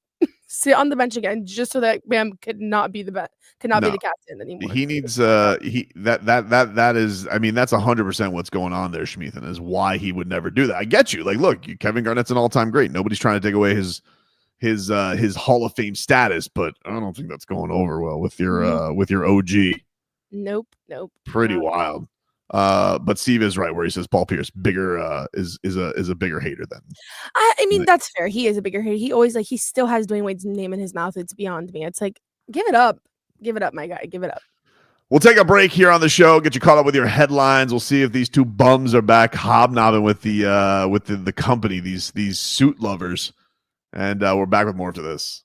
sit on the bench again, just so that Bam could not be the be the captain anymore. He needs that is. I mean, that's 100% what's going on there. Schmeathan is why he would never do that. I get you. Like, look, Kevin Garnett's an all-time great. Nobody's trying to take away his Hall of Fame status, but I don't think that's going over well with your OG. Nope. Pretty wild. But Steve is right where he says Paul Pierce is a bigger hater than. I mean, that's fair. He is a bigger hater. He always he still has Dwayne Wade's name in his mouth. It's beyond me. It's like, give it up, my guy, give it up. We'll take a break here on the show. Get you caught up with your headlines. We'll see if these two bums are back hobnobbing with the company. These suit lovers, and we're back with more to this.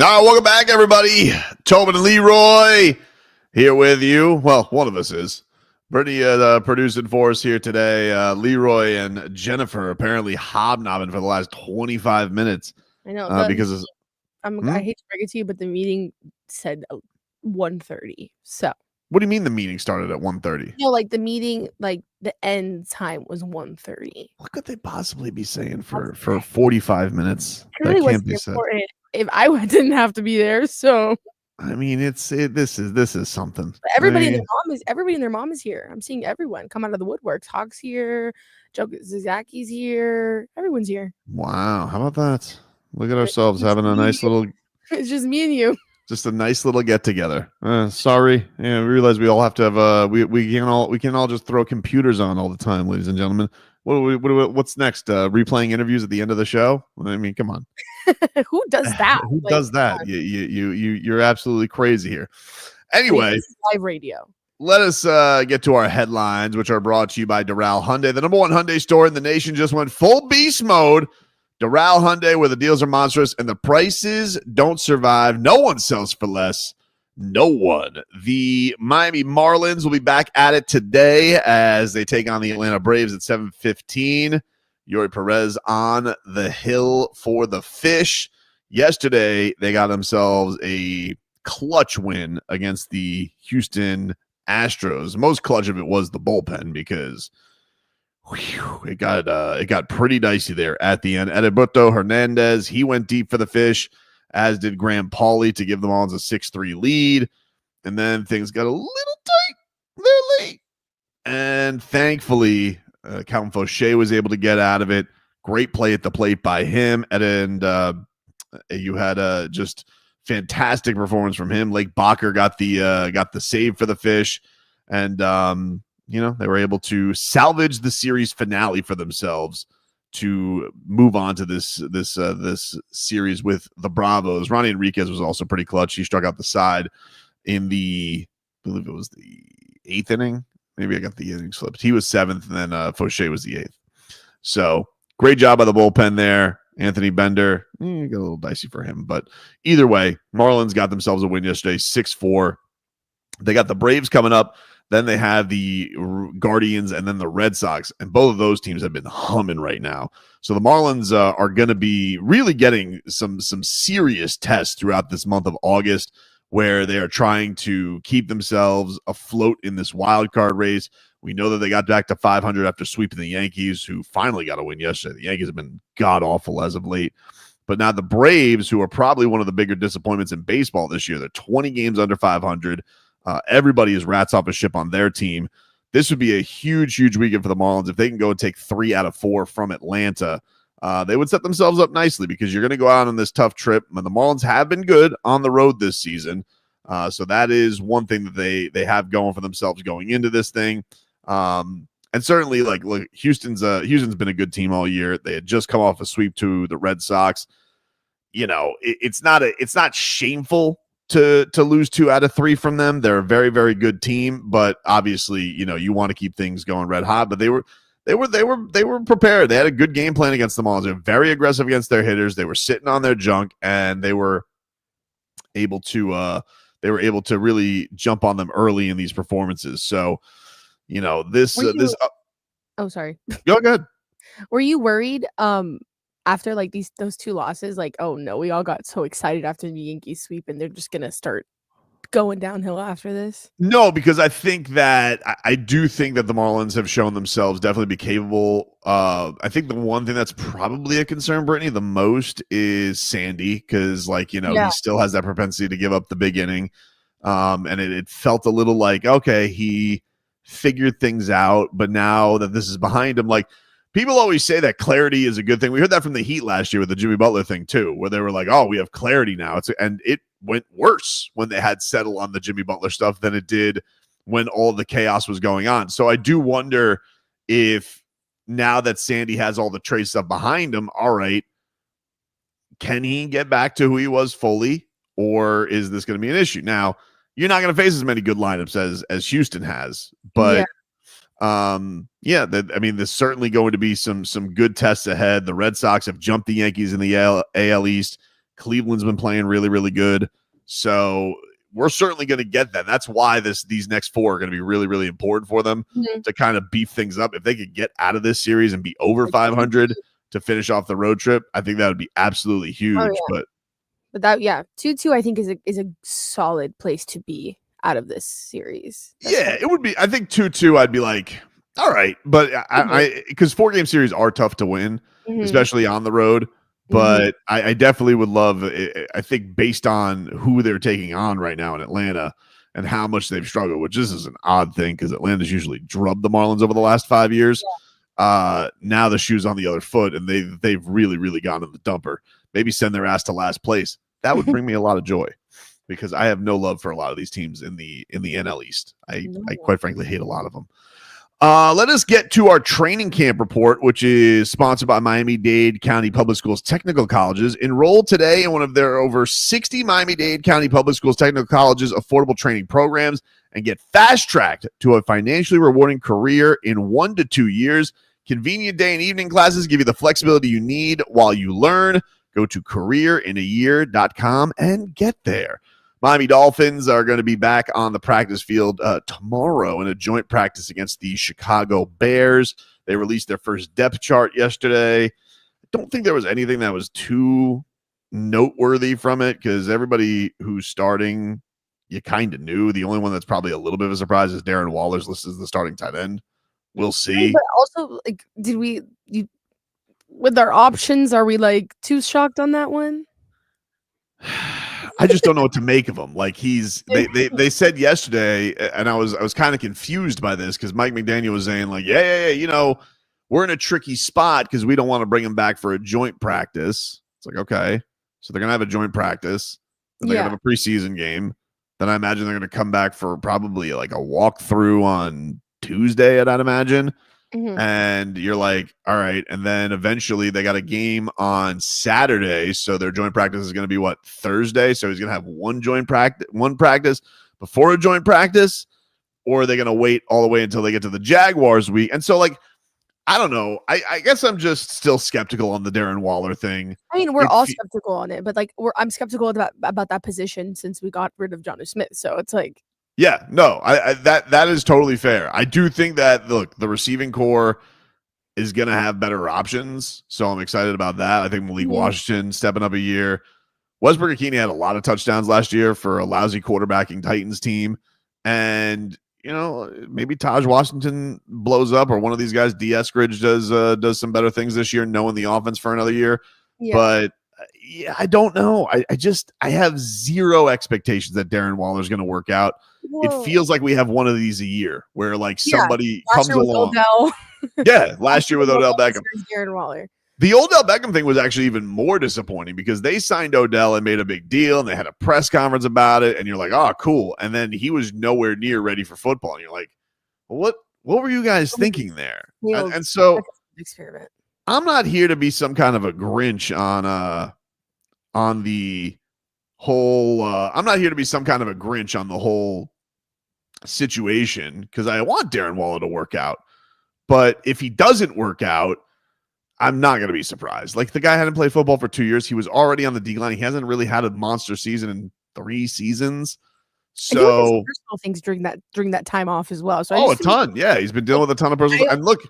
All right, welcome back, everybody. Tobin and Leroy here with you. Well, one of us is. Brittney producing for us here today. Leroy and Jennifer apparently hobnobbing for the last 25 minutes. I know. Because I hate to break it to you, but the meeting said 1:30. So. What do you mean the meeting started at 1:30? No, like the meeting, like the end time was 1:30. What could they possibly be saying for 45 minutes? Really that can't be said. If I didn't have to be there, so I mean, this is something. but everybody and their mom is here. I'm seeing everyone come out of the woodworks. Hawk's here, Joe Zazaki's here. Everyone's here. Wow, how about that? Look at ourselves having a nice little. It's just me and you. Just a nice little get together. Sorry, we realize we all have to have we can all just throw computers on all the time, ladies and gentlemen. What's next? Replaying interviews at the end of the show? I mean, come on. Who does that? Who does that? You're absolutely crazy here. Anyway, this is live radio. Let us get to our headlines, which are brought to you by Doral Hyundai, the #1 Hyundai store in the nation. Just went full beast mode. Doral Hyundai, where the deals are monstrous and the prices don't survive. No one sells for less. No one. The Miami Marlins will be back at it today as they take on the Atlanta Braves at 7:15. Yuri Perez on the hill for the Fish. Yesterday, they got themselves a clutch win against the Houston Astros. Most clutch of it was the bullpen because it got pretty dicey there at the end. Edilberto Hernandez, he went deep for the Fish, as did Graham Pauley to give the Marlins a 6-3 lead. And then things got a little tight there late. And thankfully, Calvin Fauché was able to get out of it. Great play at the plate by him. And you had just fantastic performance from him. Lake Bacher got the save for the Fish. And they were able to salvage the series finale for themselves to move on to this series with the Bravos. Ronnie Enriquez was also pretty clutch. He struck out the side in I believe it was the 8th inning. Maybe I got the innings flipped. He was 7th, and then Fauché was the 8th. So great job by the bullpen there. Anthony Bender, got a little dicey for him. But either way, Marlins got themselves a win yesterday, 6-4. They got the Braves coming up. Then they have the Guardians and then the Red Sox. And both of those teams have been humming right now. So the Marlins are going to be really getting some serious tests throughout this month of August, where they are trying to keep themselves afloat in this wild card race. We know that they got back to 500 after sweeping the Yankees, who finally got a win yesterday. The Yankees have been god-awful as of late. But now the Braves, who are probably one of the bigger disappointments in baseball this year, they're 20 games under 500. Everybody is rats off a ship on their team. This would be a huge, huge weekend for the Marlins. If they can go and take 3 out of 4 from Atlanta, they would set themselves up nicely because you're going to go out on this tough trip. And the Marlins have been good on the road this season. So that is one thing that they have going for themselves going into this thing. And certainly, look, Houston's been a good team all year. They had just come off a sweep to the Red Sox. It's not shameful to lose 2 out of 3 from them. They're a very, very good team, but obviously, you want to keep things going red hot. But they were prepared. They had a good game plan against the Marlins. They were very aggressive against their hitters. They were sitting on their junk, and they were able to really jump on them early in these performances. So, Oh, sorry. Go ahead. Were you worried after those 2 losses? Oh no, we all got so excited after the Yankees sweep, and they're just gonna start going downhill after this? No, because I think that I do think that the Marlins have shown themselves definitely be capable. I think the one thing that's probably a concern, Brittney, the most is Sandy, because he still has that propensity to give up the big inning. And it felt a little like, okay, he figured things out, but now that this is behind him, people always say that clarity is a good thing. We heard that from the Heat last year with the Jimmy Butler thing too, where they were like, oh, we have clarity now. And it went worse when they had settled on the Jimmy Butler stuff than it did when all the chaos was going on. So I do wonder if now that Sandy has all the trade stuff behind him, all right, can he get back to who he was fully, or is this going to be an issue? Now, you're not going to face as many good lineups as Houston has, but there's certainly going to be some good tests ahead. The Red Sox have jumped the Yankees in the AL East. Cleveland's been playing really, really good. So we're certainly going to get that. That's why these next 4 are going to be really, really important for them to kind of beef things up. If they could get out of this series and be over 500 to finish off the road trip, I think that would be absolutely huge. Oh, yeah. But that 2-2 I think is a solid place to be out of this series. It would be. I think 2-2 I'd be like, all right, but I because 4-game series are tough to win, especially on the road. But I definitely would love, I think, based on who they're taking on right now in Atlanta and how much they've struggled, which this is an odd thing because Atlanta's usually drubbed the Marlins over the last 5 years. Now the shoe's on the other foot, and they've really, really gone in the dumper. Maybe send their ass to last place. That would bring me a lot of joy because I have no love for a lot of these teams in the NL East. I quite frankly hate a lot of them. Let us get to our training camp report, which is sponsored by Miami-Dade County Public Schools Technical Colleges. Enroll today in one of their over 60 Miami-Dade County Public Schools Technical Colleges affordable training programs and get fast-tracked to a financially rewarding career in 1 to 2 years. Convenient day and evening classes give you the flexibility you need while you learn. Go to careerinayear.com and get there. Miami Dolphins are going to be back on the practice field tomorrow in a joint practice against the Chicago Bears. They released their first depth chart yesterday. I don't think there was anything that was too noteworthy from it because everybody who's starting, you kind of knew. The only one that's probably a little bit of a surprise is Darren Waller's listed as the starting tight end. We'll see. But also, like, with our options, are we like too shocked on that one? I just don't know what to make of him. Like they said yesterday, and I was kind of confused by this because Mike McDaniel was saying like, yeah, we're in a tricky spot because we don't want to bring him back for a joint practice. It's like, okay, so they're gonna have a joint practice, then they're gonna have a preseason game. Then I imagine they're gonna come back for probably like a walkthrough on Tuesday, I'd imagine. And you're like, all right. And then eventually they got a game on Saturday. So their joint practice is going to be Thursday. So he's going to have one practice before a joint practice, or are they going to wait all the way until they get to the Jaguars week? And so like, I don't know. I guess I'm just still skeptical on the Darren Waller thing. I mean, we're all skeptical on it, but like I'm skeptical about that position since we got rid of Jonnu Smith. So it's like, yeah, no, that is totally fair. I do think that, look, the receiving core is going to have better options, so I'm excited about that. I think Malik Washington stepping up a year. Westbrook-Ikhine had a lot of touchdowns last year for a lousy quarterbacking Titans team, and maybe Taj Washington blows up, or one of these guys, D. Eskridge, does some better things this year, knowing the offense for another year. Yeah. But yeah, I don't know. I have zero expectations that Darren Waller is going to work out. Whoa. It feels like we have one of these a year where like somebody comes along. Yeah, last year with Odell Beckham. Darren Waller. The Odell Beckham thing was actually even more disappointing because they signed Odell and made a big deal and they had a press conference about it. And you're like, oh, cool. And then he was nowhere near ready for football. And you're like, well, what were you guys thinking there? And so experiment. I'm not here to be some kind of a Grinch on the whole I'm not here to be some kind of a Grinch on the whole situation because I want Darren Waller to work out. But if he doesn't work out, I'm not going to be surprised. Like, the guy hadn't played football for 2 years. He was already on the decline. He hasn't really had a monster season in 3 seasons. So personal things during that time off as well. So a ton. Yeah, he's been dealing with a ton of personal. And look,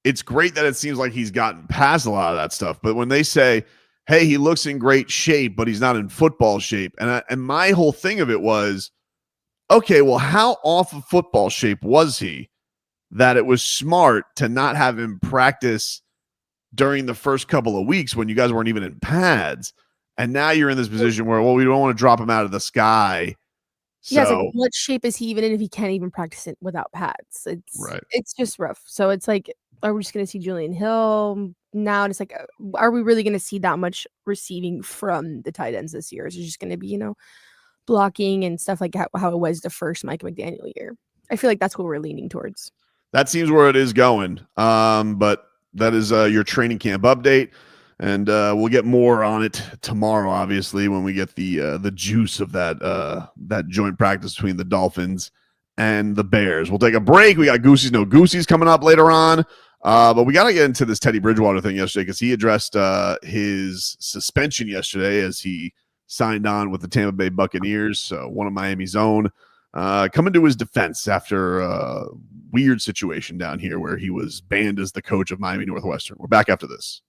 it's great that it seems like he's gotten past a lot of that stuff. But when they say, hey, he looks in great shape, but he's not in football shape. And my whole thing of it was, okay, well, how off of football shape was he that it was smart to not have him practice during the first couple of weeks when you guys weren't even in pads? And now you're in this position where, well, we don't want to drop him out of the sky. So, yeah, like, what shape is he even in if he can't even practice it without pads? It's just rough. So it's like, are we just going to see Julian Hill now? And it's like, are we really going to see that much receiving from the tight ends this year? Is it just going to be, blocking and stuff like how it was the first Mike McDaniel year? I feel like that's what we're leaning towards. That seems where it is going. But that is your training camp update. And we'll get more on it tomorrow, obviously, when we get the juice of that joint practice between the Dolphins and the Bears. We'll take a break. We got Goosey's No Goosey's coming up later on. But we got to get into this Teddy Bridgewater thing yesterday because he addressed his suspension yesterday as he signed on with the Tampa Bay Buccaneers, one of Miami's own, coming to his defense after a weird situation down here where he was banned as the coach of Miami Northwestern. We're back after this.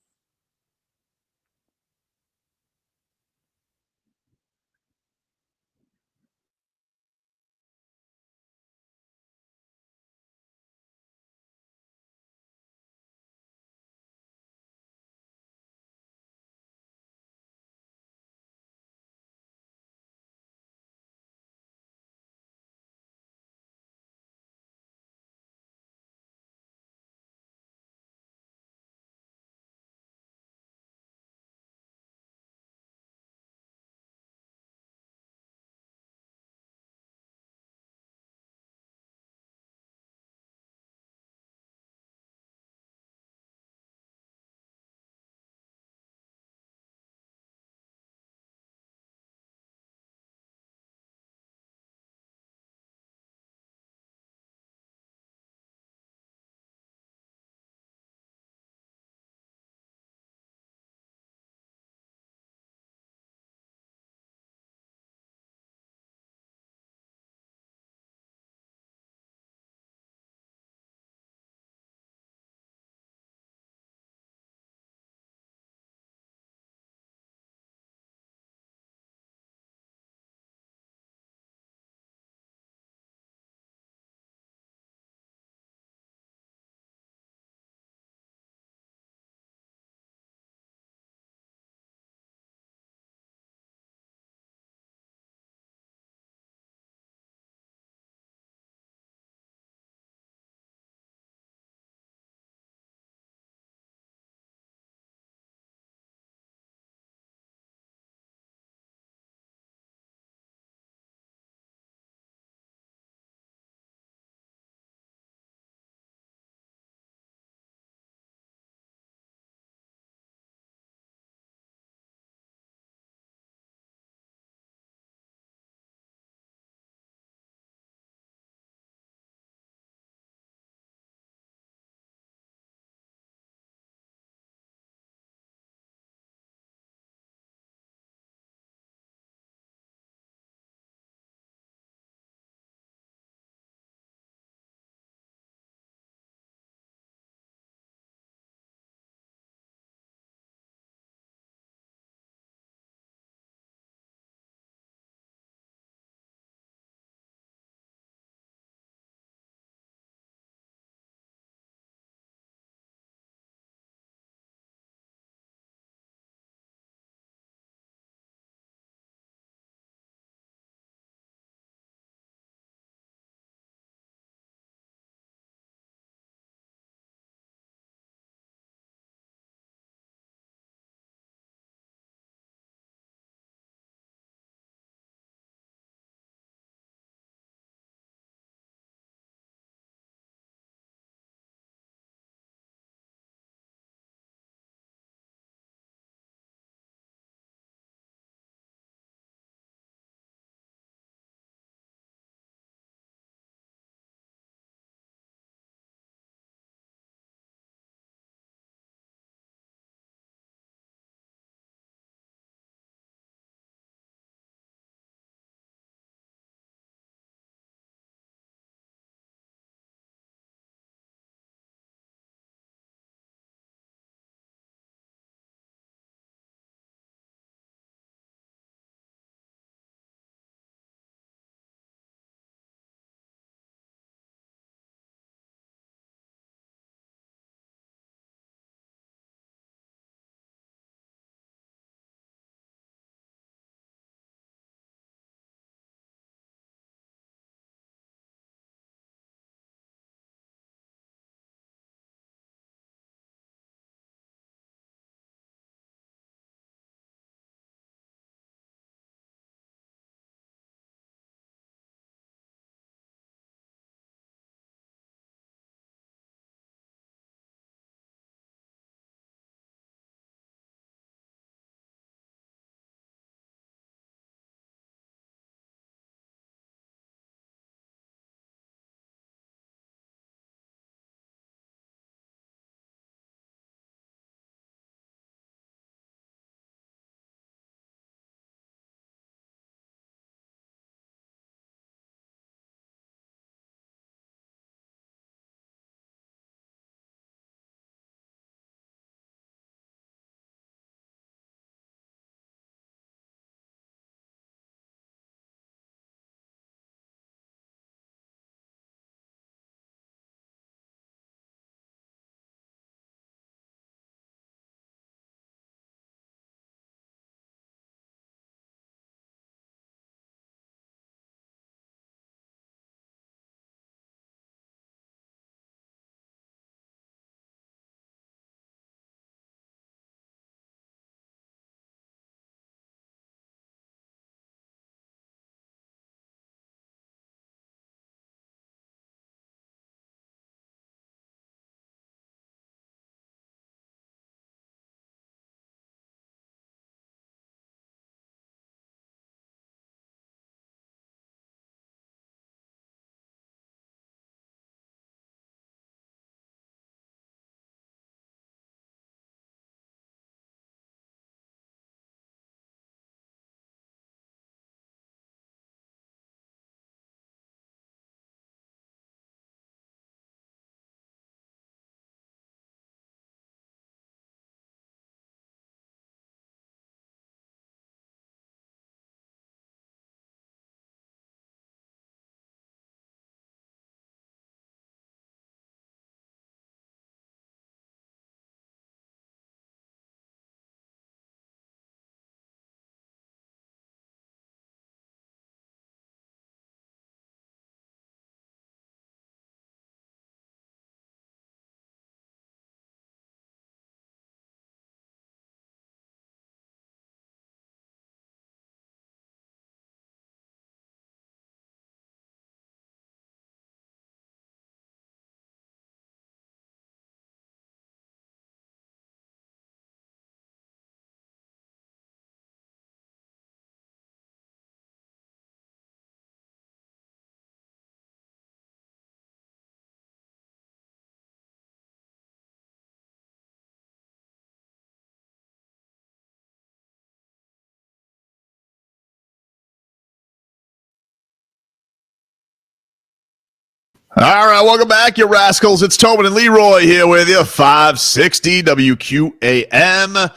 All right, welcome back, you rascals. It's Tobin and Leroy here with you, 560 WQAM.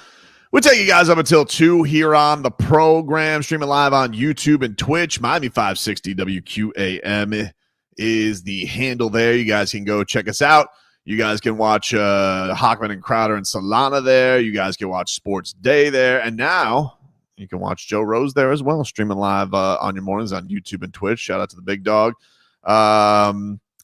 We'll take you guys up until 2 here on the program, streaming live on YouTube and Twitch. Miami 560 WQAM is the handle there. You guys can go check us out. You guys can watch Hockman and Crowder and Solana there. You guys can watch Sports Day there. And now you can watch Joe Rose there as well, streaming live on your mornings on YouTube and Twitch. Shout out to the big dog.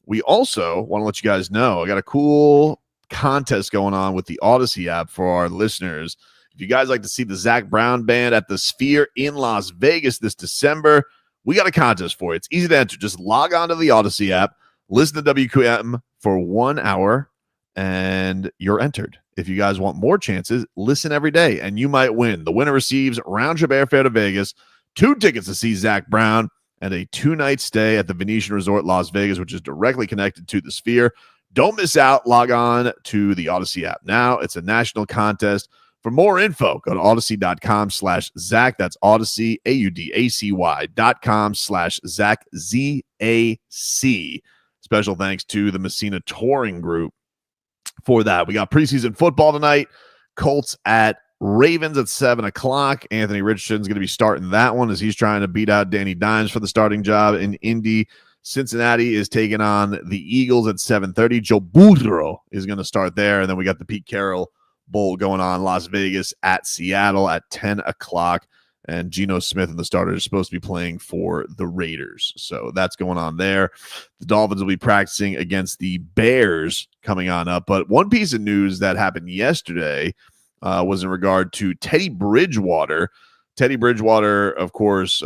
We also want to let you guys know I got a cool contest going on with the Odyssey app for our listeners. If you guys like to see the Zach Brown Band at the Sphere in Las Vegas this December, we got a contest for you. It's easy to enter. Just log on to the Odyssey app, listen to WQM for 1 hour, and you're entered. If you guys want more chances, listen every day, and you might win. The winner receives round-trip airfare to Vegas, 2 tickets to see Zach Brown, and a 2-night stay at the Venetian Resort Las Vegas, which is directly connected to the Sphere. Don't miss out. Log on to the Odyssey app now. It's a national contest. For more info, go to odyssey.com/Zach. That's Odyssey, AUDACY.com/Zach, ZAC. Special thanks to the Messina Touring Group for that. We got preseason football tonight. Colts at Ravens at 7 o'clock. Anthony Richardson's going to be starting that one as he's trying to beat out Danny Dimes for the starting job in Indy. Cincinnati is taking on the Eagles at 7:30. Joe Burrow is going to start there. And then we got the Pete Carroll Bowl going on Las Vegas at Seattle at 10 o'clock. And Geno Smith and the starters are supposed to be playing for the Raiders. So that's going on there. The Dolphins will be practicing against the Bears coming on up. But one piece of news that happened yesterday was in regard to Teddy Bridgewater. Teddy Bridgewater, of course,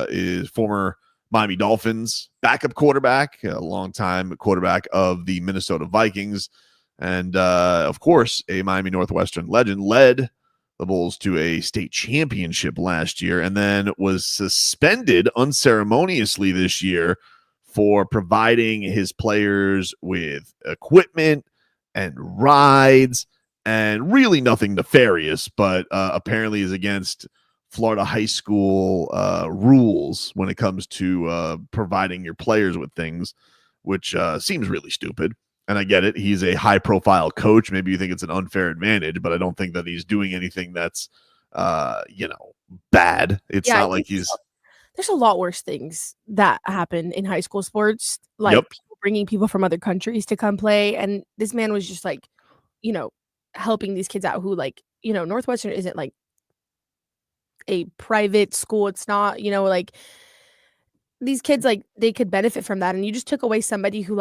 is former Miami Dolphins backup quarterback, a longtime quarterback of the Minnesota Vikings. And, of course, a Miami Northwestern legend, led the Bulls to a state championship last year and then was suspended unceremoniously this year for providing his players with equipment and rides and really nothing nefarious, but apparently is against Florida high school rules when it comes to providing your players with things, which seems really stupid. And I get it. He's a high-profile coach. Maybe you think it's an unfair advantage, but I don't think that he's doing anything that's, bad. It's not like he's... There's a lot worse things that happen in high school sports, like people bringing people from other countries to come play. And this man was just like, helping these kids out who Northwestern isn't like a private school. It's not, like these kids, like they could benefit from that. And you just took away somebody who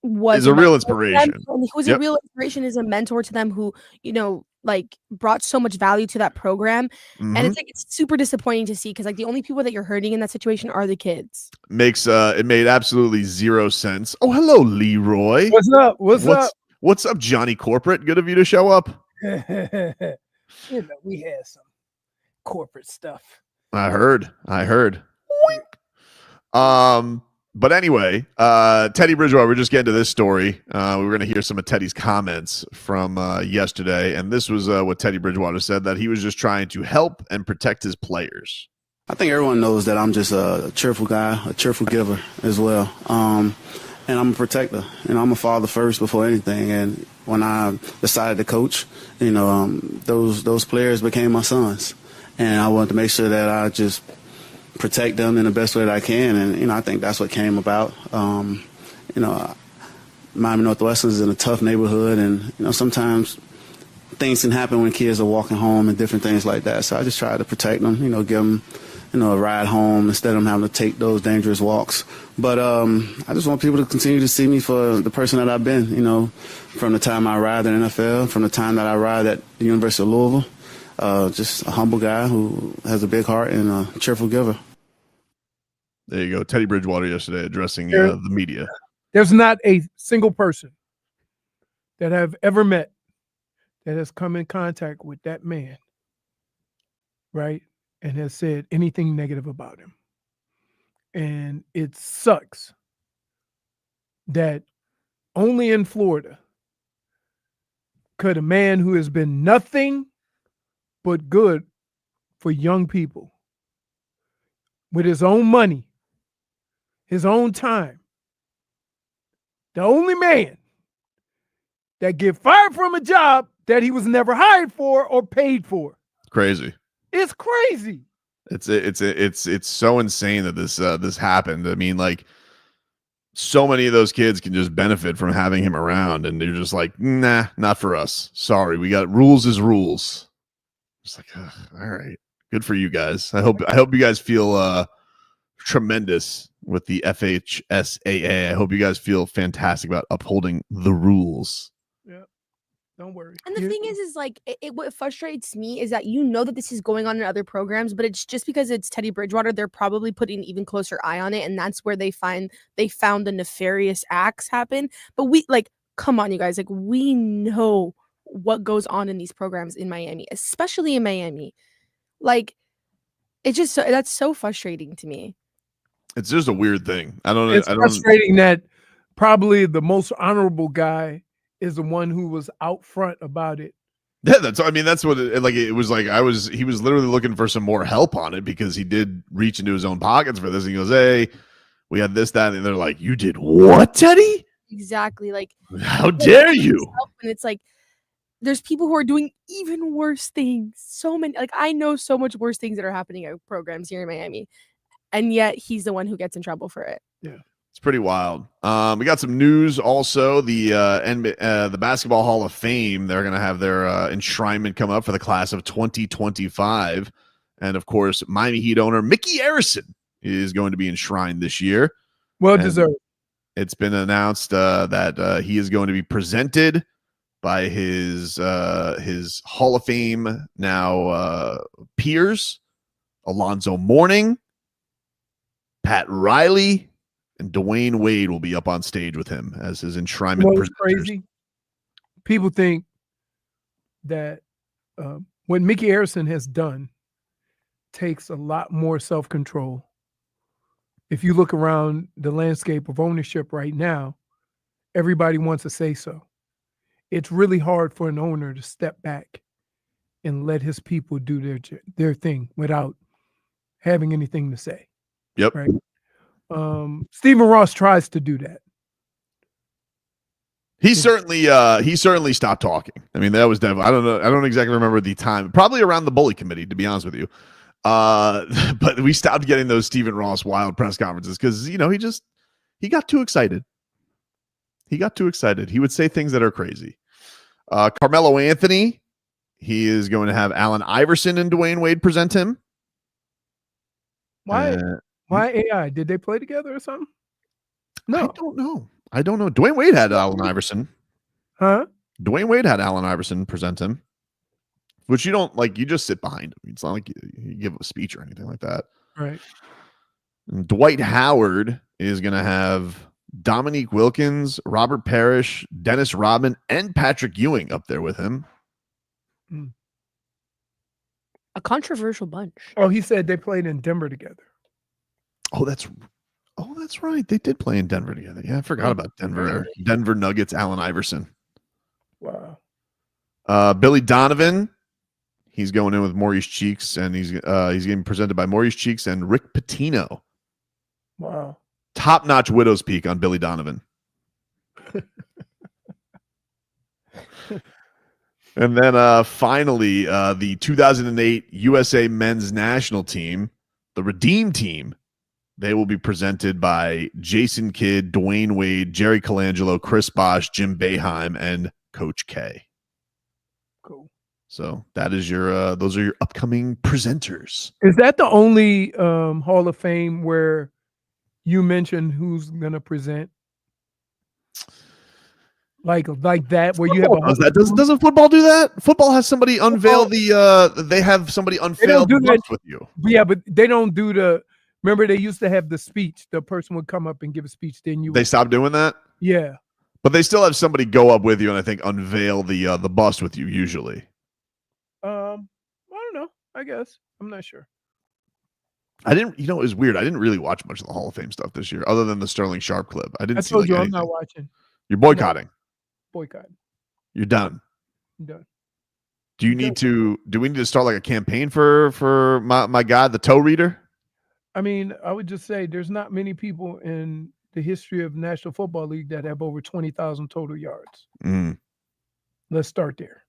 was a real inspiration. Who was a real inspiration, is a mentor to them who, brought so much value to that program. Mm-hmm. And it's super disappointing to see because the only people that you're hurting in that situation are the kids. It made absolutely zero sense. Oh, hello, Leroy. What's up? What's up? What's up, Johnny Corporate? Good of you to show up. We had some corporate stuff. I heard. But anyway, Teddy Bridgewater, we're just getting to this story. We were going to hear some of Teddy's comments from yesterday, and this was what Teddy Bridgewater said, that he was just trying to help and protect his players. I think everyone knows that I'm just a cheerful guy, a cheerful giver as well. And I'm a protector. I'm a father first before anything. And when I decided to coach, those players became my sons. And I wanted to make sure that I just protect them in the best way that I can. And, I think that's what came about. Miami Northwestern is in a tough neighborhood. And, sometimes things can happen when kids are walking home and different things like that. So I just try to protect them, give them, a ride home instead of them having to take those dangerous walks. But I just want people to continue to see me for the person that I've been, from the time I arrived in the NFL, from the time that I arrived at the University of Louisville. Just a humble guy who has a big heart and a cheerful giver. There you go. Teddy Bridgewater yesterday addressing the media. There's not a single person that I've ever met that has come in contact with that man, right, and has said anything negative about him. And it sucks that only in Florida could a man who has been nothing but good for young people with his own money, his own time, The only man that get fired from a job that he was never hired for or paid for. Crazy. It's crazy. It's so insane that this happened. I mean, like, so many of those kids can just benefit from having him around, and they're just like, nah, not for us. Sorry, we got rules is rules. It's like, all right, good for you guys. I hope you guys feel tremendous with the FHSAA. I hope you guys feel fantastic about upholding the rules. Yeah, don't worry. And the thing is like, what frustrates me is that that this is going on in other programs, but it's just because it's Teddy Bridgewater, they're probably putting an even closer eye on it, and that's where they found the nefarious acts happen. But come on, you guys, like, we know what goes on in these programs in Miami, especially in Miami. Like, it's just that's so frustrating to me. It's just a weird thing. It's frustrating that probably the most honorable guy is the one who was out front about it. Yeah, that's what it was like. He was literally looking for some more help on it because he did reach into his own pockets for this. And he goes, "Hey, we had this, that," and they're like, "You did what, Teddy? Exactly. Like, how dare you?" And it's like, there's people who are doing even worse things. So many, like, I know so much worse things that are happening at programs here in Miami, and yet he's the one who gets in trouble for it. Yeah. It's pretty wild. We got some news also. The Basketball Hall of Fame, they're going to have their enshrinement come up for the class of 2025. And, of course, Miami Heat owner Mickey Arison is going to be enshrined this year. Well deserved. It's been announced that he is going to be presented by his Hall of Fame now peers, Alonzo Mourning, Pat Riley, and Dwayne Wade will be up on stage with him as his enshrinement. What's crazy? People think that what Mickey Arison has done takes a lot more self-control. If you look around the landscape of ownership right now, everybody wants to say so. It's really hard for an owner to step back and let his people do their thing without having anything to say. Yep. Right. Stephen Ross tries to do that. He certainly stopped talking. I mean, that was definitely, I don't exactly remember the time. Probably around the bully committee, to be honest with you. But we stopped getting those Stephen Ross wild press conferences because he got too excited. He got too excited. He would say things that are crazy. Carmelo Anthony, he is going to have Allen Iverson and Dwayne Wade present him. Why AI? Did they play together or something? No. I don't know. Dwayne Wade had Allen Iverson. Huh? Dwayne Wade had Allen Iverson present him. Which you don't like, you just sit behind him. It's not like you give a speech or anything like that. Right. And Dwight Howard is going to have Dominique Wilkins, Robert Parrish, Dennis Rodman, and Patrick Ewing up there with him. A controversial bunch. Oh, he said they played in Denver together. Oh, that's right. They did play in Denver together. Yeah, I forgot about Denver. Denver Nuggets, Allen Iverson. Wow. Billy Donovan. He's going in with Maurice Cheeks, and he's getting presented by Maurice Cheeks and Rick Pitino. Wow. Top-notch widow's peak on Billy Donovan. And then finally, the 2008 USA men's national team, the Redeem Team, they will be presented by Jason Kidd, Dwayne Wade, Jerry Colangelo, Chris Bosh, Jim Boeheim, and Coach K. Cool. So that is those are your upcoming presenters. Is that the only Hall of Fame where you mentioned who's gonna present? Like that, where you have doesn't football do that? Football has somebody unveil they have somebody unveil the bust with you. Yeah, but they don't do remember they used to have the speech. The person would come up and give a speech. Then They stopped doing that? Yeah. But they still have somebody go up with you and I think unveil the bust with you usually. I don't know. I guess. I'm not sure. It was weird. I didn't really watch much of the Hall of Fame stuff this year, other than the Sterling Sharp clip. I didn't see I'm anything. not watching. You're boycotting. Boycotting. You're done. I'm done. Do we need to start like a campaign for my guy, the toe reader? I mean, I would just say there's not many people in the history of National Football League that have over 20,000 total yards. Mm. Let's start there.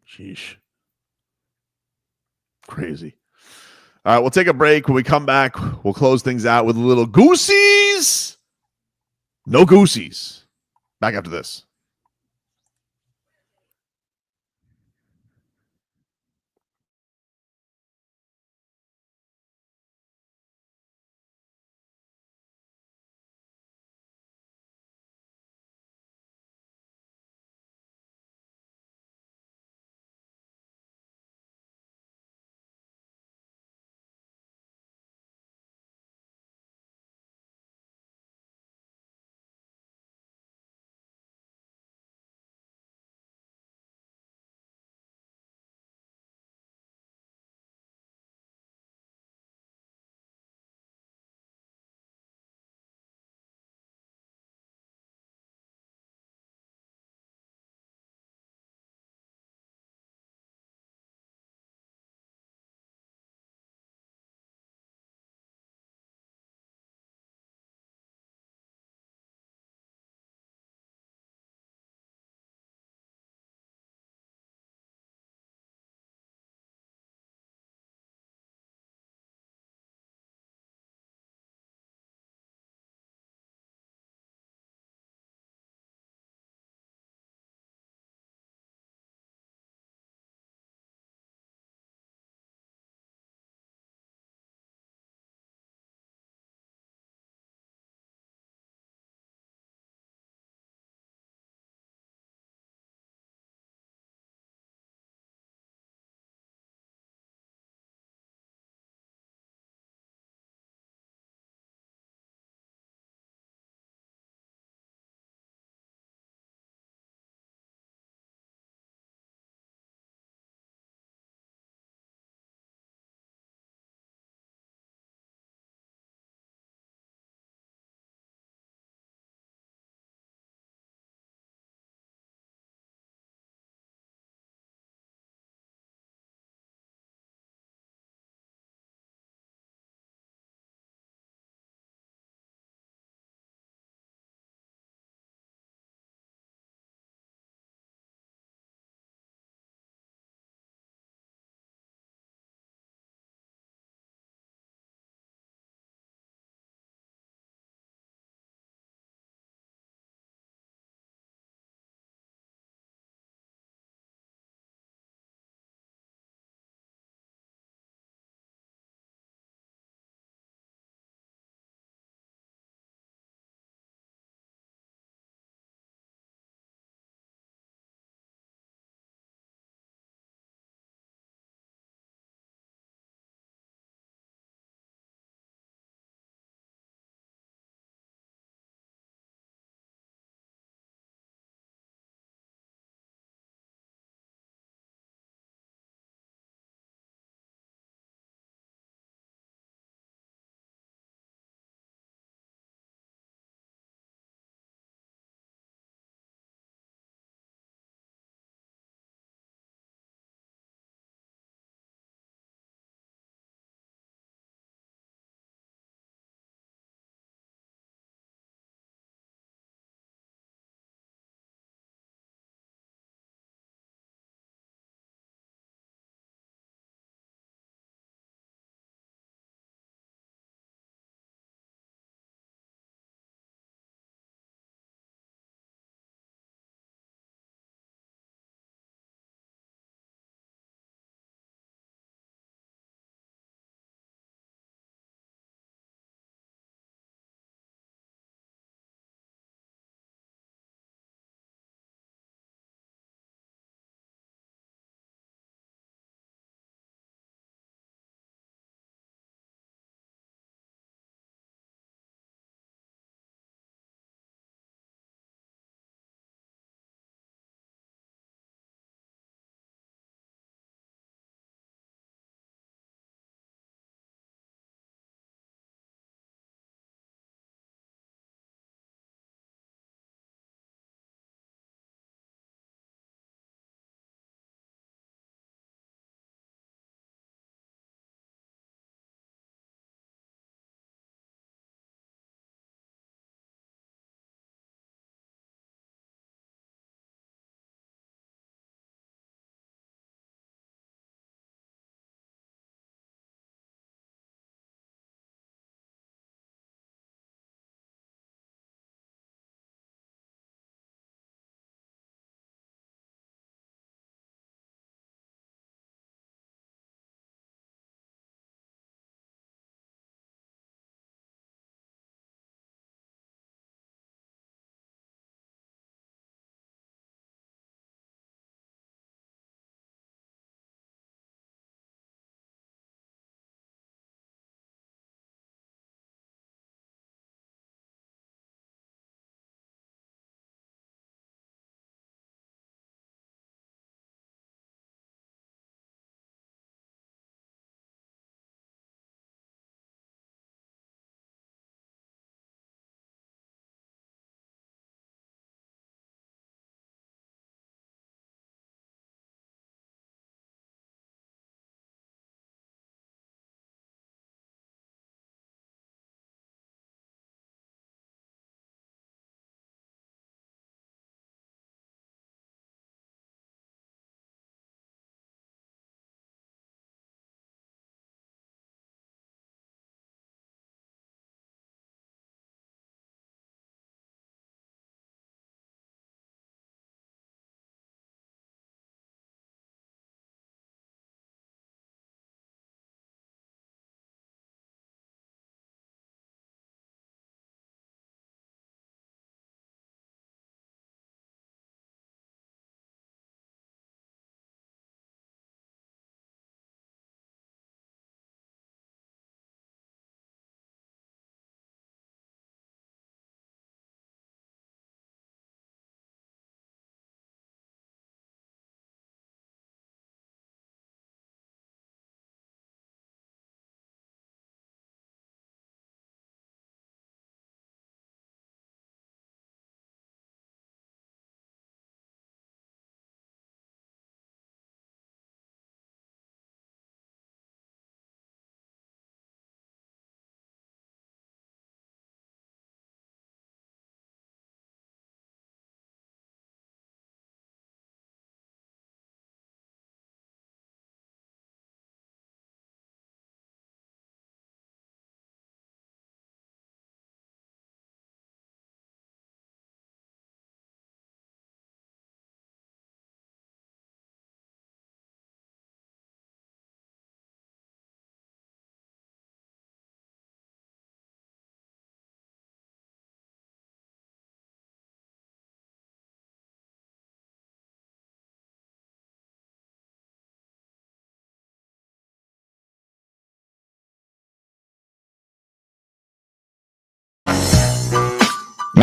Sheesh. Crazy. All right, we'll take a break. When we come back, we'll close things out with a little goosies. No goosies. Back after this.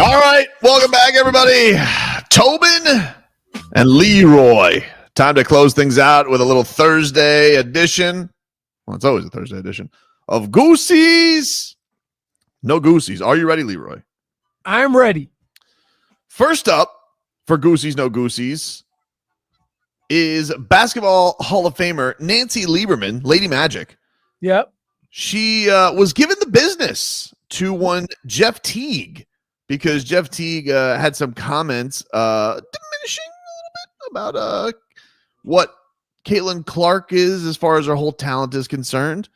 All right, welcome back, everybody. Tobin and Leroy. Time to close things out with a little Thursday edition. Well, it's always a Thursday edition of Goosies. No Goosies. Are you ready, Leroy? I'm ready. First up for Goosies, No Goosies is Basketball Hall of Famer Nancy Lieberman, Lady Magic. Yep. She was given the business to one Jeff Teague because Jeff Teague had some comments diminishing a little bit about what Caitlin Clark is as far as her whole talent is concerned.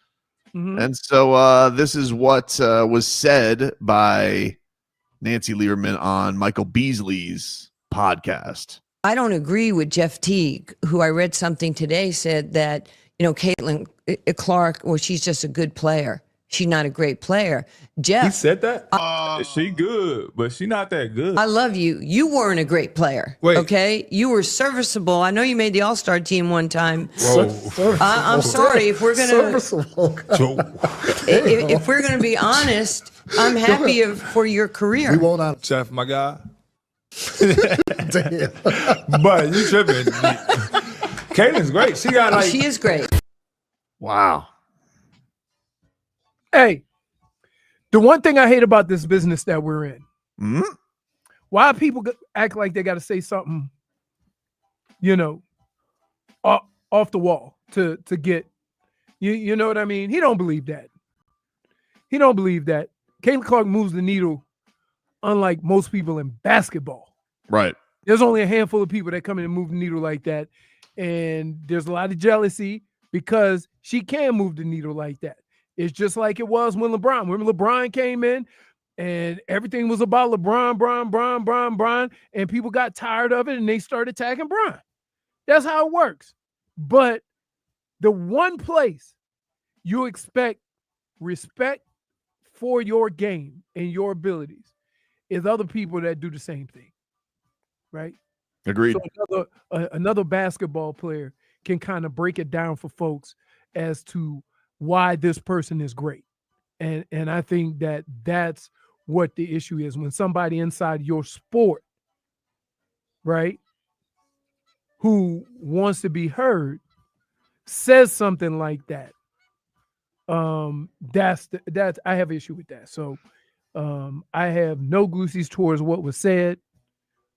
Mm-hmm. And so this is what was said by Nancy Lieberman on Michael Beasley's podcast. I don't agree with Jeff Teague, who I read something today said that, Caitlin Clark, well, she's just a good player. She's not a great player. Jeff. He said that? She good, but she not that good. I love you. You weren't a great player. Wait. Okay? You were serviceable. I know you made the All-Star team one time. Whoa. I'm sorry if we're going to if we're going to be honest, I'm happy for your career. We won't on Jeff, my guy. Damn. But you tripping. Caitlin's great. She got she is great. Wow. Hey, the one thing I hate about this business that we're in, why people act like they got to say something, off the wall to get, you know what I mean? He don't believe that. He don't believe that. Caitlin Clark moves the needle unlike most people in basketball. Right. There's only a handful of people that come in and move the needle like that. And there's a lot of jealousy because she can move the needle like that. It's just like it was when LeBron. When LeBron came in and everything was about LeBron, and people got tired of it and they started attacking Bron. That's how it works. But the one place you expect respect for your game and your abilities is other people that do the same thing, right? Agreed. So another basketball player can kind of break it down for folks as to why this person is great. And I think that's what the issue is. When somebody inside your sport, right, who wants to be heard, says something like that, that's I have an issue with that. So I have no goosies towards what was said.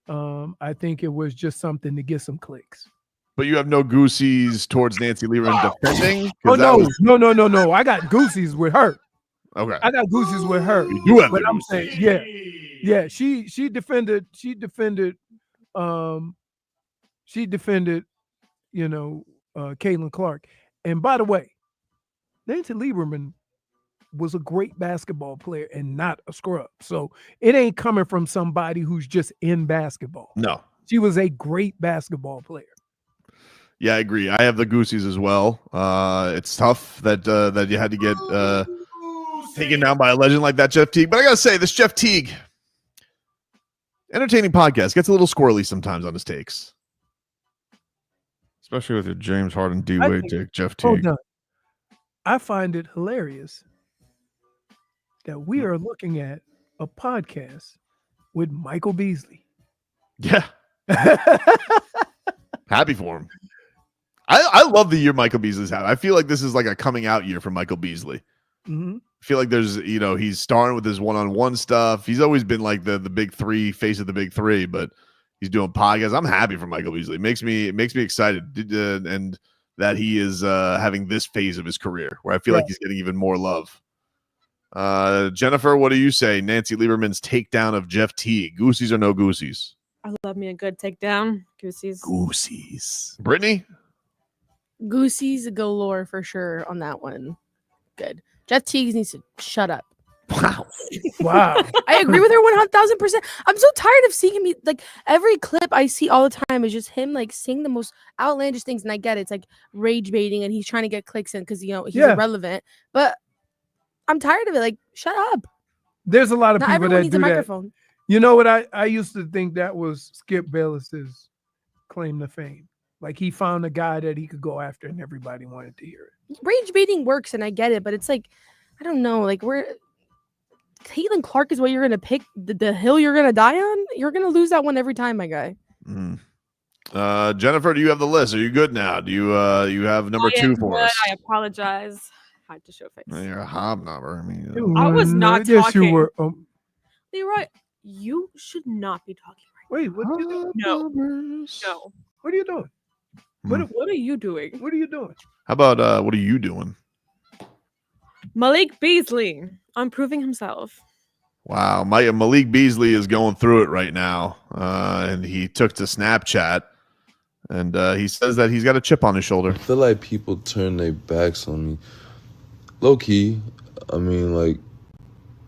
I think it was just something to get some clicks. But you have no goosies towards Nancy Lieberman defending? Oh, no. I got goosies with her. Okay. I got goosies with her. You do have but I'm goosies. saying, yeah. She defended, Caitlin Clark. And by the way, Nancy Lieberman was a great basketball player and not a scrub. So it ain't coming from somebody who's just in basketball. No. She was a great basketball player. Yeah, I agree. I have the goosies as well. It's tough that you had to get taken down by a legend like that, Jeff Teague. But I got to say, this Jeff Teague, entertaining podcast, gets a little squirrely sometimes on his takes. Especially with your James Harden, D-Wade take, Jeff Teague. I find it hilarious that we are looking at a podcast with Michael Beasley. Yeah. Happy for him. I love the year Michael Beasley's had. I feel like this is like a coming out year for Michael Beasley. Mm-hmm. I feel like there's, he's starting with his one-on-one stuff. He's always been like the big three, face of the big three, but he's doing podcasts. I'm happy for Michael Beasley. It makes me excited. And that he is having this phase of his career where I feel like he's getting even more love. Jennifer, what do you say? Nancy Lieberman's takedown of Jeff Teague. Goosies or no goosies? I love me a good takedown. Goosies. Goosies. Brittney? Goosies galore for sure on that one. Good. Jeff Teague needs to shut up. Wow. I agree with her 1,000%. I'm so tired of seeing him. Like every clip I see all the time is just him like saying the most outlandish things. And I get it. It's like rage baiting and he's trying to get clicks in because, he's irrelevant. But I'm tired of it. Like, shut up. There's a lot of Not people everyone that needs do a that. microphone. You know what? I used to think that was Skip Bayless's claim to fame. Like he found a guy that he could go after and everybody wanted to hear it. Rage baiting works and I get it, but it's like, I don't know. Like Caitlin Clark is what you're gonna pick. The hill you're gonna die on. You're gonna lose that one every time, my guy. Jennifer, do you have the list? Are you good now? Do you you have number 2 for us? I apologize. I had to show face. You're a hobnobber. I mean, I was not Yes, talking. you were. Leroy, you should not be talking right Wait, what are you doing? now. No. What are you doing? What are you doing? What are you doing? How about what are you doing? Malik Beasley, improving himself. Wow, Malik Beasley is going through it right now, and he took to Snapchat, and he says that he's got a chip on his shoulder. I feel like people turn their backs on me. Low key, I mean, like,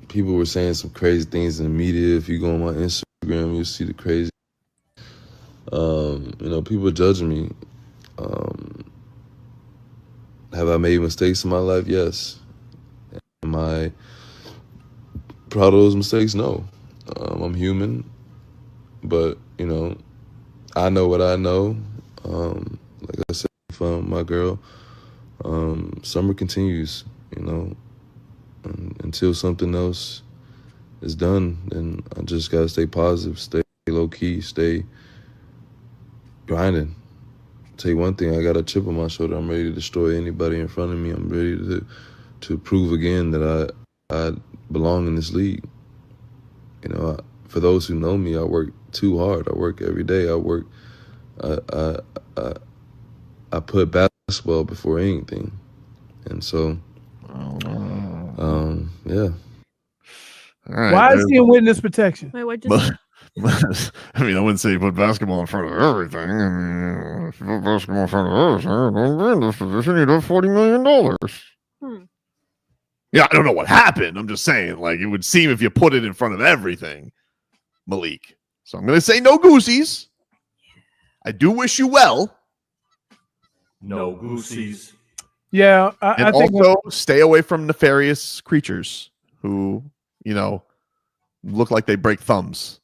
people were saying some crazy things in the media. If you go on my Instagram, you'll see the crazy. People are judging me. Have I made mistakes in my life? Yes. Am I proud of those mistakes? No. I'm human, but I know what I know. Like I said, from my girl, summer continues. Until something else is done, then I just gotta stay positive, stay low key, stay grinding. Tell you one thing, I got a chip on my shoulder. I'm ready to destroy anybody in front of me. I'm ready to prove again that I belong in this league. For those who know me, I work too hard. I work every day. I put basketball before anything, and so yeah. All right, why is he in witness protection? Wait, what just? I mean, I wouldn't say you put basketball in front of everything. I mean, if you put basketball in front of everything, don't be in this position. You'd have $40 million. Yeah, I don't know what happened. I'm just saying, like, it would seem if you put it in front of everything, Malik. So I'm going to say no goosies. I do wish you well. No goosies. Yeah, I think also stay away from nefarious creatures who, look like they break thumbs.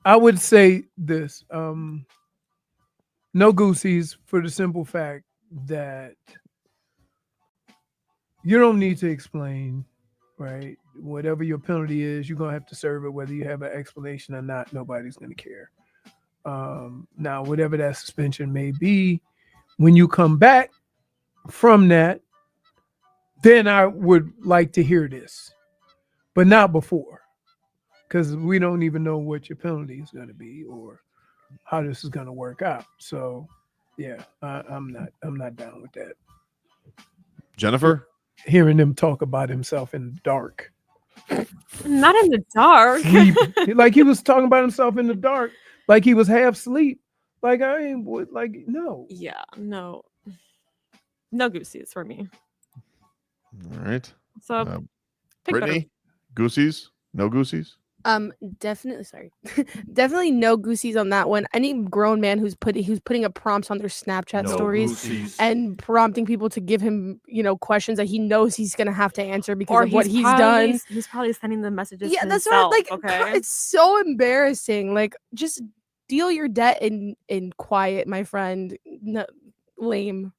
I would say this. No goosies for the simple fact that you don't need to explain, right? Whatever your penalty is, you're going to have to serve it, whether you have an explanation or not. Nobody's going to care. Now, whatever that suspension may be, when you come back from that, then I would like to hear this, but not before, because we don't even know what your penalty is going to be or how this is going to work out. So, yeah, I'm not down with that. Jennifer, hearing him talk about himself in the dark, not in the dark, like he was talking about himself in the dark, like he was half asleep. Like no. Yeah, no goosies for me. All right. So, Brittney, goosies? No goosies? Definitely no goosies on that one. Any grown man who's putting up prompts on their Snapchat stories and prompting people to give him, questions that he knows he's gonna have to answer because of what he's done. He's probably sending the messages. Yeah, to that's himself, right. Okay, it's so embarrassing. Like, just deal your debt in quiet, my friend. No, lame.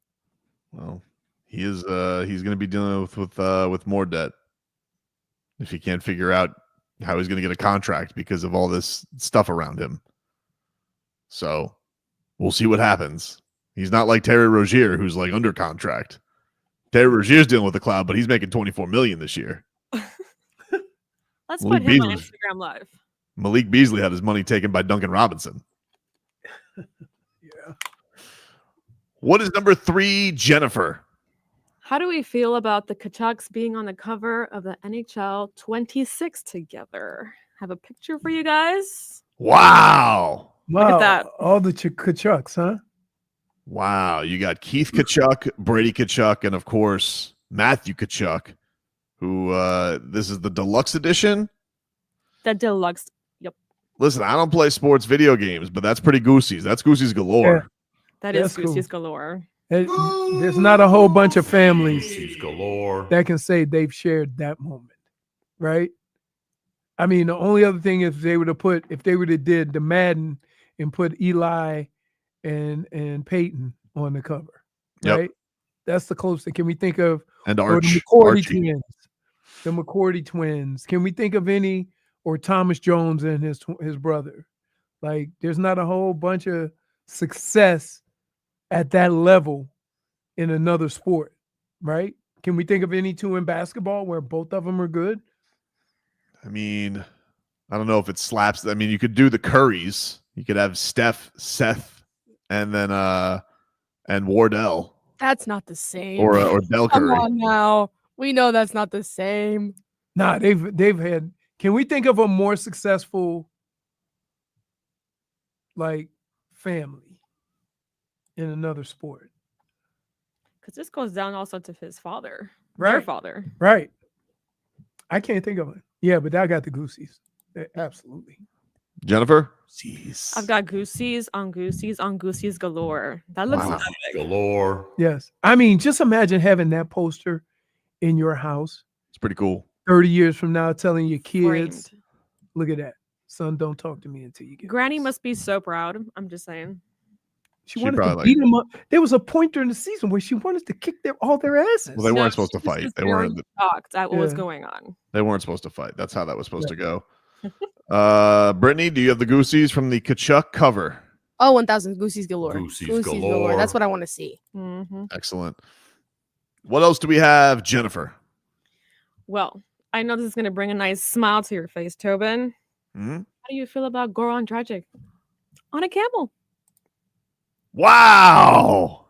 Well, he's going to be dealing with more debt if he can't figure out how he's going to get a contract because of all this stuff around him. So we'll see what happens. He's not like Terry Rozier, who's like under contract. Terry Rozier's dealing with the cloud, but he's making $24 million this year. Let's Malik put him on Beasley. Instagram Live. Malik Beasley had his money taken by Duncan Robinson. Yeah. What is number 3, Jennifer? How do we feel about the Kachucks being on the cover of the NHL 26 together? Have a picture for you guys. Wow. Look at that. All the Kachucks, huh? Wow. You got Keith Kachuk, Brady Kachuk, and of course, Matthew Kachuk, who this is the deluxe edition. The deluxe. Yep. Listen, I don't play sports video games, but that's pretty goosies. That's goosies galore. Yeah. That is That's Goosey's cool. galore. There's not a whole bunch of families galore that can say they've shared that moment, right? I mean, the only other thing is if they would have did the Madden and put Eli and Peyton on the cover, right? Yep. That's the closest. Can we think of And or the Archie. McCourty twins? The McCourty twins. Can we think of any, or Thomas Jones and his brother? Like, there's not a whole bunch of success at that level in another sport, right? Can we think of any two in basketball where both of them are good? I mean, I don't know if it slaps. I mean, you could do the Currys. You could have Steph, Seth, and then and Wardell. That's not the same. Or Del Come Curry. on now. We know that's not the same. Nah, they've had. Can we think of a more successful like family in another sport? Because this goes down also to his father, Right. their father. Right. I can't think of it. Yeah, but I got the Goosies. Absolutely. Jennifer? Jeez. I've got Goosies on Goosies on Goosies galore. That looks epic. Galore. Yes. I mean, just imagine having that poster in your house It's pretty cool. 30 years from now, telling your kids, Framed. look at that. Son, don't talk to me until you get Granny must be so proud. I'm just saying. She She wanted to probably beat them up. There was a point during the season where she wanted to kick all their asses. Well, they No, weren't supposed to she just fight. was They very weren't. shocked at what was Yeah. going on. They weren't supposed to fight. That's how that was supposed to go. Brittany, do you have the Goosies from the Kachuk cover? Oh, 1,000 Goosies galore. Goosies galore. That's what I want to see. Mm-hmm. Excellent. What else do we have, Jennifer? Well, I know this is going to bring a nice smile to your face, Tobin. Hmm? How do you feel about Goran Dragic on a camel? Wow.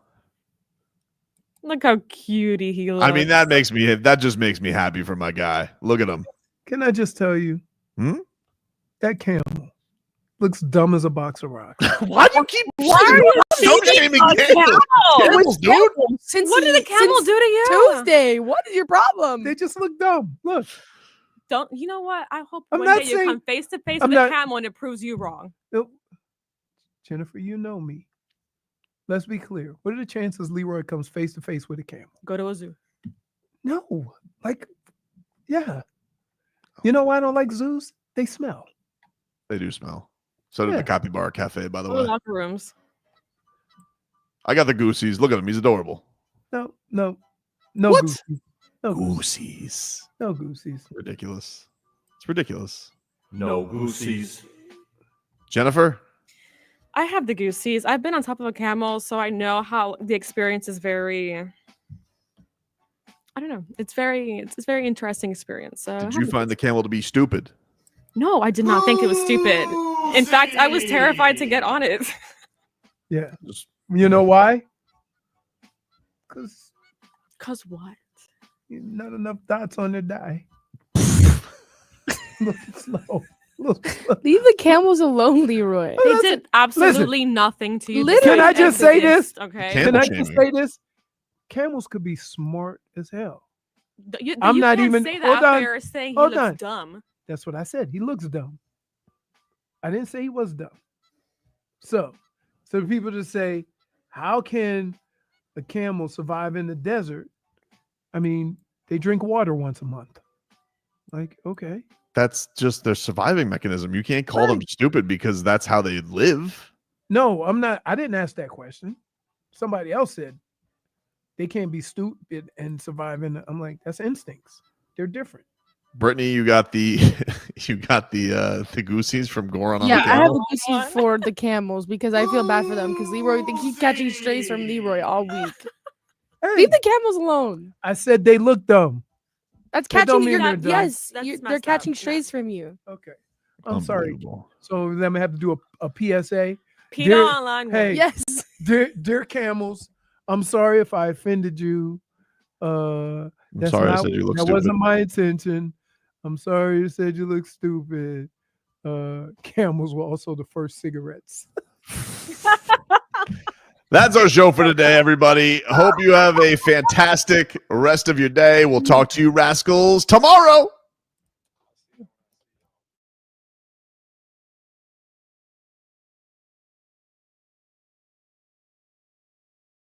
Look how cutie he looks. I mean, that just makes me happy for my guy. Look at him. Can I just tell you, that camel looks dumb as a box of rocks. Why do you keep shaming camels, dude? Since What did a camel do to you? Tuesday. What is your problem? They just look dumb. Look. Don't you know what? I hope I'm one not day you saying- come face to face I'm with not- a camel and it proves you wrong. Nope. Jennifer, you know me. Let's be clear. What are the chances Leroy comes face to face with a camel? Go to a zoo. No. Like, yeah. You know why I don't like zoos? They smell. They do smell. So did Yeah. the Capybara Cafe, by the Or way. locker rooms. I got the Goosies. Look at him. He's adorable. No. What? Goosies. No Goosies. No goosies. Ridiculous. It's ridiculous. No Goosies. Jennifer? I have the Goosies. I've been on top of a camel, so I know how the experience is very. I don't know. It's a very interesting experience. So Did you find the camel to be stupid? No, I did not think it was stupid. In fact, I was terrified to get on it. Yeah. You know why? Because what? Not enough dots on their die. Look slow. Leave the camels alone, Leroy. They did absolutely nothing to you. Can I just say this? Okay. Can I just say this? Camels could be smart as hell. I'm you not can't even. say that Hold after on. you're saying he Hold looks on. dumb. That's what I said. He looks dumb. I didn't say he was dumb. So the people just say, how can a camel survive in the desert? I mean, they drink water once a month. Like, okay. That's just their surviving mechanism. You can't call them stupid because that's how they live. No, I'm not. I didn't ask that question. Somebody else said they can't be stupid and survive in. I'm like, that's instincts. They're different. Brittany, you got the the Goosies from Goran on Yeah, the I have camel. the Goosies for the camels because I feel bad for them because Leroy, they keep catching strays from Leroy all week. Leave the camels alone. I said they look dumb. That's That don't catching mean your they're dumb. yes. That's They're messed catching up. strays from you. Okay. I'm sorry. Unbelievable. So then I'm gonna have to do a PSA. PETA online. Hey, Yes. dear camels, I'm sorry if I offended you. That's sorry I not- said you look that stupid. wasn't my intention. I'm sorry you said you look stupid. Camels were also the first cigarettes. That's our show for today, everybody. Hope you have a fantastic rest of your day. We'll talk to you rascals tomorrow.